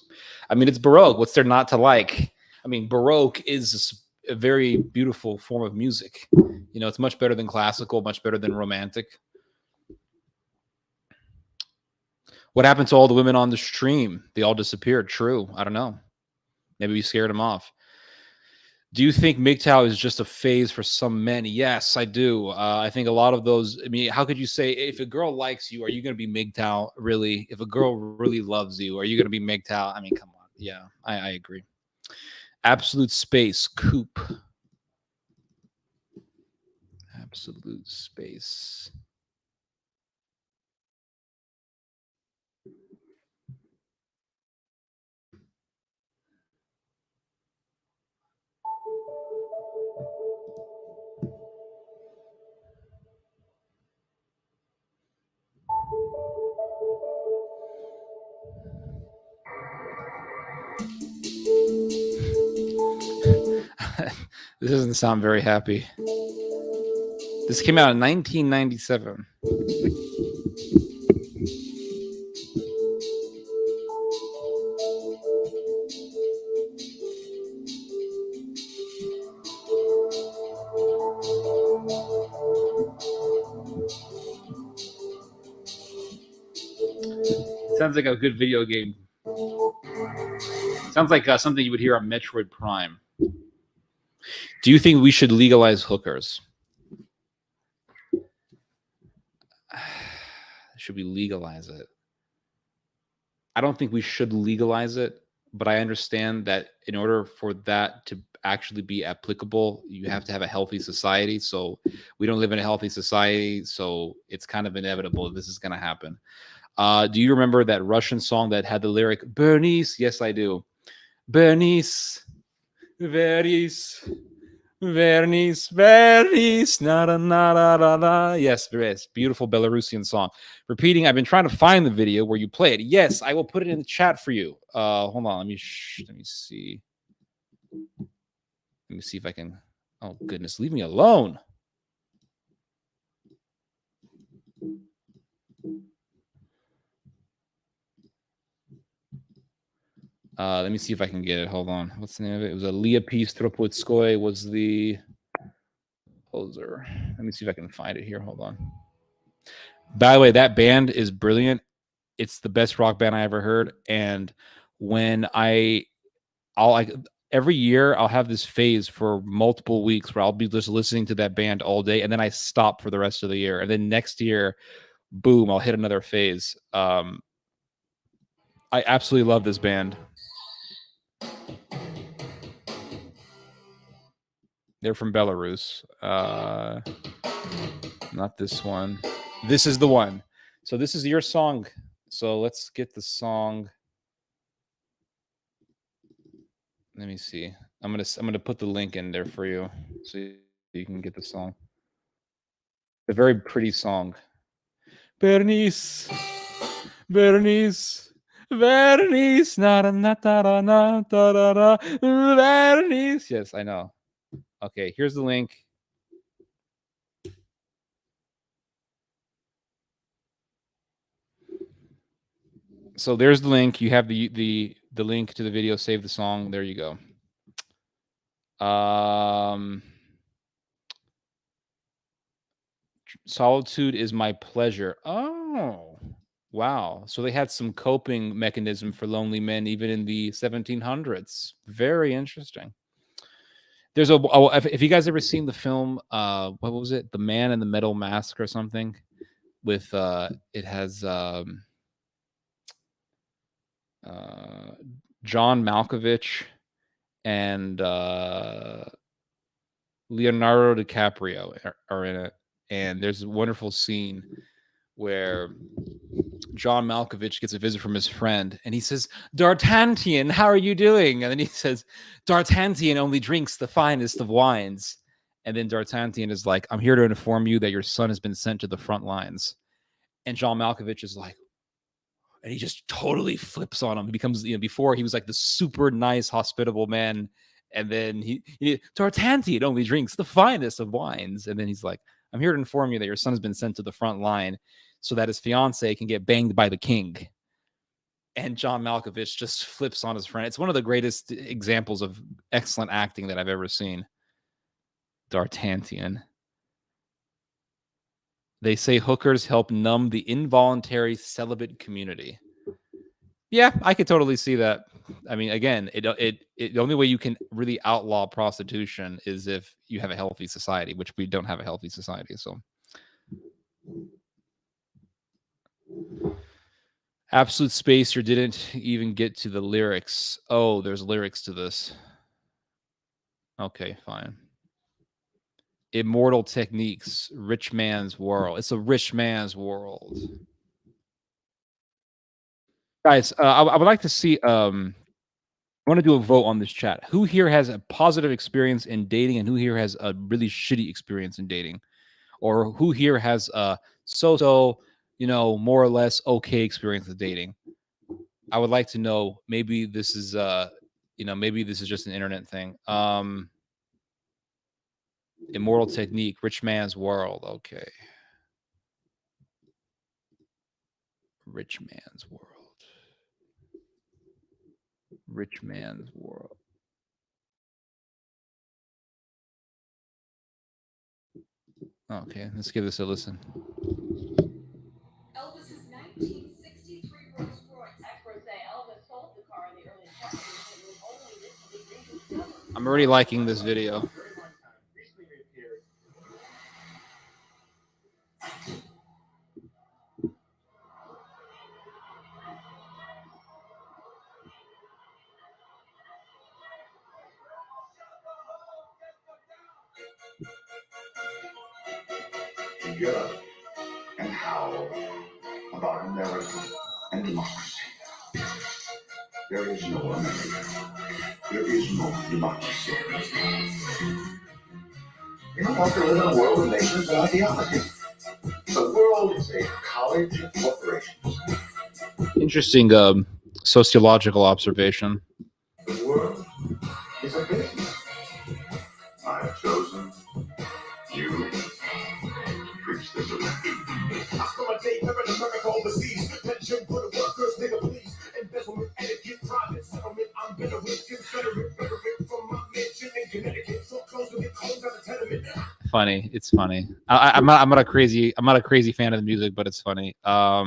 Baroque. What's there not to like? I mean, Baroque is a very beautiful form of music. You know, it's much better than classical, much better than romantic. What happened to all the women on the stream? They all disappeared. True. I don't know. Maybe we scared them off. Do you think MGTOW is just a phase for some men? Yes, I do. I think a lot of those. I mean, how could you say if a girl likes you, are you going to be MGTOW? Really? If a girl really loves you, are you going to be MGTOW? I mean, come on. Yeah, I agree. Absolute Space Coupe. Absolute Space. This doesn't sound very happy. This came out in 1997. Sounds like a good video game. Sounds like something you would hear on Metroid Prime. Do you think we should legalize hookers? Should we legalize it? I don't think we should legalize it, but I understand that in order for that to actually be applicable, you have to have a healthy society. So we don't live in a healthy society, so it's kind of inevitable this is going to happen. Do you remember that Russian song that had the lyric Bernice? Yes, I do. Bernice, Bernice, Bernice, Bernice, nada, nada, nada. Yes, there is. Beautiful Belarusian song. Repeating, I've been trying to find the video where you play it. Yes, I will put it in the chat for you. Hold on, let me see. Let me see if I can. Oh goodness, leave me alone. Let me see if I can get it. Hold on. What's the name of it? It was a Leopis Stropotskoy was the poser. Let me see if I can find it here. Hold on. By the way, that band is brilliant. It's the best rock band I ever heard. And when every year I'll have this phase for multiple weeks where I'll be just listening to that band all day, and then I stop for the rest of the year. And then next year, boom, I'll hit another phase. I absolutely love this band. They're from Belarus. Not this one. This is the one. So this is your song. So let's get the song. Let me see. I'm gonna put the link in there for you so you can get the song. A very pretty song. Bernice, Bernice, Bernice, na na na na na Bernice. Yes, I know. Okay, here's the link. So there's the link. You have the link to the video. Save the song. There you go. Solitude is my pleasure. Oh, wow. So they had some coping mechanism for lonely men even in the 1700s. Very interesting. There's if you guys ever seen the film, what was it? The Man in the Metal Mask or something? With it has John Malkovich and Leonardo DiCaprio are in it. And there's a wonderful scene where John Malkovich gets a visit from his friend, and he says, "D'Artagnan, how are you doing?" And then he says, "D'Artagnan only drinks the finest of wines." And then D'Artagnan is like, "I'm here to inform you that your son has been sent to the front lines." And John Malkovich is like, and he just totally flips on him. He becomes, before he was like the super nice, hospitable man. And then D'Artagnan only drinks the finest of wines. And then he's like, "I'm here to inform you that your son has been sent to the front line so that his fiance can get banged by the king." And John Malkovich just flips on his friend. It's one of the greatest examples of excellent acting that I've ever seen. D'Artagnan. They say hookers help numb the involuntary celibate community. Yeah, I could totally see that. I mean, again, the only way you can really outlaw prostitution is if you have a healthy society, which we don't have a healthy society. So, Absolute Spacer didn't even get to the lyrics. Oh, there's lyrics to this. Okay, fine. Immortal Techniques, Rich Man's World. It's a rich man's world. Guys, I would like to see I want to do a vote on this chat. Who here has a positive experience in dating and who here has a really shitty experience in dating? Or who here has a so-so, more or less okay experience with dating? I would like to know. Maybe this is maybe this is just an internet thing. Immortal Technique, Rich Man's World. Okay. Rich Man's World. Rich Man's World. Okay, let's give this a listen. Elvis's 1963 Rolls-Royce. Experts say Elvis sold the car in the early 70s and was only recently rediscovered. I'm already liking this video. to get up and howl about America and democracy. There is no America. There is no democracy. You don't want to live in a world of nations and ideology. The world is a college of corporations. Interesting sociological observation. The world is a business. I have chosen you to preach this election. After my day, living in America overseas, pension for the workers, nigga, please. Embezzlement, etiquette, private settlement. I'm better with Confederate rhetoric from my mansion in Connecticut. So close to get cold out of tenement. Funny, it's funny. I'm not a crazy fan of the music, but it's funny. I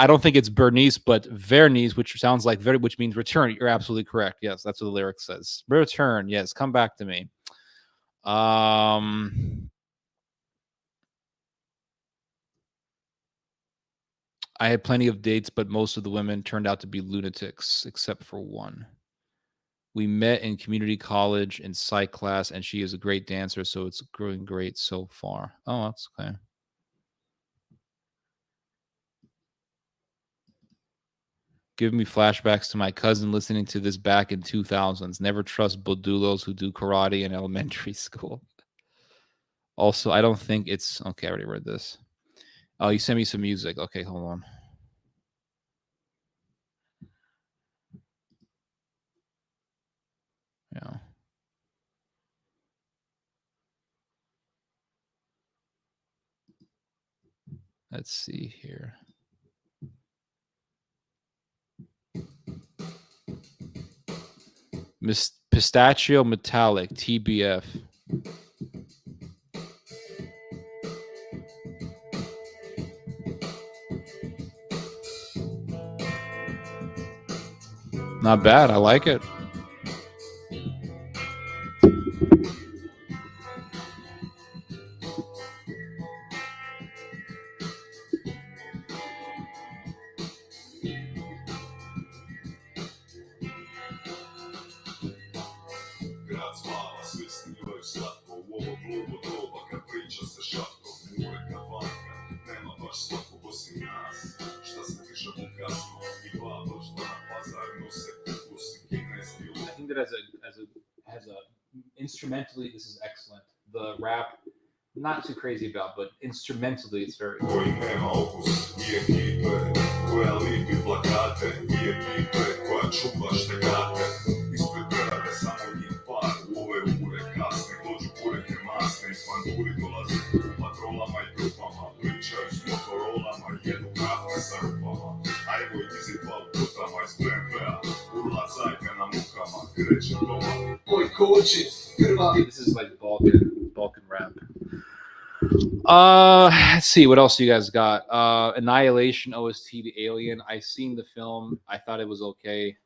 don't think it's Bernice, but Vernice, which sounds like which means return. You're absolutely correct. Yes, that's what the lyric says. Return. Yes, come back to me. I had plenty of dates, but most of the women turned out to be lunatics, except for one. We met in community college in psych class, and she is a great dancer, so it's going great so far. Oh, that's okay. Give me flashbacks to my cousin listening to this back in 2000s. Never trust bodulos who do karate in elementary school. Also, I don't think it's... Okay, I already read this. Oh, you sent me some music. Okay, hold on. Yeah. Let's see here. Miss Pistachio Metallic, TBF. Not bad. I like it. I think that as a instrumentally, this is excellent. The rap, not too crazy about, but instrumentally, it's very good. This is like Balkan rap. Let's see, what else you guys got? Annihilation OST, The Alien. I seen the film. I thought it was okay.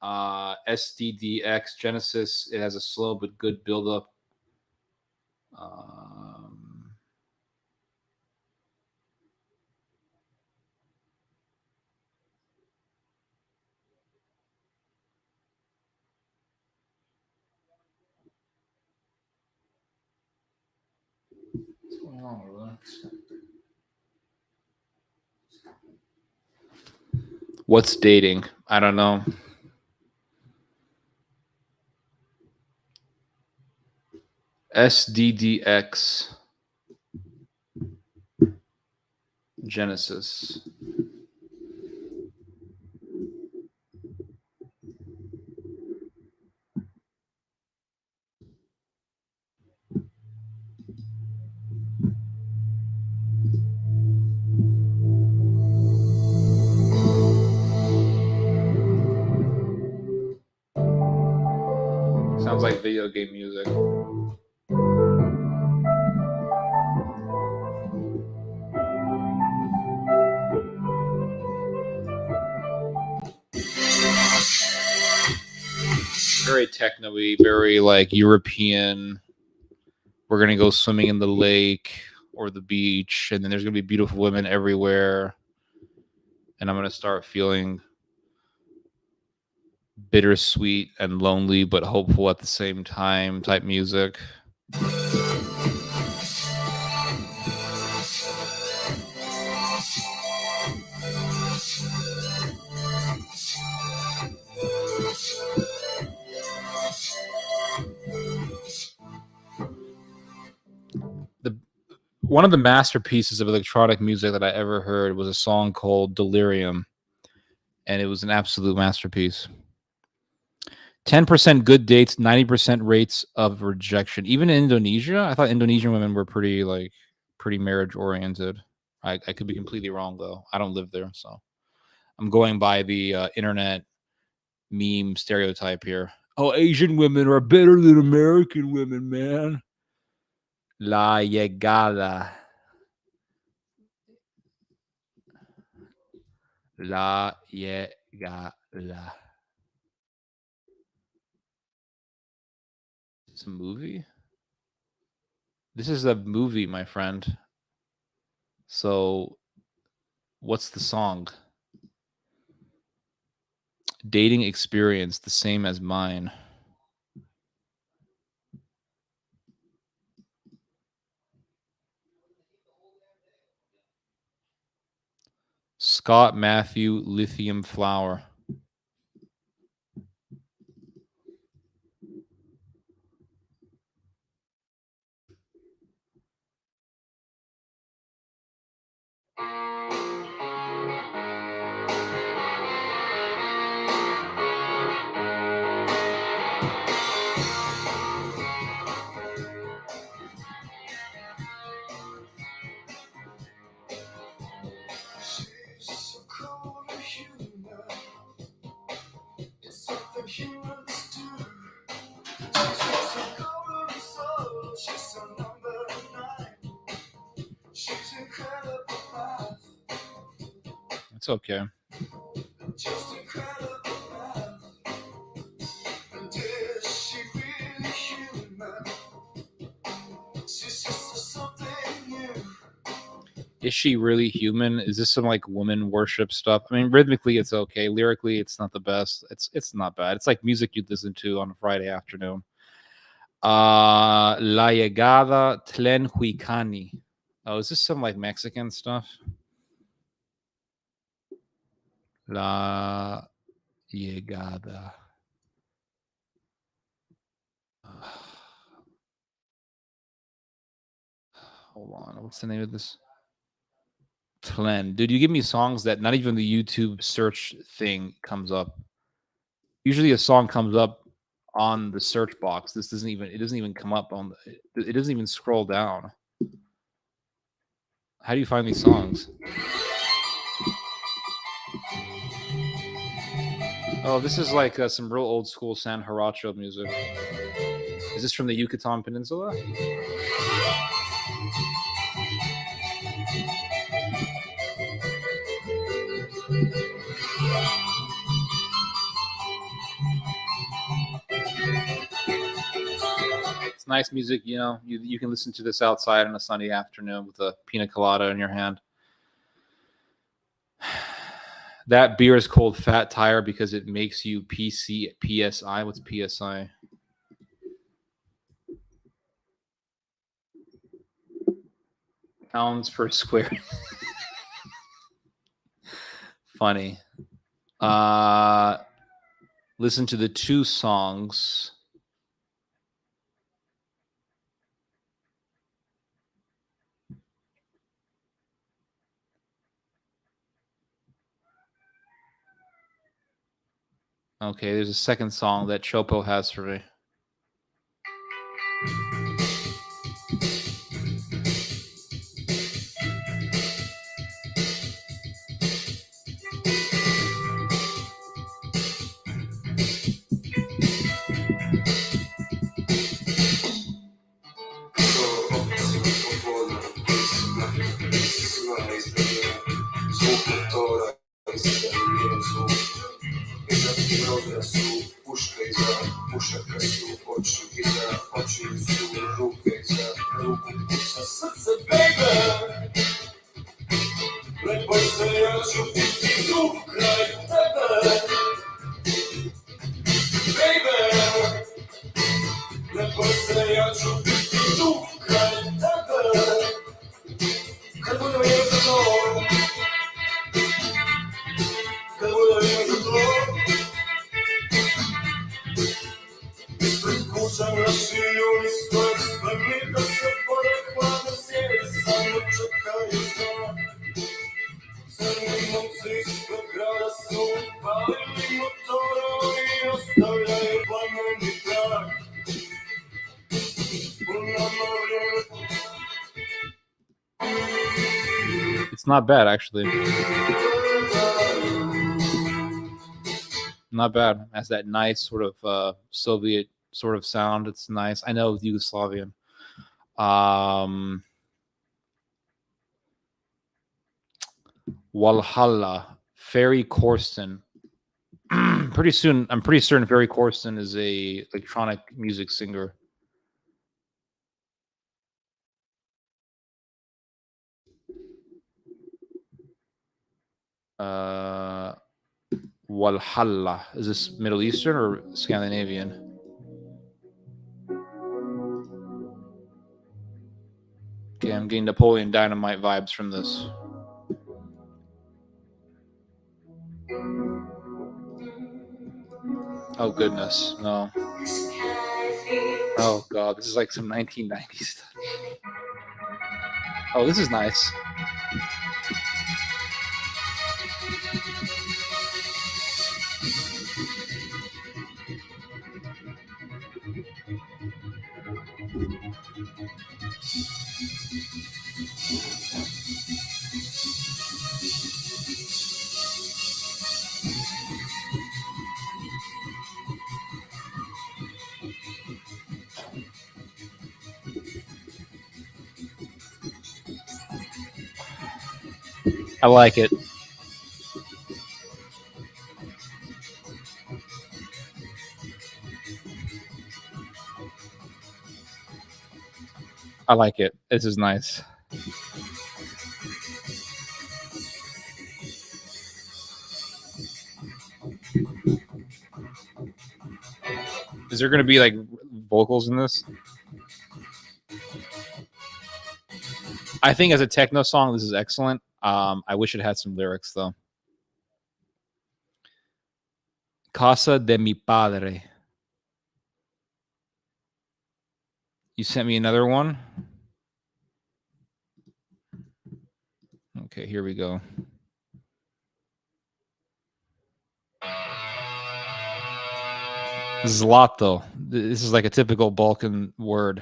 SDDX Genesis. It has a slow but good build up. What's going on over there? What's dating? I don't know. SDDX Genesis. Sounds like video game music. Very techno-y, very like European. We're gonna go swimming in the lake or the beach, and then there's gonna be beautiful women everywhere, and I'm gonna start feeling bittersweet and lonely but hopeful at the same time type music. One of the masterpieces of electronic music that I ever heard was a song called Delirium, and it was an absolute masterpiece. 10% good dates, 90% rates of rejection. Even in Indonesia, I thought Indonesian women were pretty marriage oriented. I could be completely wrong though. I don't live there, so I'm going by the internet meme stereotype here. Oh, Asian women are better than American women, man. La llegada. La llegada. It's a movie? This is a movie, my friend. So, what's the song? Dating experience, the same as mine. Scott Matthew Lithium Flower. It's okay. Is she really human? Is this some like woman worship stuff? I mean, rhythmically it's okay. Lyrically, it's not the best. It's not bad. It's like music you'd listen to on a Friday afternoon. La Llegada Tlen Huicani. Oh, is this some like Mexican stuff? La Llegada. Hold on. What's the name of this? Tlen. Dude, you give me songs that not even the YouTube search thing comes up. Usually a song comes up on the search box. This doesn't even come up on it doesn't even scroll down. How do you find these songs? Oh, this is like some real old school San Haracho music. Is this from the Yucatan Peninsula? It's nice music, you know. You can listen to this outside on a sunny afternoon with a pina colada in your hand. That beer is called Fat Tire because it makes you PSI. What's PSI? Pounds per square. Funny. Listen to the two songs. Okay, there's a second song that Chopo has for me. It's not bad, actually. Not bad. It has that nice sort of Soviet sort of sound. It's nice. I know Yugoslavian. Walhalla, Ferry Corsten. Pretty soon, I'm pretty certain Ferry Corsten is a electronic music singer. Walhalla. Is this Middle Eastern or Scandinavian? Okay, I'm getting Napoleon Dynamite vibes from this. Oh goodness, no. Oh god, this is like some 1990s stuff. Oh, this is nice. I like it. I like it. This is nice. Is there going to be like vocals in this? I think as a techno song, this is excellent. I wish it had some lyrics though. Casa de mi padre. You sent me another one? Okay, here we go. Zlato. This is like a typical Balkan word.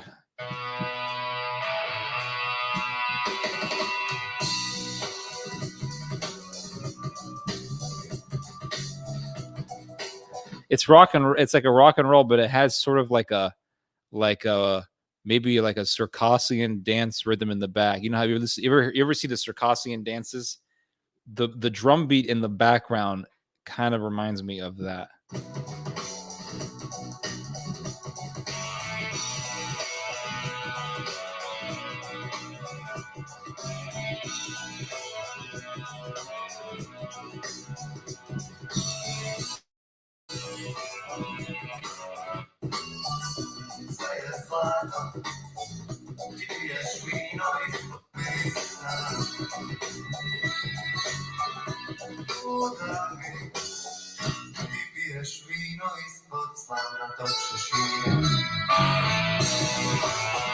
It's rock and it's like a rock and roll, but it has sort of like a maybe like a Circassian dance rhythm in the back. You know how you ever see the Circassian dances? The drum beat in the background kind of reminds me of that.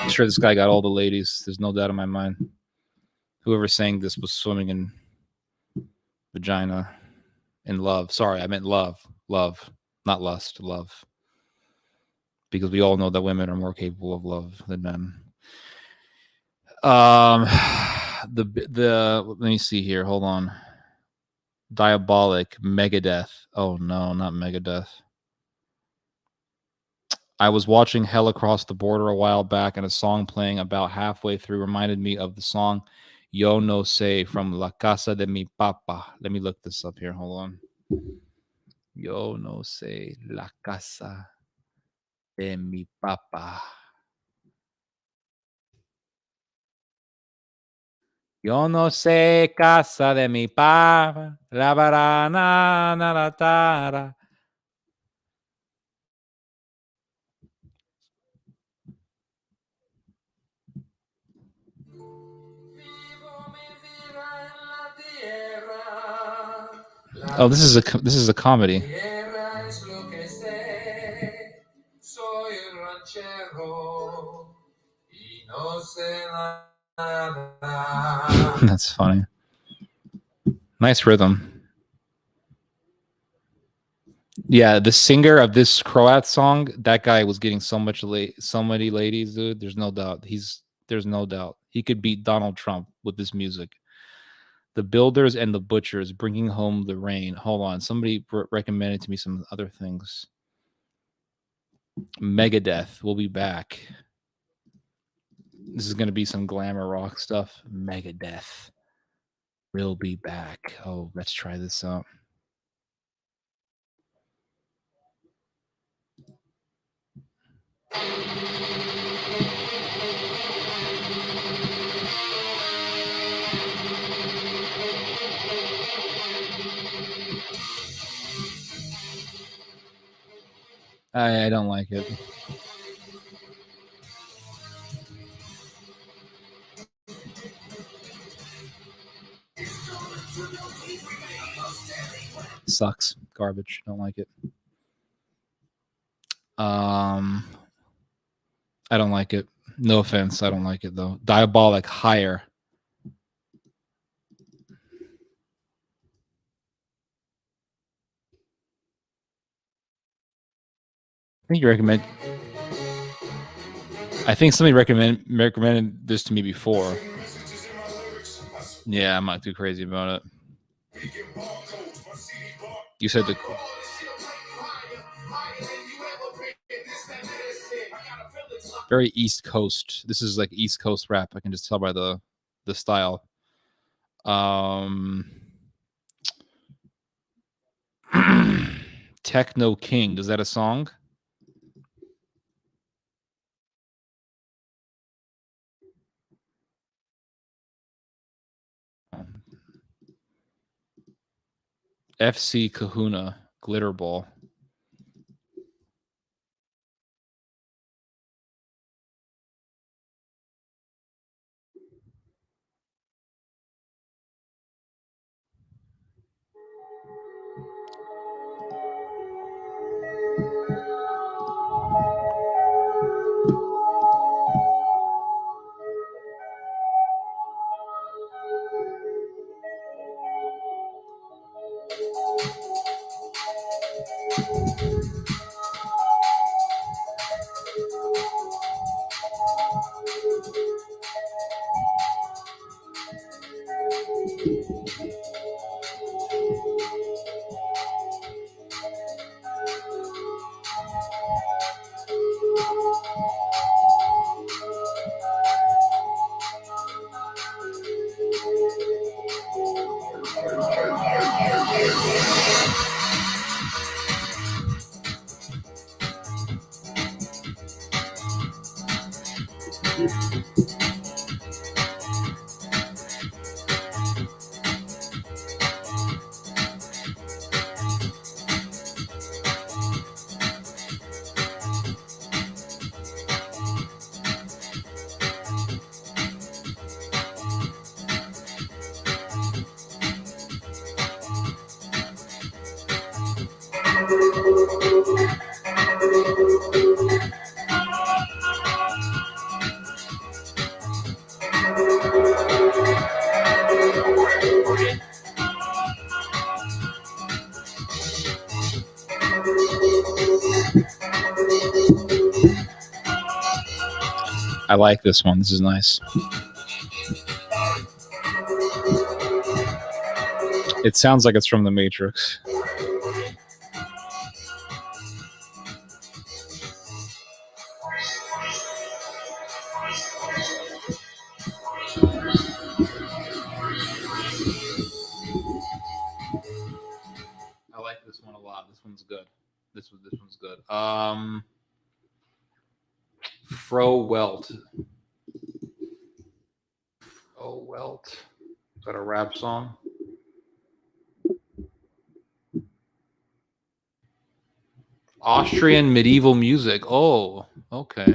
I'm sure this guy got all the ladies. There's no doubt in my mind. Whoever sang this was swimming in vagina in love. Sorry, I meant love. Love, not lust, love. Because we all know that women are more capable of love than men. Let me see here. Hold on. Diabolic, Megadeth. Oh no, not Megadeth. I was watching Hell Across the Border a while back, and a song playing about halfway through reminded me of the song Yo No Sé from La Casa de Mi Papa. Let me look this up here. Hold on. Yo no sé la casa de mi papa. Yo no sé casa de mi papa. La barana na la tara. Oh, this is a comedy. That's funny. Nice rhythm. Yeah, the singer of this Croat song, that guy was getting so many ladies, dude. There's no doubt. There's no doubt. He could beat Donald Trump with this music. The Builders and the Butchers, Bringing Home the Rain. Hold on. Somebody recommended to me some other things. Megadeth will be back. This is going to be some glamour rock stuff. Megadeth will be back. Oh, let's try this out. I don't like it. Sucks. Garbage. Don't like it. I don't like it. No offense. I don't like it though. Diabolic Higher. I think you recommend. I think somebody recommended this to me before. Yeah, I'm not too crazy about it. You said the very East Coast. This is like East Coast rap. I can just tell by the style. Techno King. Is that a song? FC Kahuna, Glitter Ball. I like this one. This is nice. It sounds like it's from The Matrix. I like this one a lot. This one's good. This one's good. Fro Welt. Oh, Welt. Is that a rap song? Austrian medieval music. Oh, okay.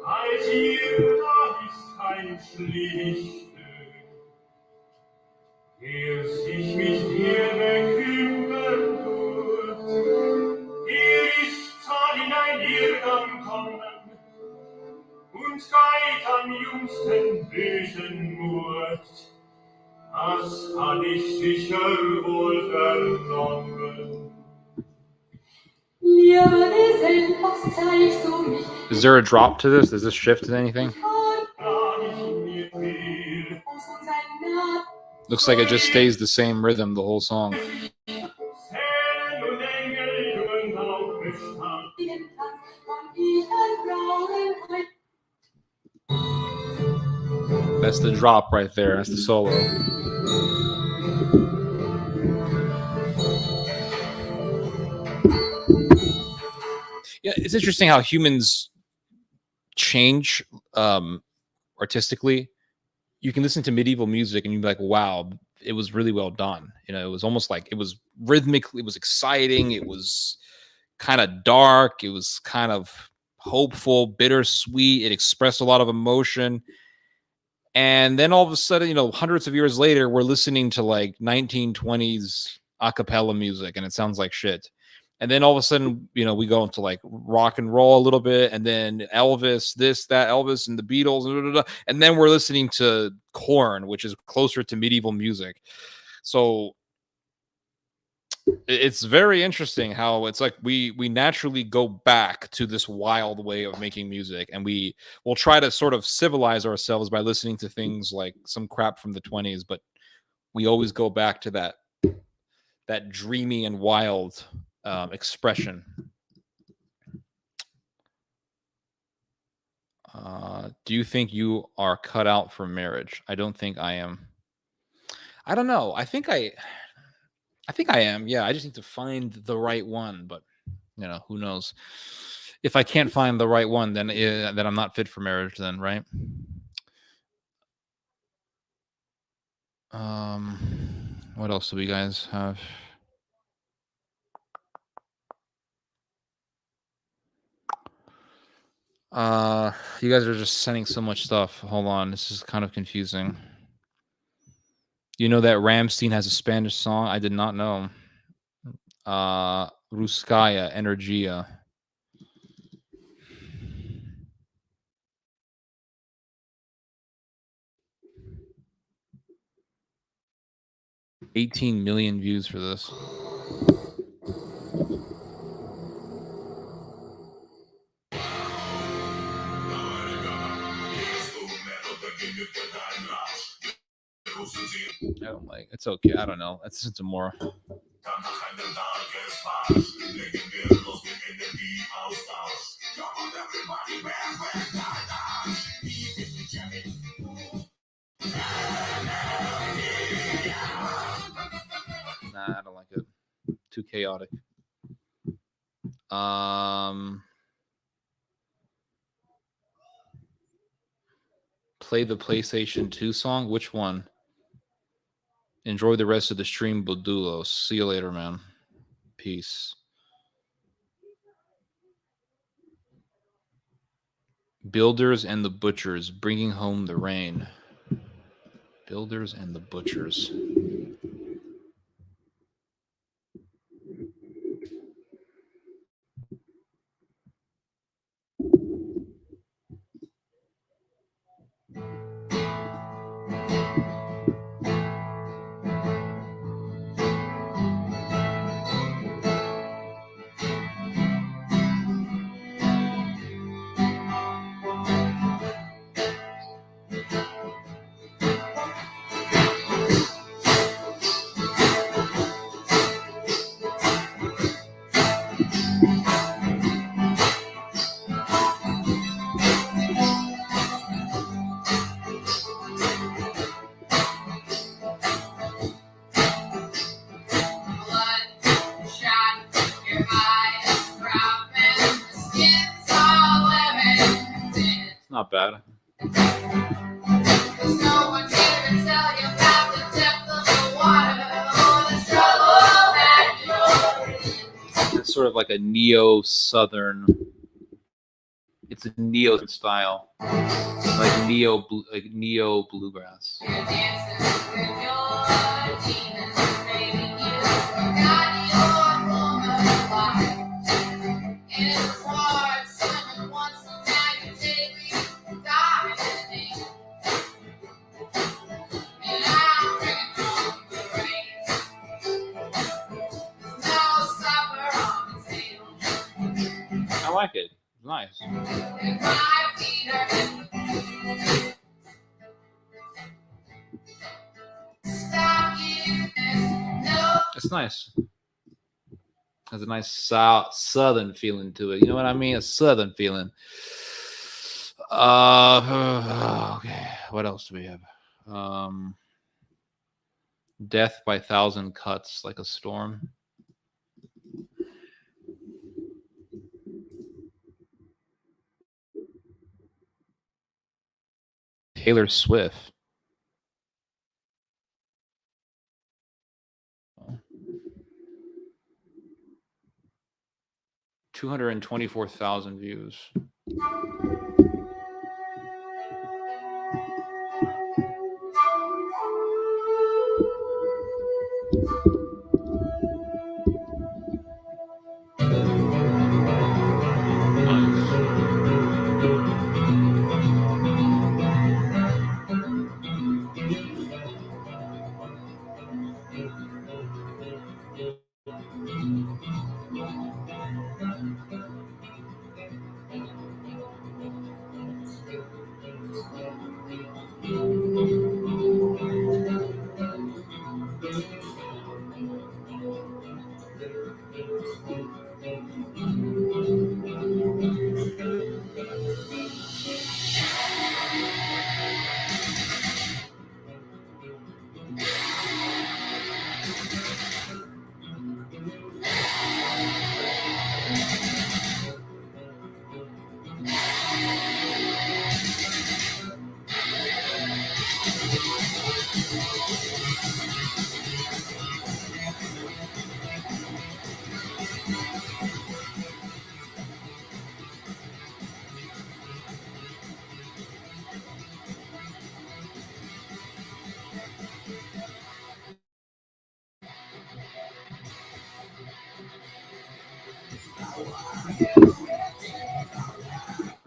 Als hier da ist ein Schlichte, der sich mit dir bekümmern tut. Ist in ein Irrgang kommen und geht am jüngsten bösen Mord. Das kann ich sicher wohl vernommen. Is there a drop to this? Does this shift to anything? Looks like it just stays the same rhythm the whole song. That's the drop right there. That's the solo. Yeah, it's interesting how humans change artistically. You can listen to medieval music and you'd be like, wow, it was really well done. You know, it was almost like it was rhythmic, it was exciting, it was kind of dark, it was kind of hopeful, bittersweet, it expressed a lot of emotion. And then all of a sudden, you know, hundreds of years later, we're listening to like 1920s a cappella music and it sounds like shit. And then all of a sudden, you know, we go into like rock and roll a little bit, and then Elvis, this, that, Elvis and the Beatles, and then we're listening to Korn, which is closer to medieval music. So it's very interesting how it's like we naturally go back to this wild way of making music, and we will try to sort of civilize ourselves by listening to things like some crap from the 20s, but we always go back to that dreamy and wild expression. Do you think you are cut out for marriage? I don't think I am. I don't know. I think I am. Yeah, I just need to find the right one, but you know, who knows? If I can't find the right one, then I'm not fit for marriage then, right? What else do we guys have? You guys are just sending so much stuff. Hold on, this is kind of confusing. You know that Rammstein has a Spanish song? I did not know. Ruskaya Energia. $18 million views for this. I don't like. It's okay. I don't know. Let's listen to more. Nah, I don't like it. Too chaotic. Play the PlayStation 2 song. Which one? Enjoy the rest of the stream, Bodulos. See you later, man. Peace. Builders and the Butchers, bringing home the rain. Builders and the Butchers. Not bad. It's sort of like a neo-southern It's a neo style, like neo bluegrass. I like it. It's nice. It's nice. Has a nice southern feeling to it. You know what I mean? A southern feeling. Okay. What else do we have? Death by Thousand Cuts Like a Storm. Taylor Swift. 224,000 views.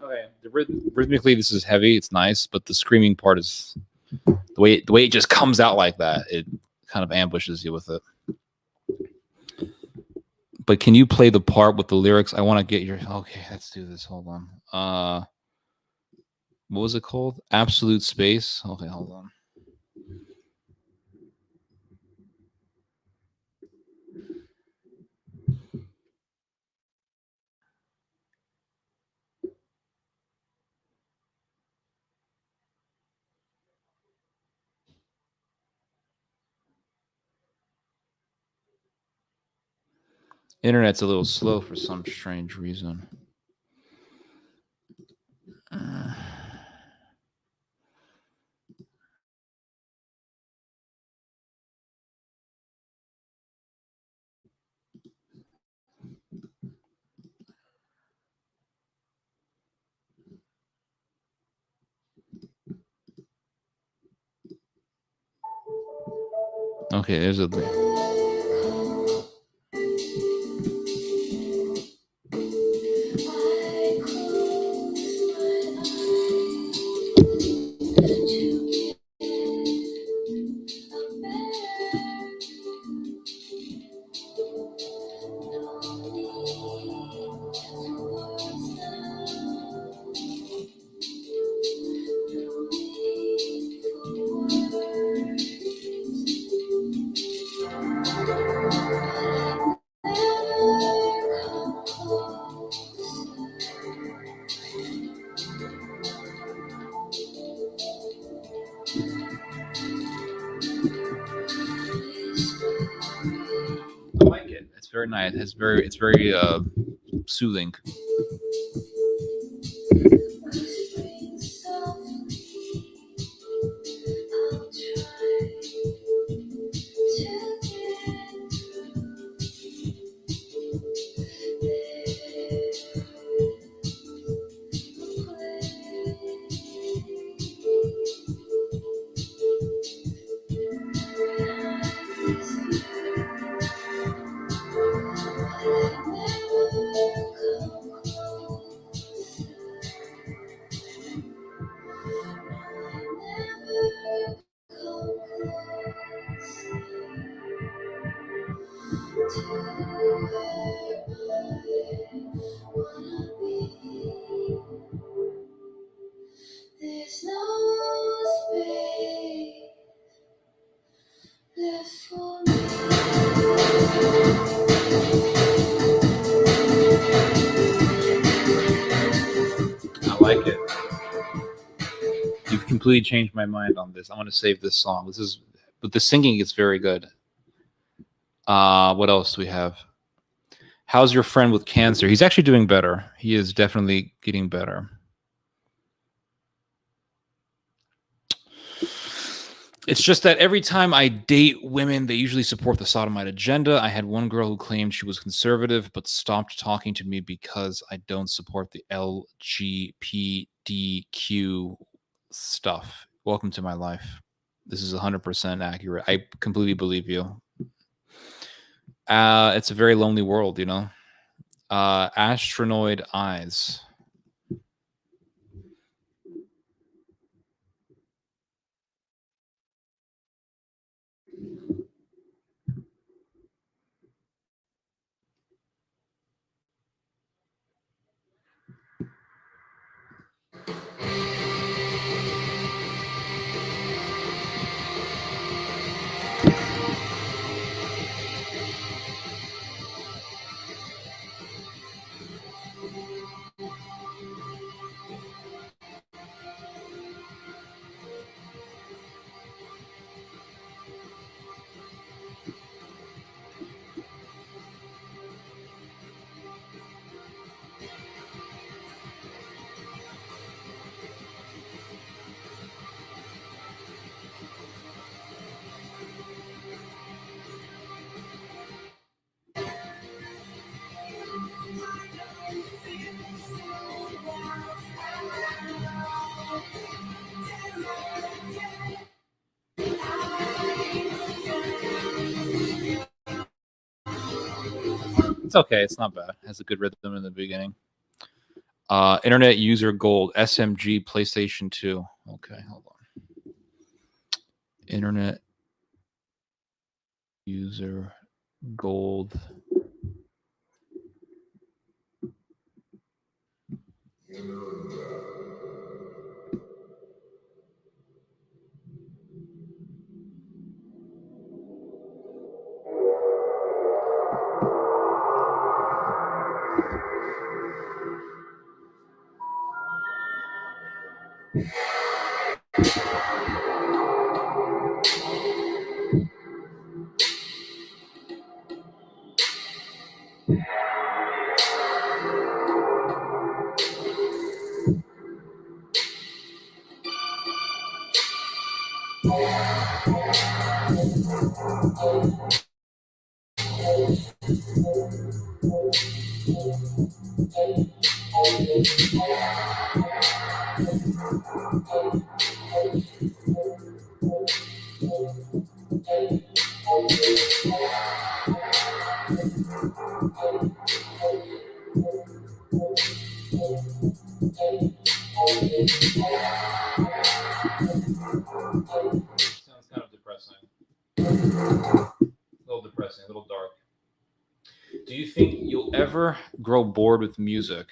Okay, rhythmically this is heavy. It's nice, but the screaming part is the way it just comes out like that. It kind of ambushes you with it. But can you play the part with the lyrics? I want to get your. Okay, let's do this. Hold on. What was it called? Absolute Space. Okay, hold on. Internet's a little slow for some strange reason. Okay, there's a. I like it. It's very nice. It's very soothing. like it. You've completely changed my mind on this. I want to save this song. But the singing is very good. What else do we have? How's your friend with cancer? He's actually doing better. He is definitely getting better. It's just that every time I date women, they usually support the sodomite agenda. I had one girl who claimed she was conservative, but stopped talking to me because I don't support the LGBTQ stuff. Welcome to my life. This is 100% accurate. I completely believe you. It's a very lonely world, you know. Astronoid eyes. It's okay. It's not bad. It has a good rhythm in the beginning. Internet user gold, SMG, PlayStation 2. Okay, hold on. Internet user gold. Sounds kind of depressing. A little depressing, a little dark. Do you think you'll ever grow bored with music?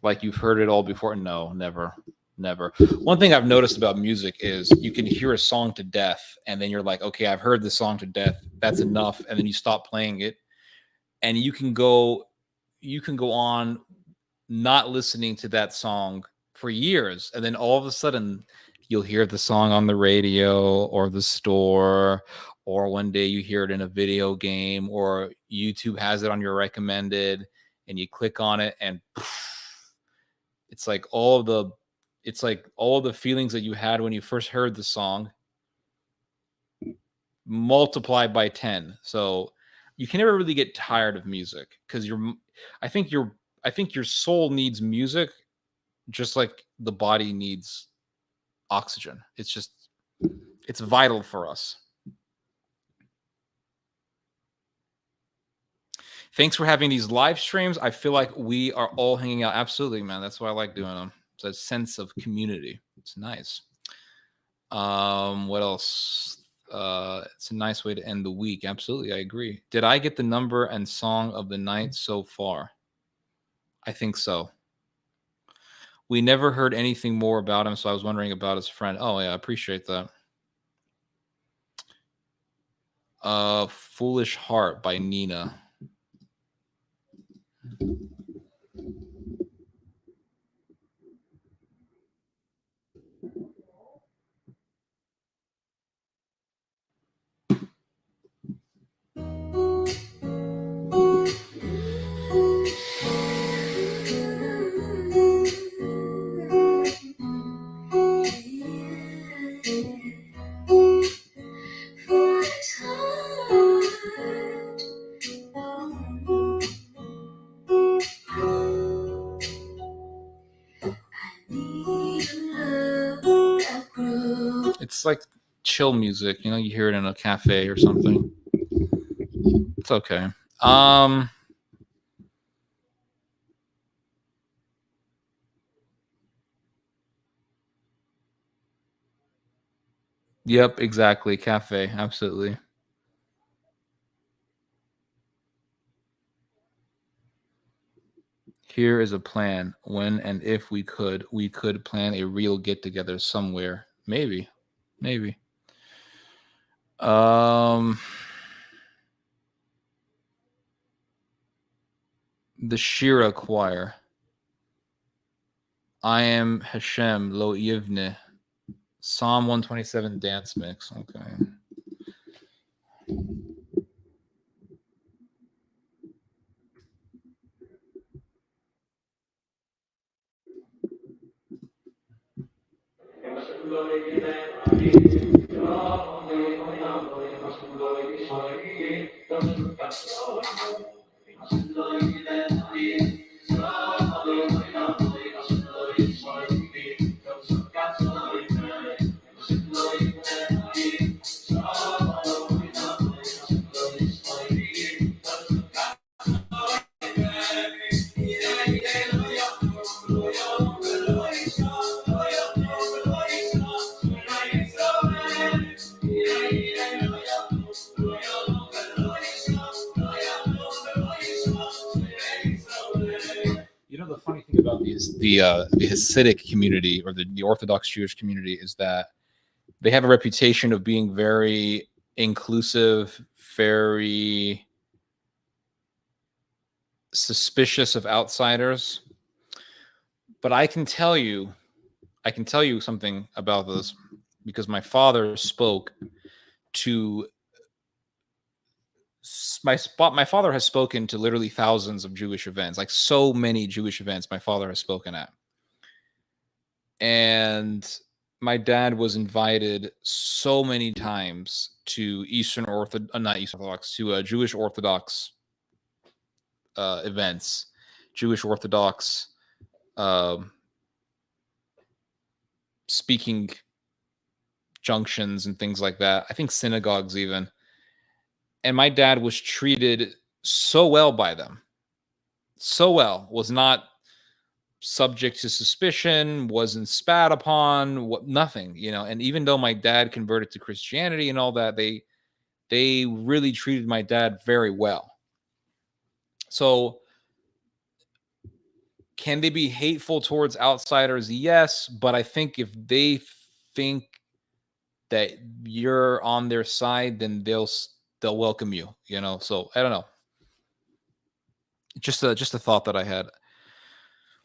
Like you've heard it all before? No, never. Never. One thing I've noticed about music is you can hear a song to death, and then you're like, okay, I've heard the song to death. That's enough. And then you stop playing it. And you can go on not listening to that song for years. And then all of a sudden you'll hear the song on the radio or the store, or one day you hear it in a video game, or YouTube has it on your recommended, and you click on it, and it's like all the feelings that you had when you first heard the song multiplied by 10. So you can never really get tired of music, because I think your soul needs music just like the body needs oxygen. It's vital for us. Thanks for having these live streams. I feel like we are all hanging out. Absolutely, man. That's why I like doing them. It's a sense of community. It's nice. What else? It's a nice way to end the week. Absolutely, I agree. Did I get the number and song of the night so far? I think so. We never heard anything more about him, so I was wondering about his friend. Oh yeah, I appreciate that. Foolish Heart by Nina. It's like chill music, you know, you hear it in a cafe or something. It's okay. Yep, exactly. Cafe, absolutely. Here is a plan. When and if we could plan a real get together somewhere. Maybe. Maybe. The Shira choir. I am Hashem Lo Yivne. Psalm 127 dance mix. Okay. You know, the funny thing about the Hasidic community or the Orthodox Jewish community is that they have a reputation of being very inclusive, very suspicious of outsiders. But I can tell you something about this because my father spoke to my father has spoken to literally thousands of Jewish events, like so many Jewish events my father has spoken at. And my dad was invited so many times to not Eastern Orthodox, to Jewish Orthodox events, Jewish Orthodox speaking junctions and things like that. I think synagogues even. And my dad was treated so well by them. So well, was not subject to suspicion, wasn't spat upon, nothing, you know. And even though my dad converted to Christianity and all that, they really treated my dad very well. So can they be hateful towards outsiders? Yes, but I think if they think that you're on their side, then they'll welcome you, you know. So I don't know. Just a thought that I had.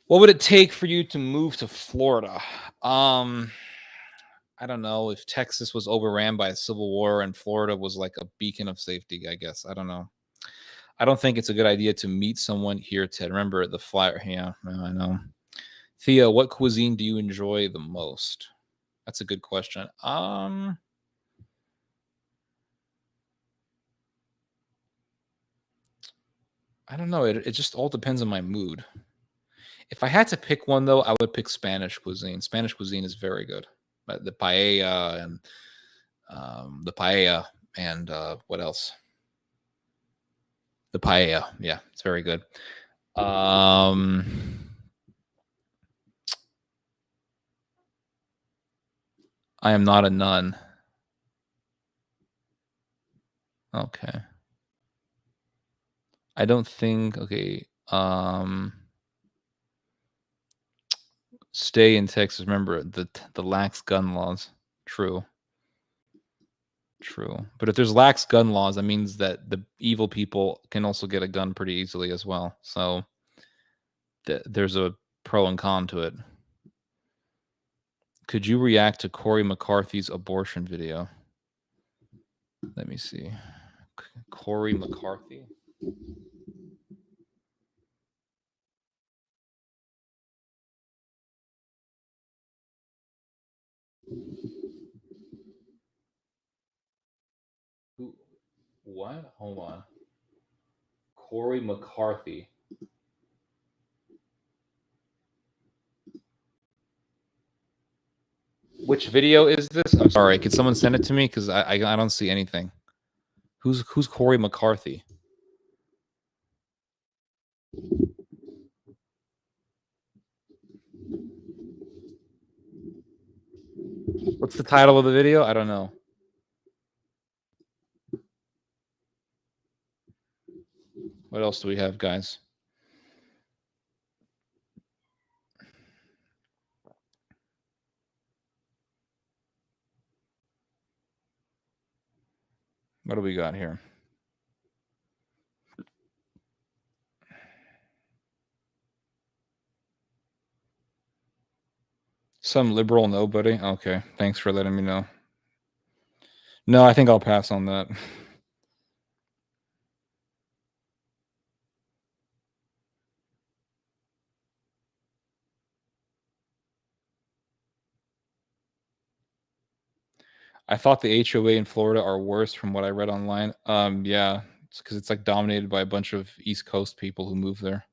What would it take for you to move to Florida? I don't know, if Texas was overran by a civil war and Florida was like a beacon of safety, I guess. I don't know. I don't think it's a good idea to meet someone here, Ted. Remember the flyer. Yeah, I know. Thea, what cuisine do you enjoy the most? That's a good question. I don't know. It just all depends on my mood. If I had to pick one, though, I would pick Spanish cuisine. Spanish cuisine is very good. The paella and what else? The paella. Yeah, it's very good. I am not a nun. Okay. I don't think. Okay. Stay in Texas. Remember the lax gun laws. True. True. But if there's lax gun laws, that means that the evil people can also get a gun pretty easily as well. So there's a pro and con to it. Could you react to Corey McCarthy's abortion video? Let me see. Corey McCarthy. Who? What? Hold on. Corey McCarthy. Which video is this? I'm sorry. Could someone send it to me? Because I don't see anything. Who's Corey McCarthy? What's the title of the video? I don't know. What else do we have, guys? What do we got here? Some liberal nobody? Okay, thanks for letting me know. No, I think I'll pass on that. I thought the HOA in Florida are worse from what I read online. Yeah, it's because it's like dominated by a bunch of East Coast people who move there.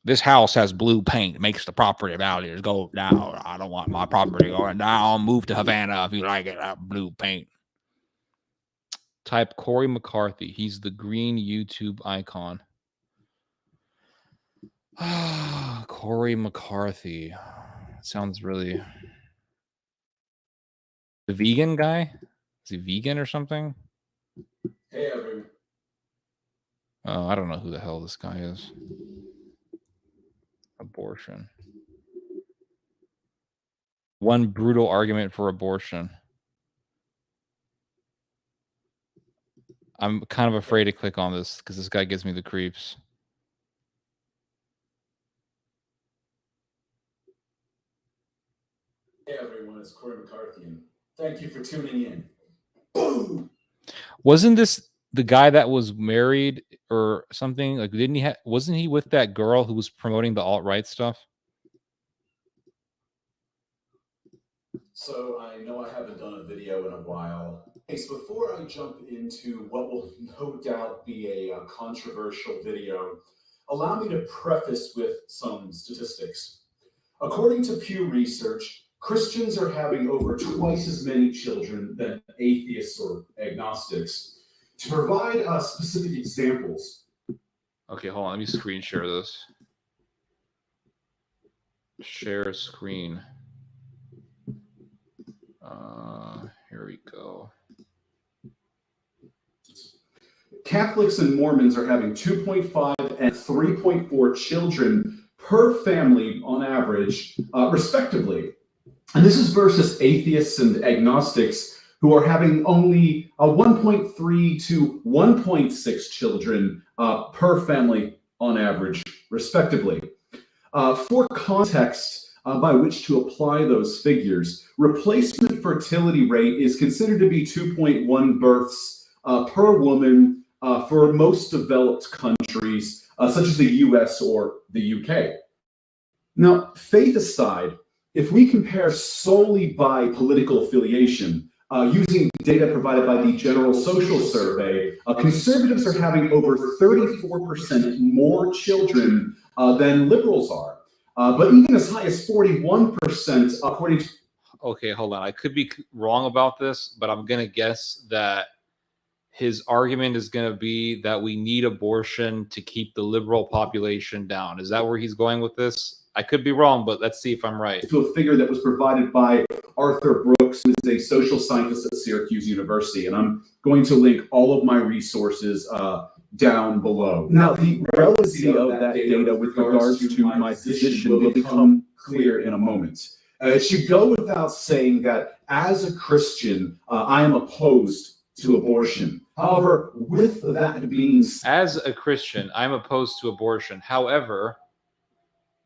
This house has blue paint. It makes the property values go down. I don't want my property going down. Move to Havana if you like it. Blue paint. Type Corey McCarthy. He's the green YouTube icon. Corey McCarthy. Sounds really... The vegan guy? Is he vegan or something? Hey, everyone. Oh, I don't know who the hell this guy is. Abortion. One brutal argument for abortion. I'm kind of afraid to click on this because this guy gives me the creeps. Hey, everyone. It's Corey McCarthy, and thank you for tuning in. Boom! Wasn't this the guy that was married or something? Like, didn't he? Wasn't he with that girl who was promoting the alt-right stuff? So I know I haven't done a video in a while. Hey, so before I jump into what will no doubt be a controversial video, allow me to preface with some statistics. According to Pew Research, Christians are having over twice as many children than atheists or agnostics. To provide specific examples. Okay, hold on. Let me screen share this. Share screen. Here we go. Catholics and Mormons are having 2.5 and 3.4 children per family on average, respectively. And this is versus atheists and agnostics who are having only 1.3 to 1.6 children per family on average, respectively. For context, by which to apply those figures, replacement fertility rate is considered to be 2.1 births per woman for most developed countries, such as the US or the UK. Now, faith aside, if we compare solely by political affiliation, using data provided by the General Social Survey, conservatives are having over 34% more children than liberals are. But even as high as 41%, according to... Okay, hold on. I could be wrong about this, but I'm going to guess that his argument is going to be that we need abortion to keep the liberal population down. Is that where he's going with this? I could be wrong, but let's see if I'm right. To a figure that was provided by Arthur Brooks, who is a social scientist at Syracuse University. And I'm going to link all of my resources down below. Now, the relevancy of that data with regards to my position will become clear in a moment. It should go without saying that as a Christian, I am opposed to abortion. However, with that being said, as a Christian, I'm opposed to abortion. However,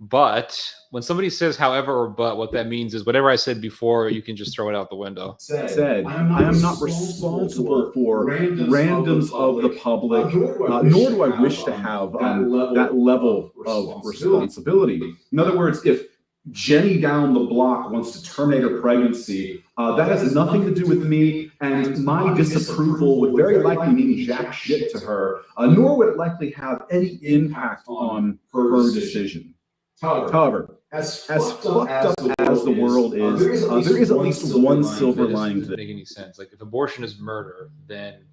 but when somebody says however or but, what that means is whatever I said before, you can just throw it out the window. Said, I am not responsible for randoms of the public, nor do I wish to have that level of responsibility. In other words, if Jenny down the block wants to terminate her pregnancy, that has nothing to do with me, and my disapproval would very likely mean jack shit to her, nor would it likely have any impact on her decision. However, as fucked up as the world is, there is at least one silver lining to this. Doesn't make any sense. Like, if abortion is murder, then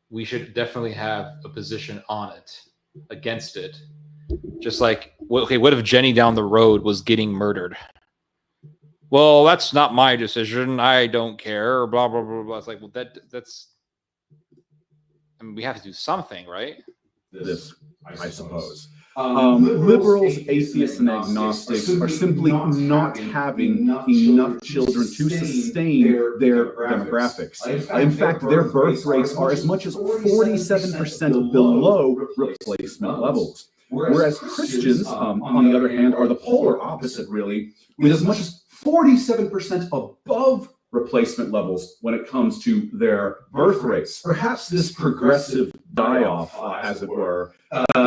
we should definitely have a position on it, against it. Just like, okay, what if Jenny down the road was getting murdered? Well, that's not my decision. I don't care. Or blah blah blah blah. It's like, well, that's. I mean, we have to do something, right? This, I suppose. Liberals, atheists, and agnostics are simply not having enough children to sustain their demographics. In fact, their birth rates are as much as 47% below replacement levels. Whereas Christians, on the other hand, are the polar opposite, really, with as much as 47% above replacement levels when it comes to their birth rates. Perhaps this progressive die-off, as it were,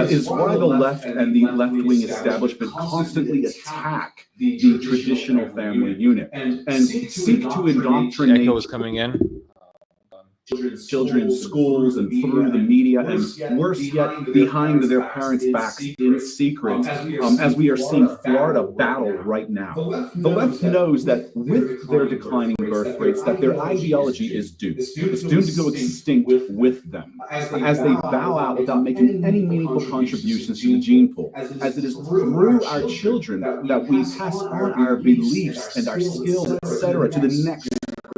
is why the left and the left-wing establishment constantly attack the traditional family unit and seek to indoctrinate. Echo is coming in. Children in schools and through the media, and worse yet, behind their parents' backs in secret, as we are seeing Florida battle right now. The left knows that with their declining birth rates, that their ideology is doomed. It's doomed to go extinct with them, as they bow out without making any meaningful contributions to the gene pool, as it is through our children that we pass on our beliefs and our skills, etc., to the next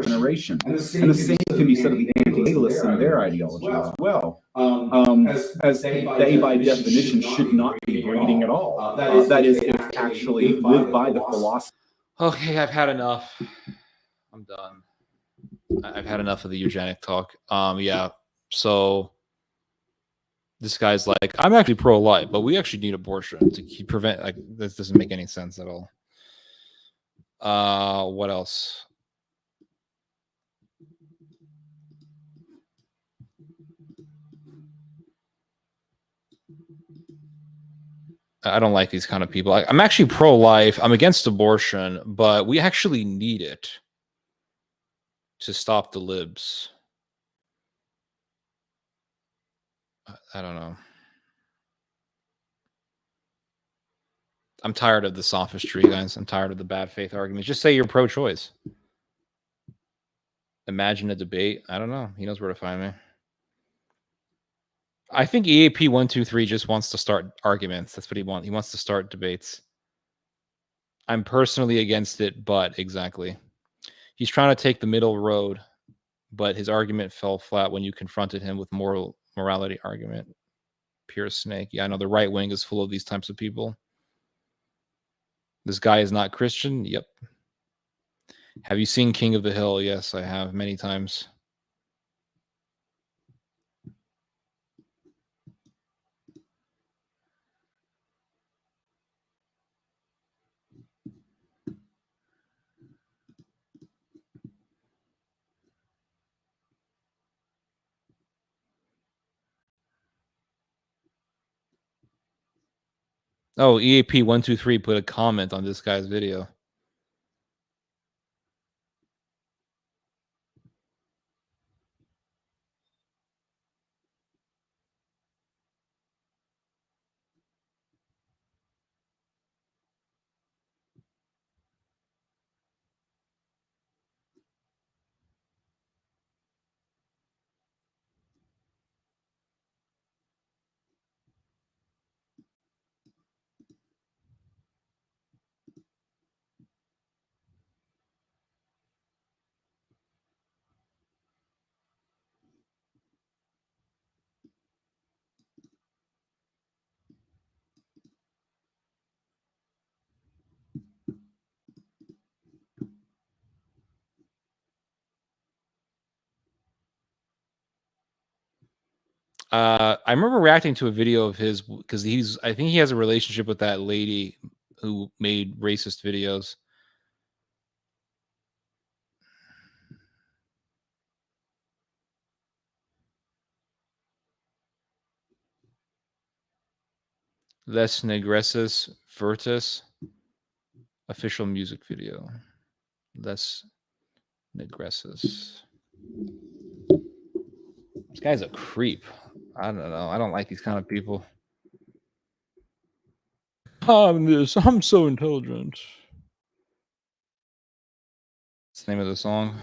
generation. And the same can be said of the anti-natalists and their ideology as well, as they by definition should not be breeding at all. That is, if actually live by the philosophy. Okay, I've had enough. I'm done. I've had enough of the eugenic talk. Yeah, so this guy's like, I'm actually pro-life, but we actually need abortion to prevent, like, this doesn't make any sense at all. What else? I don't like these kind of people. I'm actually pro-life. I'm against abortion, but we actually need it to stop the libs. I don't know. I'm tired of the sophistry, guys. I'm tired of the bad faith arguments. Just say you're pro-choice. Imagine a debate. I don't know. He knows where to find me. I think EAP123 just wants to start arguments. That's what he wants. He wants to start debates. I'm personally against it, but exactly. He's trying to take the middle road, but his argument fell flat when you confronted him with morality argument. Pure snake. Yeah, I know the right wing is full of these types of people. This guy is not Christian. Yep. Have you seen King of the Hill? Yes, I have many times. Oh, EAP123 put a comment on this guy's video. I remember reacting to a video of his because I think he has a relationship with that lady who made racist videos. Les Negresses Virtus official music video. Les Negresses. This guy's a creep. I don't know. I don't like these kind of people. I'm so intelligent. What's the name of the song?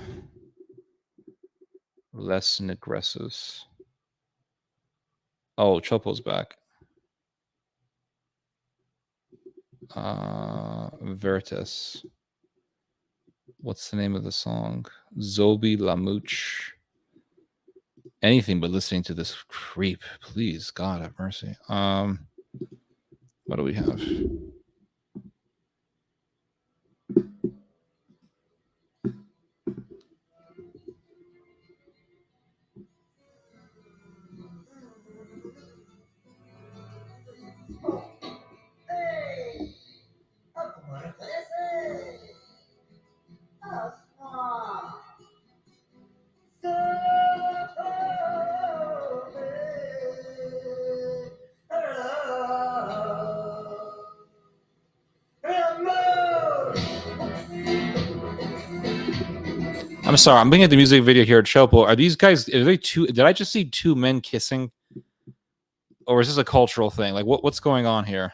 Les Negresses. Oh, Chopo's back. Veritas. What's the name of the song? Zobi Lamouche. Anything but listening to this creep. Please, God have mercy. What do we have? I'm sorry, I'm looking at the music video here at Chopo. Are these guys, are they two? Did I just see two men kissing? Or is this a cultural thing? Like, what's going on here?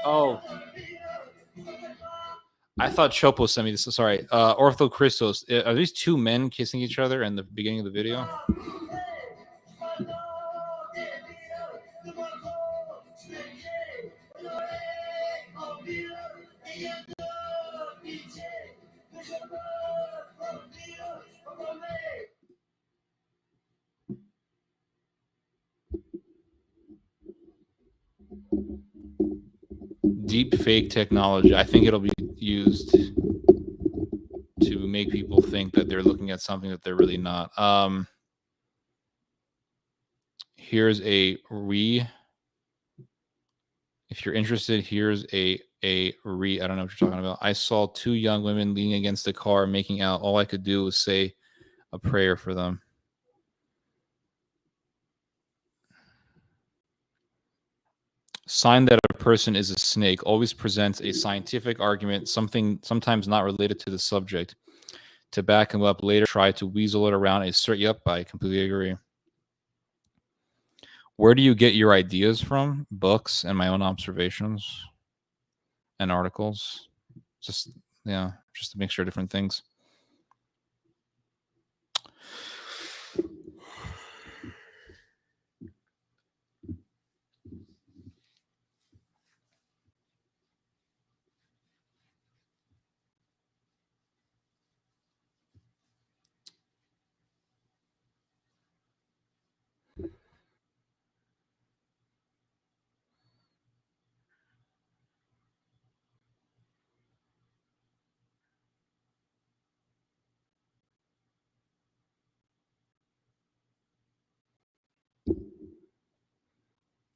Oh, I thought Chopo sent me this. Sorry, Ortho Christos. Are these two men kissing each other in the beginning of the video? Deep fake technology. I think it'll be used to make people think that they're looking at something that they're really not. Here's a if you're interested, here's a I don't know what you're talking about. I saw two young women leaning against a car making out. All I could do was say a prayer for them. Sign that a person is a snake always presents a scientific argument, something sometimes not related to the subject. To back him up later, try to weasel it around. Yep, I completely agree. Where do you get your ideas from? Books and my own observations and articles. Just a mixture of different things.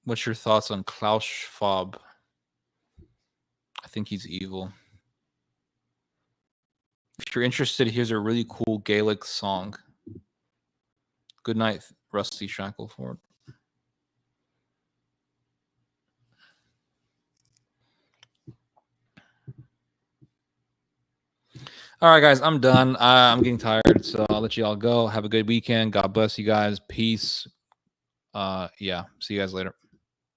What's your thoughts on Klaus Schwab? I think he's evil. If you're interested, here's a really cool Gaelic song. Good night, Rusty Shackleford. All right, guys, I'm done. I'm getting tired, so I'll let you all go. Have a good weekend. God bless you guys. Peace. Yeah, see you guys later.